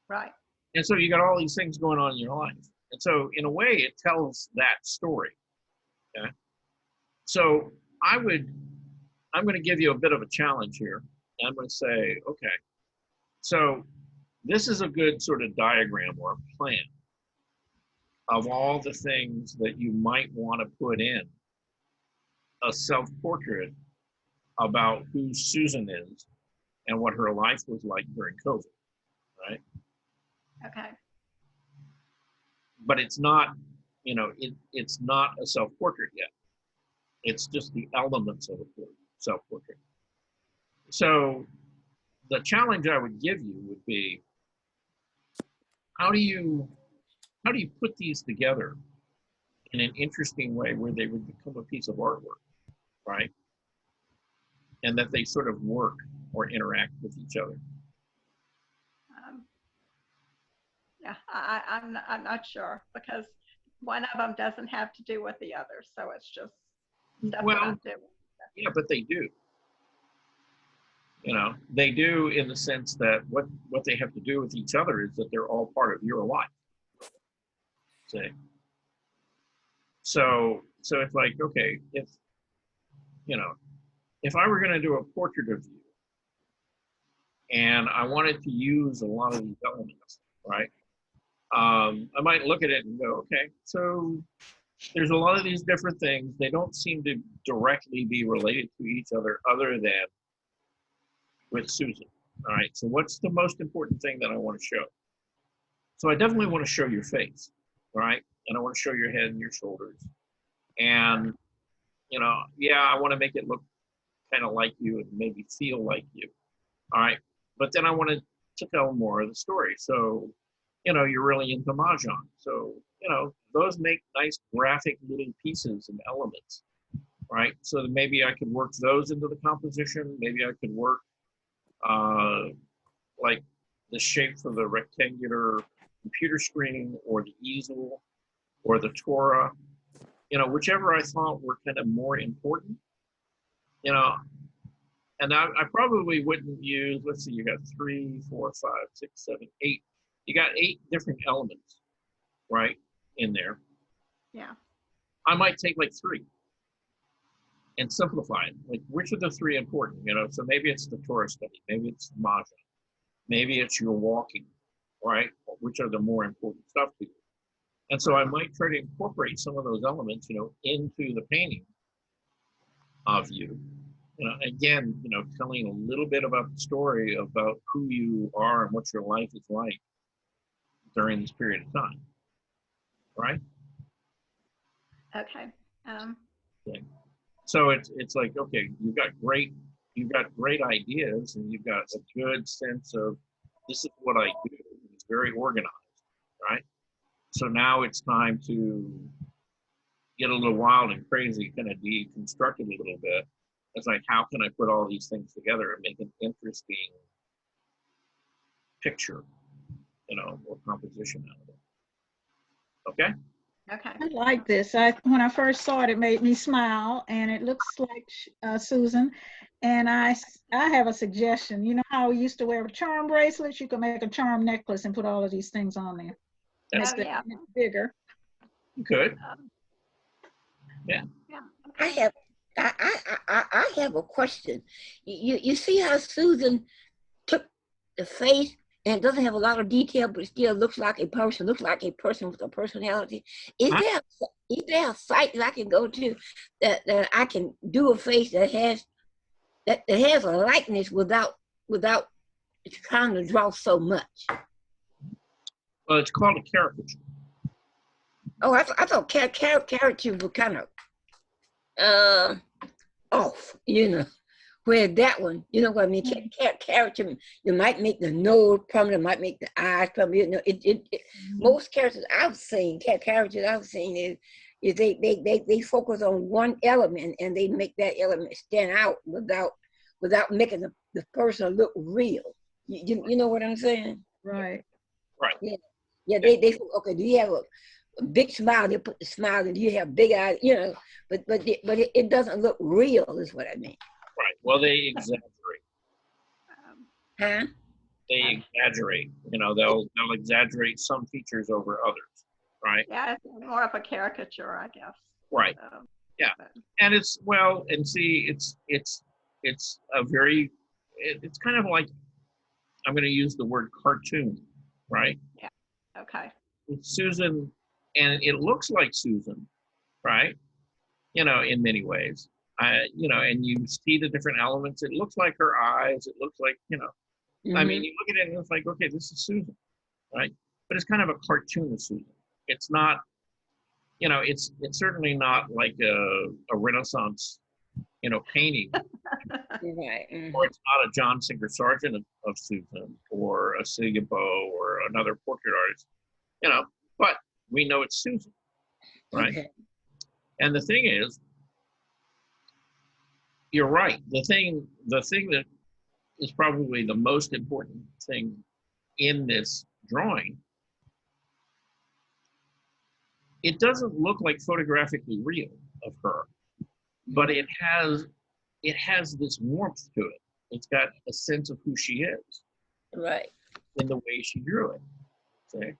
Right. And so you got all these things going on in your life. And so in a way, it tells that story. Okay. So I'm going to give you a bit of a challenge here. I'm going to say, okay, so this is a good sort of diagram or a plan of all the things that you might want to put in a self-portrait about who Susan is and what her life was like during COVID, right? Okay. But it's not, it's not a self-portrait yet. It's just the elements of a self-portrait. So the challenge I would give you would be, how do you put these together in an interesting way where they would become a piece of artwork, right? And that they sort of work or interact with each other. Yeah, I'm not sure because one of them doesn't have to do with the other, so it's just stuff that I'm doing. Yeah, but they do. They do in the sense that what they have to do with each other is that they're all part of your life. See? So it's like, okay, if I were going to do a portrait of you and I wanted to use a lot of these elements, right? I might look at it and go, okay, so there's a lot of these different things. They don't seem to directly be related to each other than with Susan. All right, so what's the most important thing that I want to show? So I definitely want to show your face, right? And I want to show your head and your shoulders. And, I want to make it look kind of like you and maybe feel like you. All right, but then I wanted to tell more of the story. So, you're really into Mahjong. So, those make nice graphic little pieces and elements, right? So that maybe I could work those into the composition. Maybe I could work like the shape for the rectangular computer screen or the easel or the Torah, whichever I thought were kind of more important, and I probably wouldn't use, let's see, you got 3, 4, 5, 6, 7, 8. You got 8 different elements, right, in there. Yeah. I might take like 3 and simplify it. Like, which are the 3 important? So maybe it's the Torah study, maybe it's Mahjong, maybe it's your walking, right? Which are the more important stuff to you? And so I might try to incorporate some of those elements, into the painting of you. Again, telling a little bit about the story about who you are and what your life is like during this period of time, right? Okay. Okay. So it's like, okay, you've got great ideas and you've got a good sense of this is what I do. It's very organized, right? So now it's time to get a little wild and crazy, kind of deconstruct it a little bit. It's like, how can I put all these things together and make an interesting picture, or composition out of it? Okay? Okay. I like this. When I first saw it, it made me smile, and it looks like Susan. And I have a suggestion. You know how we used to wear charm bracelets? You can make a charm necklace and put all of these things on there. That's Oh, yeah. Bigger. You could. Yeah. I have a question. You see how Susan took the face and it doesn't have a lot of detail, but it still looks like a person with a personality. Is there a site that I can go to that I can do a face that has a likeness without trying to draw so much? Well, it's called a caricature. Oh, I thought caricature were kind of off, Where that one, you know what I mean? Character, you might make the nose prominent, might make the eyes prominent. You know, most characters I've seen, characters I've seen is they focus on one element and they make that element stand out without making the person look real. You know what I'm saying? Right. Right. Yeah. They okay. Do you have a big smile? They put the smile, and do you have big eyes? You know, but it doesn't look real, is what I mean. Right. Well, they exaggerate. Huh? They exaggerate. You know, they'll exaggerate some features over others. Right. Yeah, it's more of a caricature, I guess. Right. So, Yeah. but- And it's a very, it's kind of like, I'm going to use the word cartoon, right? Okay. It's Susan, and it looks like Susan, right? You know, in many ways. You know, and you see the different elements. It looks like her eyes. It looks like, you know, I mean, you look at it and it's like, okay, this is Susan, right? But it's kind of a cartoon of Susan. It's not, you know, it's certainly not like a Renaissance, you know, painting. Right. Or it's not a John Singer Sargent of Susan, or a Celia Bow, or another portrait artist, you know, but we know it's Susan, right? Okay. And the thing is, you're right. The thing that is probably the most important thing in this drawing, it doesn't look like photographically real of her, but it has this warmth to it. It's got a sense of who she is. Right. In the way she drew it. See?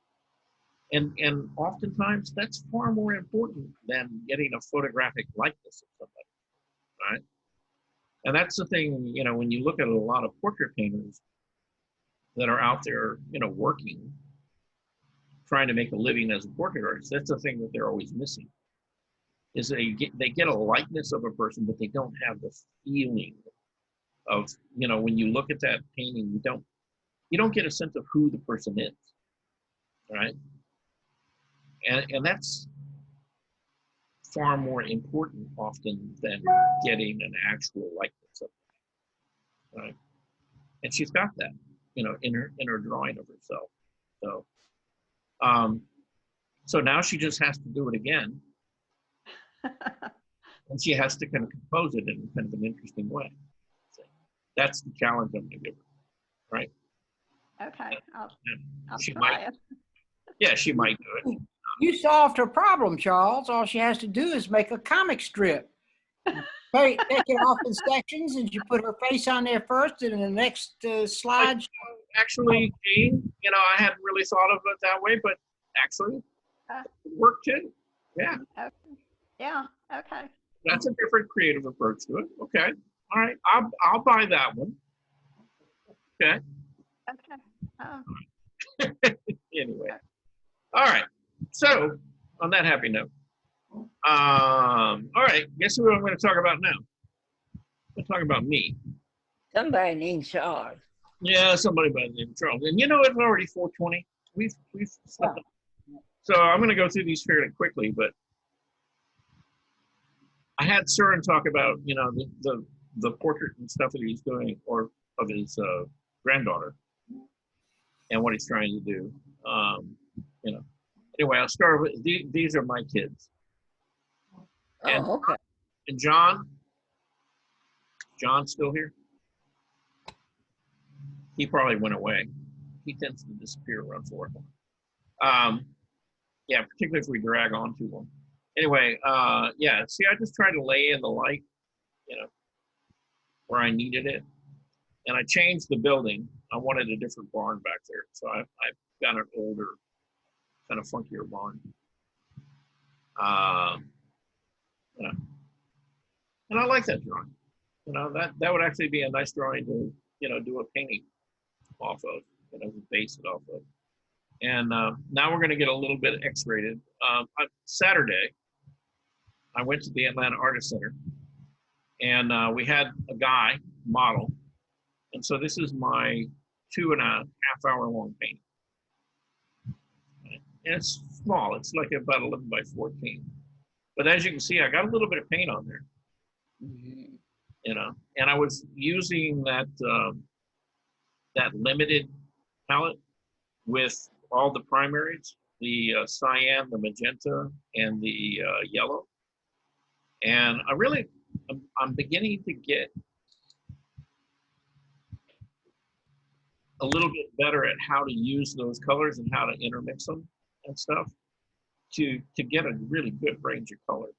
And oftentimes that's far more important than getting a photographic likeness of somebody, right? And that's the thing, you know, when you look at a lot of portrait painters that are out there, you know, working, trying to make a living as a portrait artist, that's the thing that they're always missing. Is they get a likeness of a person, but they don't have the feeling of, you know, when you look at that painting, you don't get a sense of who the person is, right? And that's far more important often than getting an actual likeness of it, right? And she's got that, you know, in her drawing of herself. So now she just has to do it again. And she has to kind of compose it in kind of an interesting way. So that's the challenge I'm going to give her, right? Okay, I'll She try might. it. Yeah, she might do it. You solved her problem, Charles. All she has to do is make a comic strip. Take it off in sections, and you put her face on there first, and in the next slide. Actually, Gene, you know, I hadn't really thought of it that way, but actually, it worked too. Yeah. Okay. Yeah, okay. That's a different creative approach to it. Okay. All right. I'll buy that one. Okay. Okay. Anyway. All right. So on that happy note, all right. Guess who I'm going to talk about now? I'm going to talk about me. Somebody named Charles. Yeah, somebody by the name of Charles. And you know, it's already 4:20. We've slept. So I'm going to go through these fairly quickly, but I had Søren talk about, you know, the portrait and stuff that he's doing, or of his granddaughter, and what he's trying to do. You know. Anyway, I'll start with these are my kids. And, okay. And John's still here? He probably went away. He tends to disappear around 4 o'clock. Yeah, particularly if we drag on too long. Anyway, yeah, see, I just tried to lay in the light, you know, where I needed it. And I changed the building. I wanted a different barn back there. So I've got an older, kind of funkier barn. You know, and I like that drawing. You know, that would actually be a nice drawing to, you know, do a painting off of, you know, base it off of. And now we're going to get a little bit X-rated. On Saturday, I went to the Atlanta Artist Center, and we had a guy model. And so this is my 2.5 hour long painting. And it's small. It's like about 11 by 14. But as you can see, I got a little bit of paint on there. And I was using that that limited palette with all the primaries, the cyan, the magenta, and the yellow. And I'm beginning to get a little bit better at how to use those colors and how to intermix them and stuff to get a really good range of color.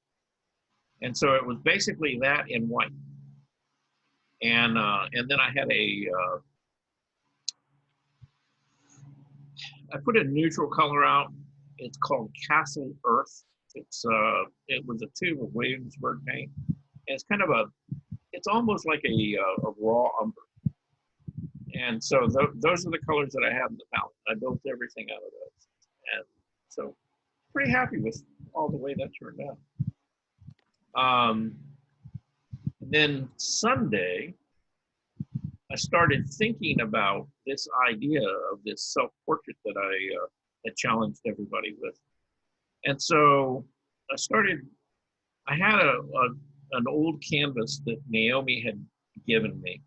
And so it was basically that in white. And then I had I put a neutral color out. It's called Castle Earth. It was a tube of Williamsburg paint. And it's kind of it's almost like a raw umber. And so those are the colors that I have in the palette. I built everything out of those. And so pretty happy with all the way that turned out. Then Sunday, I started thinking about this idea of this self-portrait that I had challenged everybody with. And so I had an old canvas that Naomi had given me.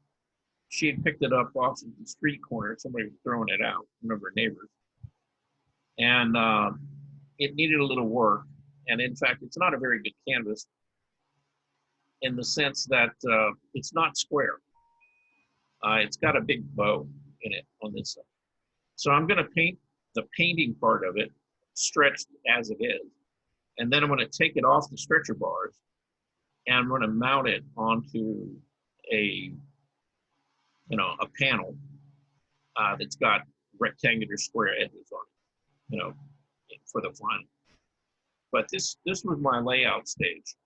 She had picked it up off the street corner. Somebody was throwing it out, one of her neighbors. And it needed a little work. And in fact, it's not a very good canvas in the sense that it's not square. It's got a big bow in it on this side. So I'm gonna paint the painting part of it stretched as it is. And then I'm gonna take it off the stretcher bars and I'm gonna mount it onto a panel that's got rectangular square edges on it, for the final. But this was my layout stage.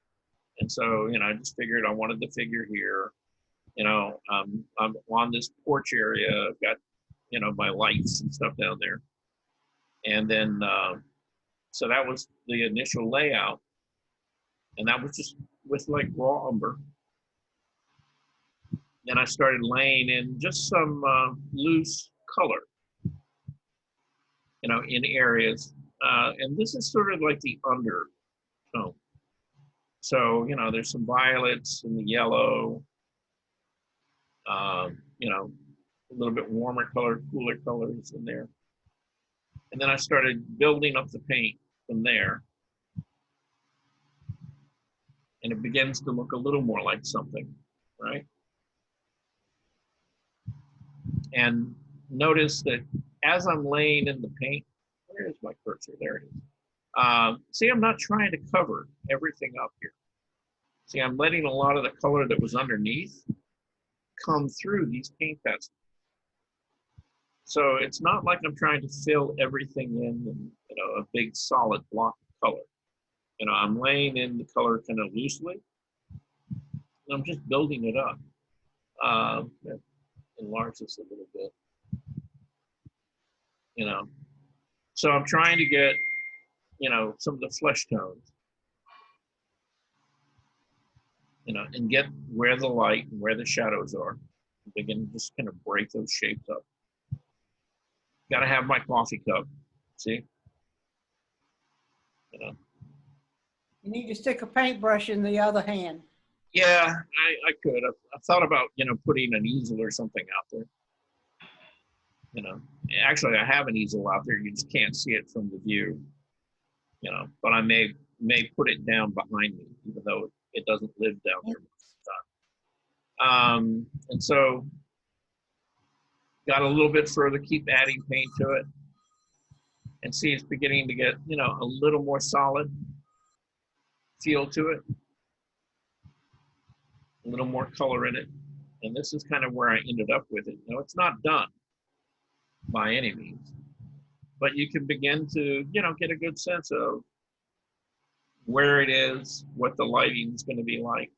And so, I just figured I wanted the figure here. I'm on this porch area. I've got, my lights and stuff down there. And then, so that was the initial layout. And that was just with like raw umber. Then I started laying in just some loose color, in areas. And this is sort of like the undertone. So, there's some violets and the yellow, a little bit warmer color, cooler colors in there. And then I started building up the paint from there. And it begins to look a little more like something, right? And notice that as I'm laying in the paint, where's my cursor? There it is. See, I'm not trying to cover everything up here. See, I'm letting a lot of the color that was underneath come through these paint pencils. So it's not like I'm trying to fill everything in, a big solid block of color. I'm laying in the color kind of loosely. And I'm just building it up. Enlarge this a little bit. So I'm trying to get, some of the flesh tones. And get where the light and where the shadows are. Begin to just kind of break those shapes up. Got to have my coffee cup. See? You need to stick a paintbrush in the other hand. Yeah, I could. I thought about, putting an easel or something out there. Actually, I have an easel out there. You just can't see it from the view. But I may put it down behind me, even though it doesn't live down there most of the time. And so got a little bit further, keep adding paint to it. And see, it's beginning to get, a little more solid feel to it. A little more color in it. And this is kind of where I ended up with it. It's not done by any means, but you can begin to, get a good sense of where it is, what the lighting is going to be like.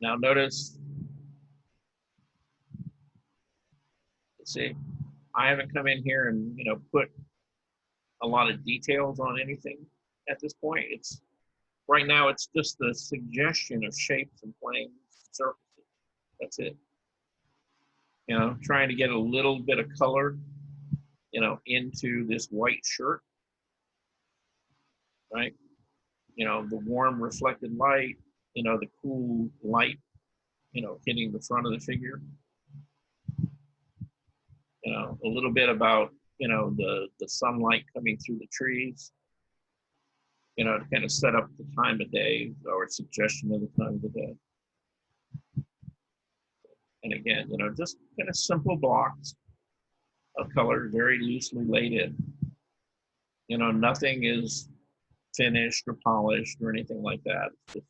Now notice, see, I haven't come in here and, put a lot of details on anything at this point. Right now, it's just the suggestion of shapes and planes, surfaces. That's it. Trying to get a little bit of color, into this white shirt, right? the warm reflected light, the cool light, hitting the front of the figure. A little bit about, the sunlight coming through the trees, to kind of set up the time of day or suggestion of the time of the day. And again, just kind of simple blocks of color, very loosely laid in. Nothing is finished or polished or anything like that. It's just,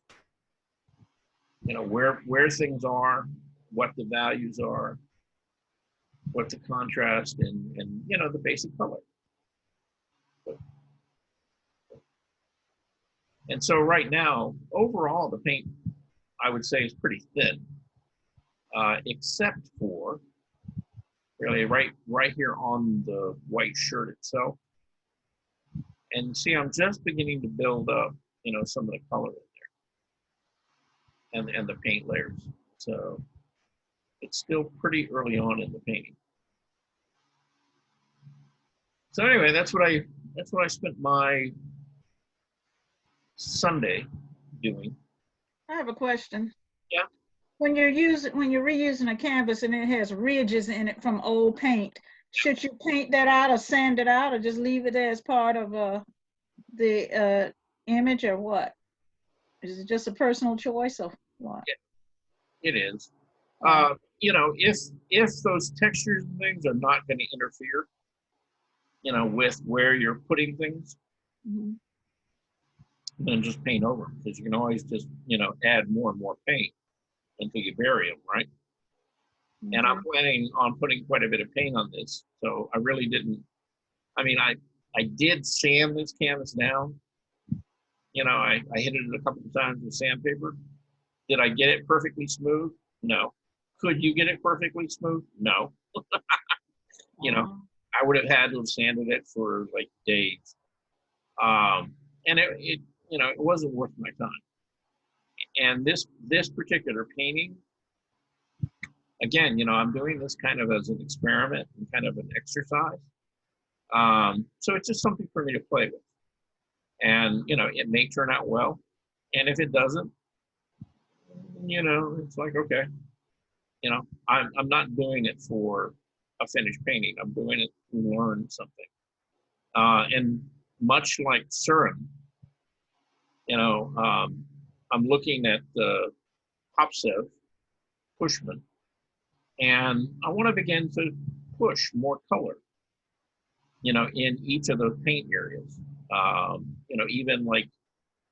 where things are, what the values are, what the contrast and the basic color. And so right now, overall, the paint, I would say, is pretty thin, except for really right here on the white shirt itself. And see, I'm just beginning to build up, some of the color in there and the paint layers. So it's still pretty early on in the painting. So anyway, that's what I spent my Sunday doing. I have a question. Yeah. When you're reusing a canvas and it has ridges in it from old paint, should you paint that out or sand it out or just leave it as part of the image, or what? Is it just a personal choice or what? It is. If those textures and things are not going to interfere, with where you're putting things, then just paint over them, because you can always just, add more and more paint until you bury them, right? And I'm planning on putting quite a bit of paint on this, so I really didn't. I mean, I did sand this canvas down. I hit it a couple of times with sandpaper. Did I get it perfectly smooth? No. Could you get it perfectly smooth? No. I would have had to have sanded it for like days. And it wasn't worth my time. And this particular painting, again, I'm doing this kind of as an experiment and kind of an exercise. So it's just something for me to play with. And, it may turn out well. And if it doesn't, it's like, okay, I'm not doing it for a finished painting. I'm doing it to learn something. And much like Surin, I'm looking at the Hopsev Pushman, and I want to begin to push more color, in each of those paint areas.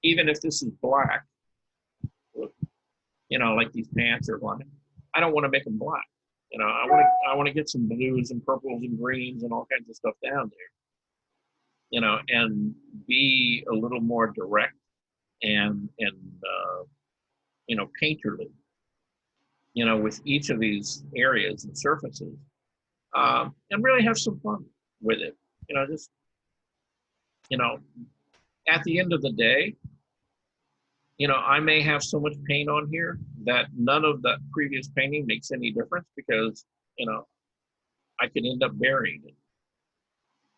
Even if this is black, like these pants are black, I don't want to make them black. I want to get some blues and purples and greens and all kinds of stuff down there, and be a little more direct and painterly, with each of these areas and surfaces, and really have some fun with it. At the end of the day, I may have so much paint on here that none of that previous painting makes any difference, because, I could end up burying it,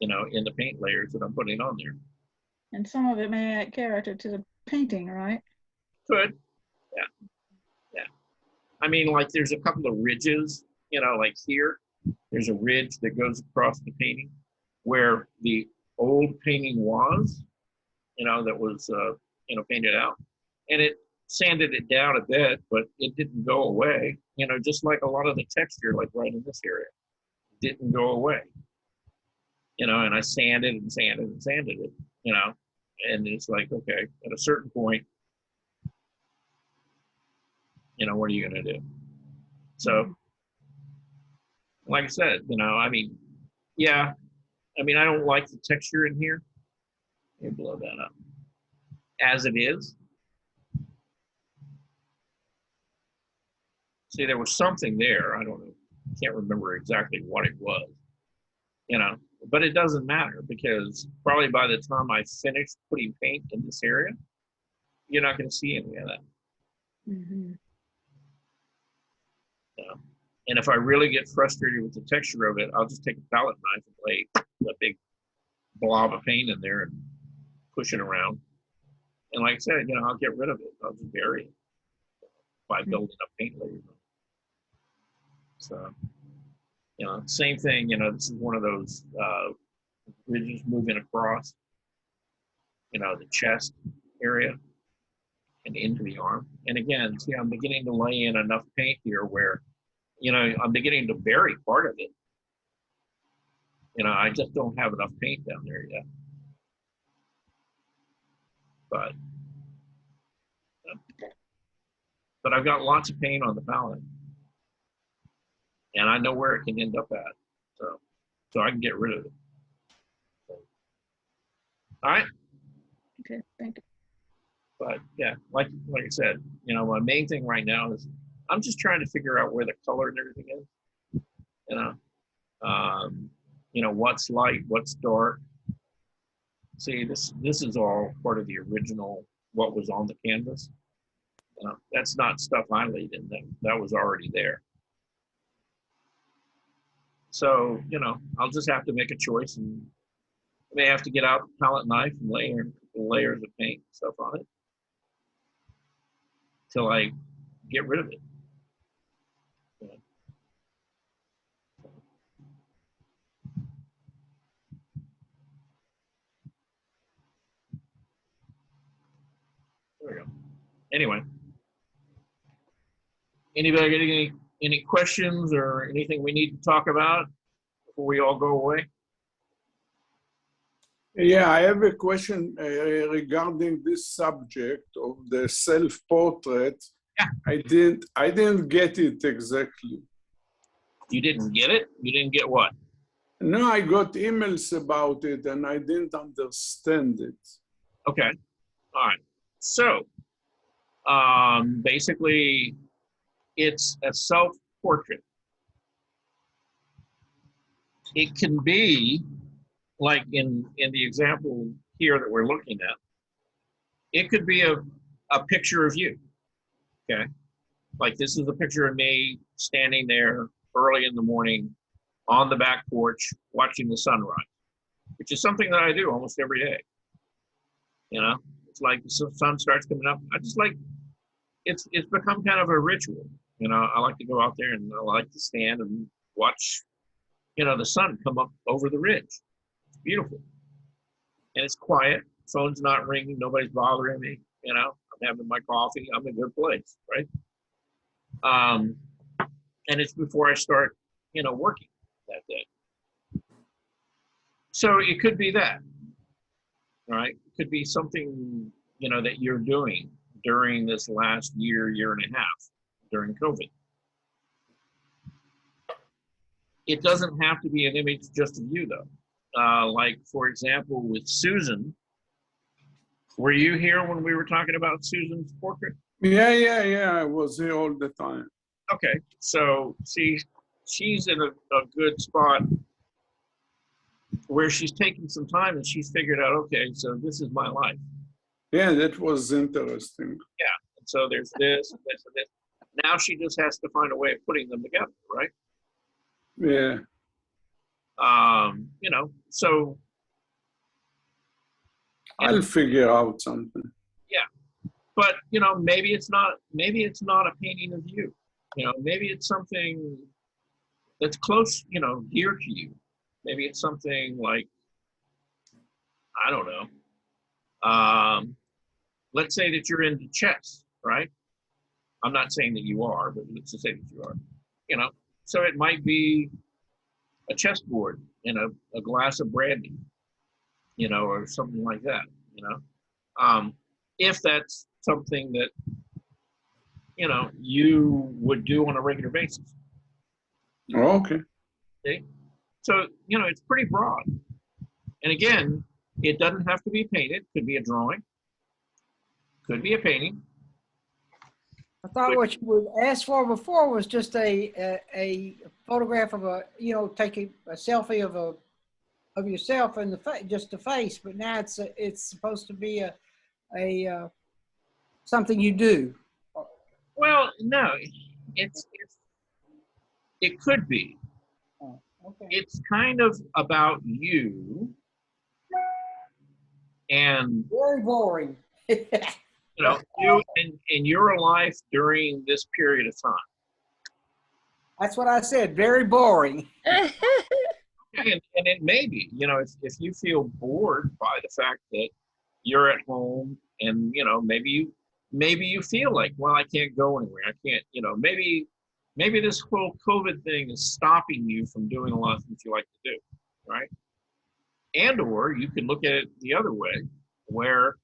in the paint layers that I'm putting on there. And some of it may add character to the painting, right? Could, yeah. I mean, like there's a couple of ridges, like here, there's a ridge that goes across the painting where the old painting was, that was, painted out. And it sanded it down a bit, but it didn't go away, just like a lot of the texture, like right in this area, didn't go away. And I sanded and sanded and sanded it, and it's like, okay, at a certain point, what are you going to do? So, like I said, I mean, yeah, I don't like the texture in here. Let me blow that up. As it is. See, there was something there. I don't know. Can't remember exactly what it was. But it doesn't matter, because probably by the time I finish putting paint in this area, you're not going to see any of that. Mm-hmm. And if I really get frustrated with the texture of it, I'll just take a palette knife and lay a big blob of paint in there and push it around. And like I said, I'll get rid of it. I'll just bury it by building up paint layers. So, same thing, this is one of those ridges moving across, the chest area and into the arm. And again, see, I'm beginning to lay in enough paint here where, I'm beginning to bury part of it. I just don't have enough paint down there yet. But I've got lots of paint on the palette. And I know where it can end up at. So I can get rid of it. All right. Okay, thank you. But yeah, like I said, my main thing right now is I'm just trying to figure out where the color and everything is. What's light, what's dark. See, this is all part of the original, what was on the canvas. That's not stuff I laid in there. That was already there. So, I'll just have to make a choice, and I may have to get out the palette knife and layer layers of paint and stuff on it till I get rid of it. There we go. Anyway, anybody got any questions or anything we need to talk about before we all go away? Yeah, I have a question regarding this subject of the self-portrait. Yeah. I didn't get it exactly. You didn't get it? You didn't get what? No, I got emails about it and I didn't understand it. Okay. All right. So, basically, it's a self-portrait. It can be, like in the example here that we're looking at, it could be a picture of you, okay? Like this is a picture of me standing there early in the morning on the back porch watching the sunrise, which is something that I do almost every day. It's like the sun starts coming up. I just like, it's become kind of a ritual. I like to go out there and I like to stand and watch, the sun come up over the ridge. It's beautiful. And it's quiet. Phone's not ringing. Nobody's bothering me. I'm having my coffee. I'm in a good place, right? And it's before I start, working that day. So it could be that, right? It could be something, that you're doing during this last year and a half during COVID. It doesn't have to be an image just of you, though. Like, for example, with Susan, were you here when we were talking about Susan's portrait? Yeah, I was here all the time. Okay, so see, she's in a good spot where she's taking some time and she's figured out, okay, so this is my life. Yeah, that was interesting. Yeah, and so there's this, and this, and this. Now she just has to find a way of putting them together, right? Yeah. So. I'll figure out something. Yeah, but maybe it's not a painting of you. Maybe it's something that's close, dear to you. Maybe it's something like, I don't know. Let's say that you're into chess, right? I'm not saying that you are, but let's just say that you are. So it might be a chessboard and a glass of brandy, or something like that, if that's something that, you would do on a regular basis. Okay. See? So, it's pretty broad. And again, it doesn't have to be painted. Could be a drawing. Could be a painting. I thought what you would ask for before was just a photograph of taking a selfie of yourself and just the face, but now it's supposed to be a something you do. Well, no, it could be. Oh, okay. It's kind of about you and Very boring. You know, you in your life during this period of time. That's what I said, very boring. And it may be, you know, if you feel bored by the fact that you're at home and, you know, maybe you feel like, well, I can't go anywhere. I can't, you know, maybe this whole COVID thing is stopping you from doing a lot of things you like to do, right? And or you can look at it the other way, where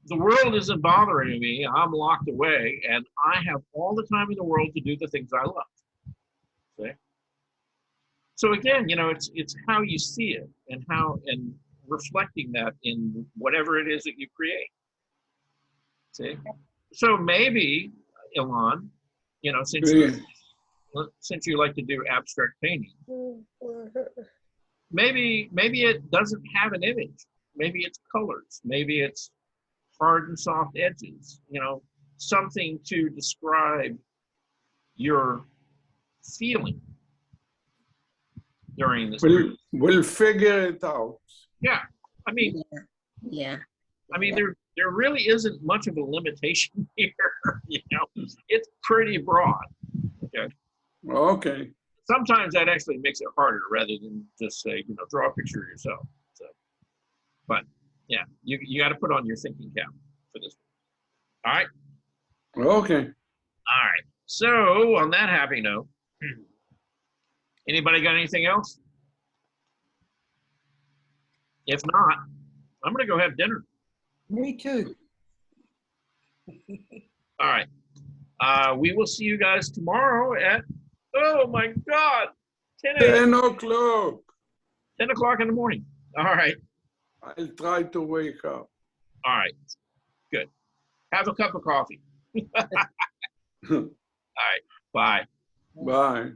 the world isn't bothering me. I'm locked away and I have all the time in the world to do the things I love. See? So again, you know, it's how you see it and reflecting that in whatever it is that you create. See? So maybe, Ilan, you know, since you like to do abstract painting, maybe it doesn't have an image. Maybe it's colors. Maybe it's hard and soft edges, you know, something to describe your feeling during this period. We'll figure it out. Yeah, I mean, Yeah. I mean, there really isn't much of a limitation here. You know, it's pretty broad. Okay. Okay. Sometimes that actually makes it harder rather than just say, you know, draw a picture yourself. So, but yeah, you got to put on your thinking cap for this one. All right. Okay. All right. So on that happy note, anybody got anything else? If not, I'm going to go have dinner. Me too. All right. We will see you guys tomorrow at, oh my God, 10 a.m. 10 o'clock. 10 o'clock in the morning. All right. I'll try to wake up. All right. Good. Have a cup of coffee. All right. Bye. Bye.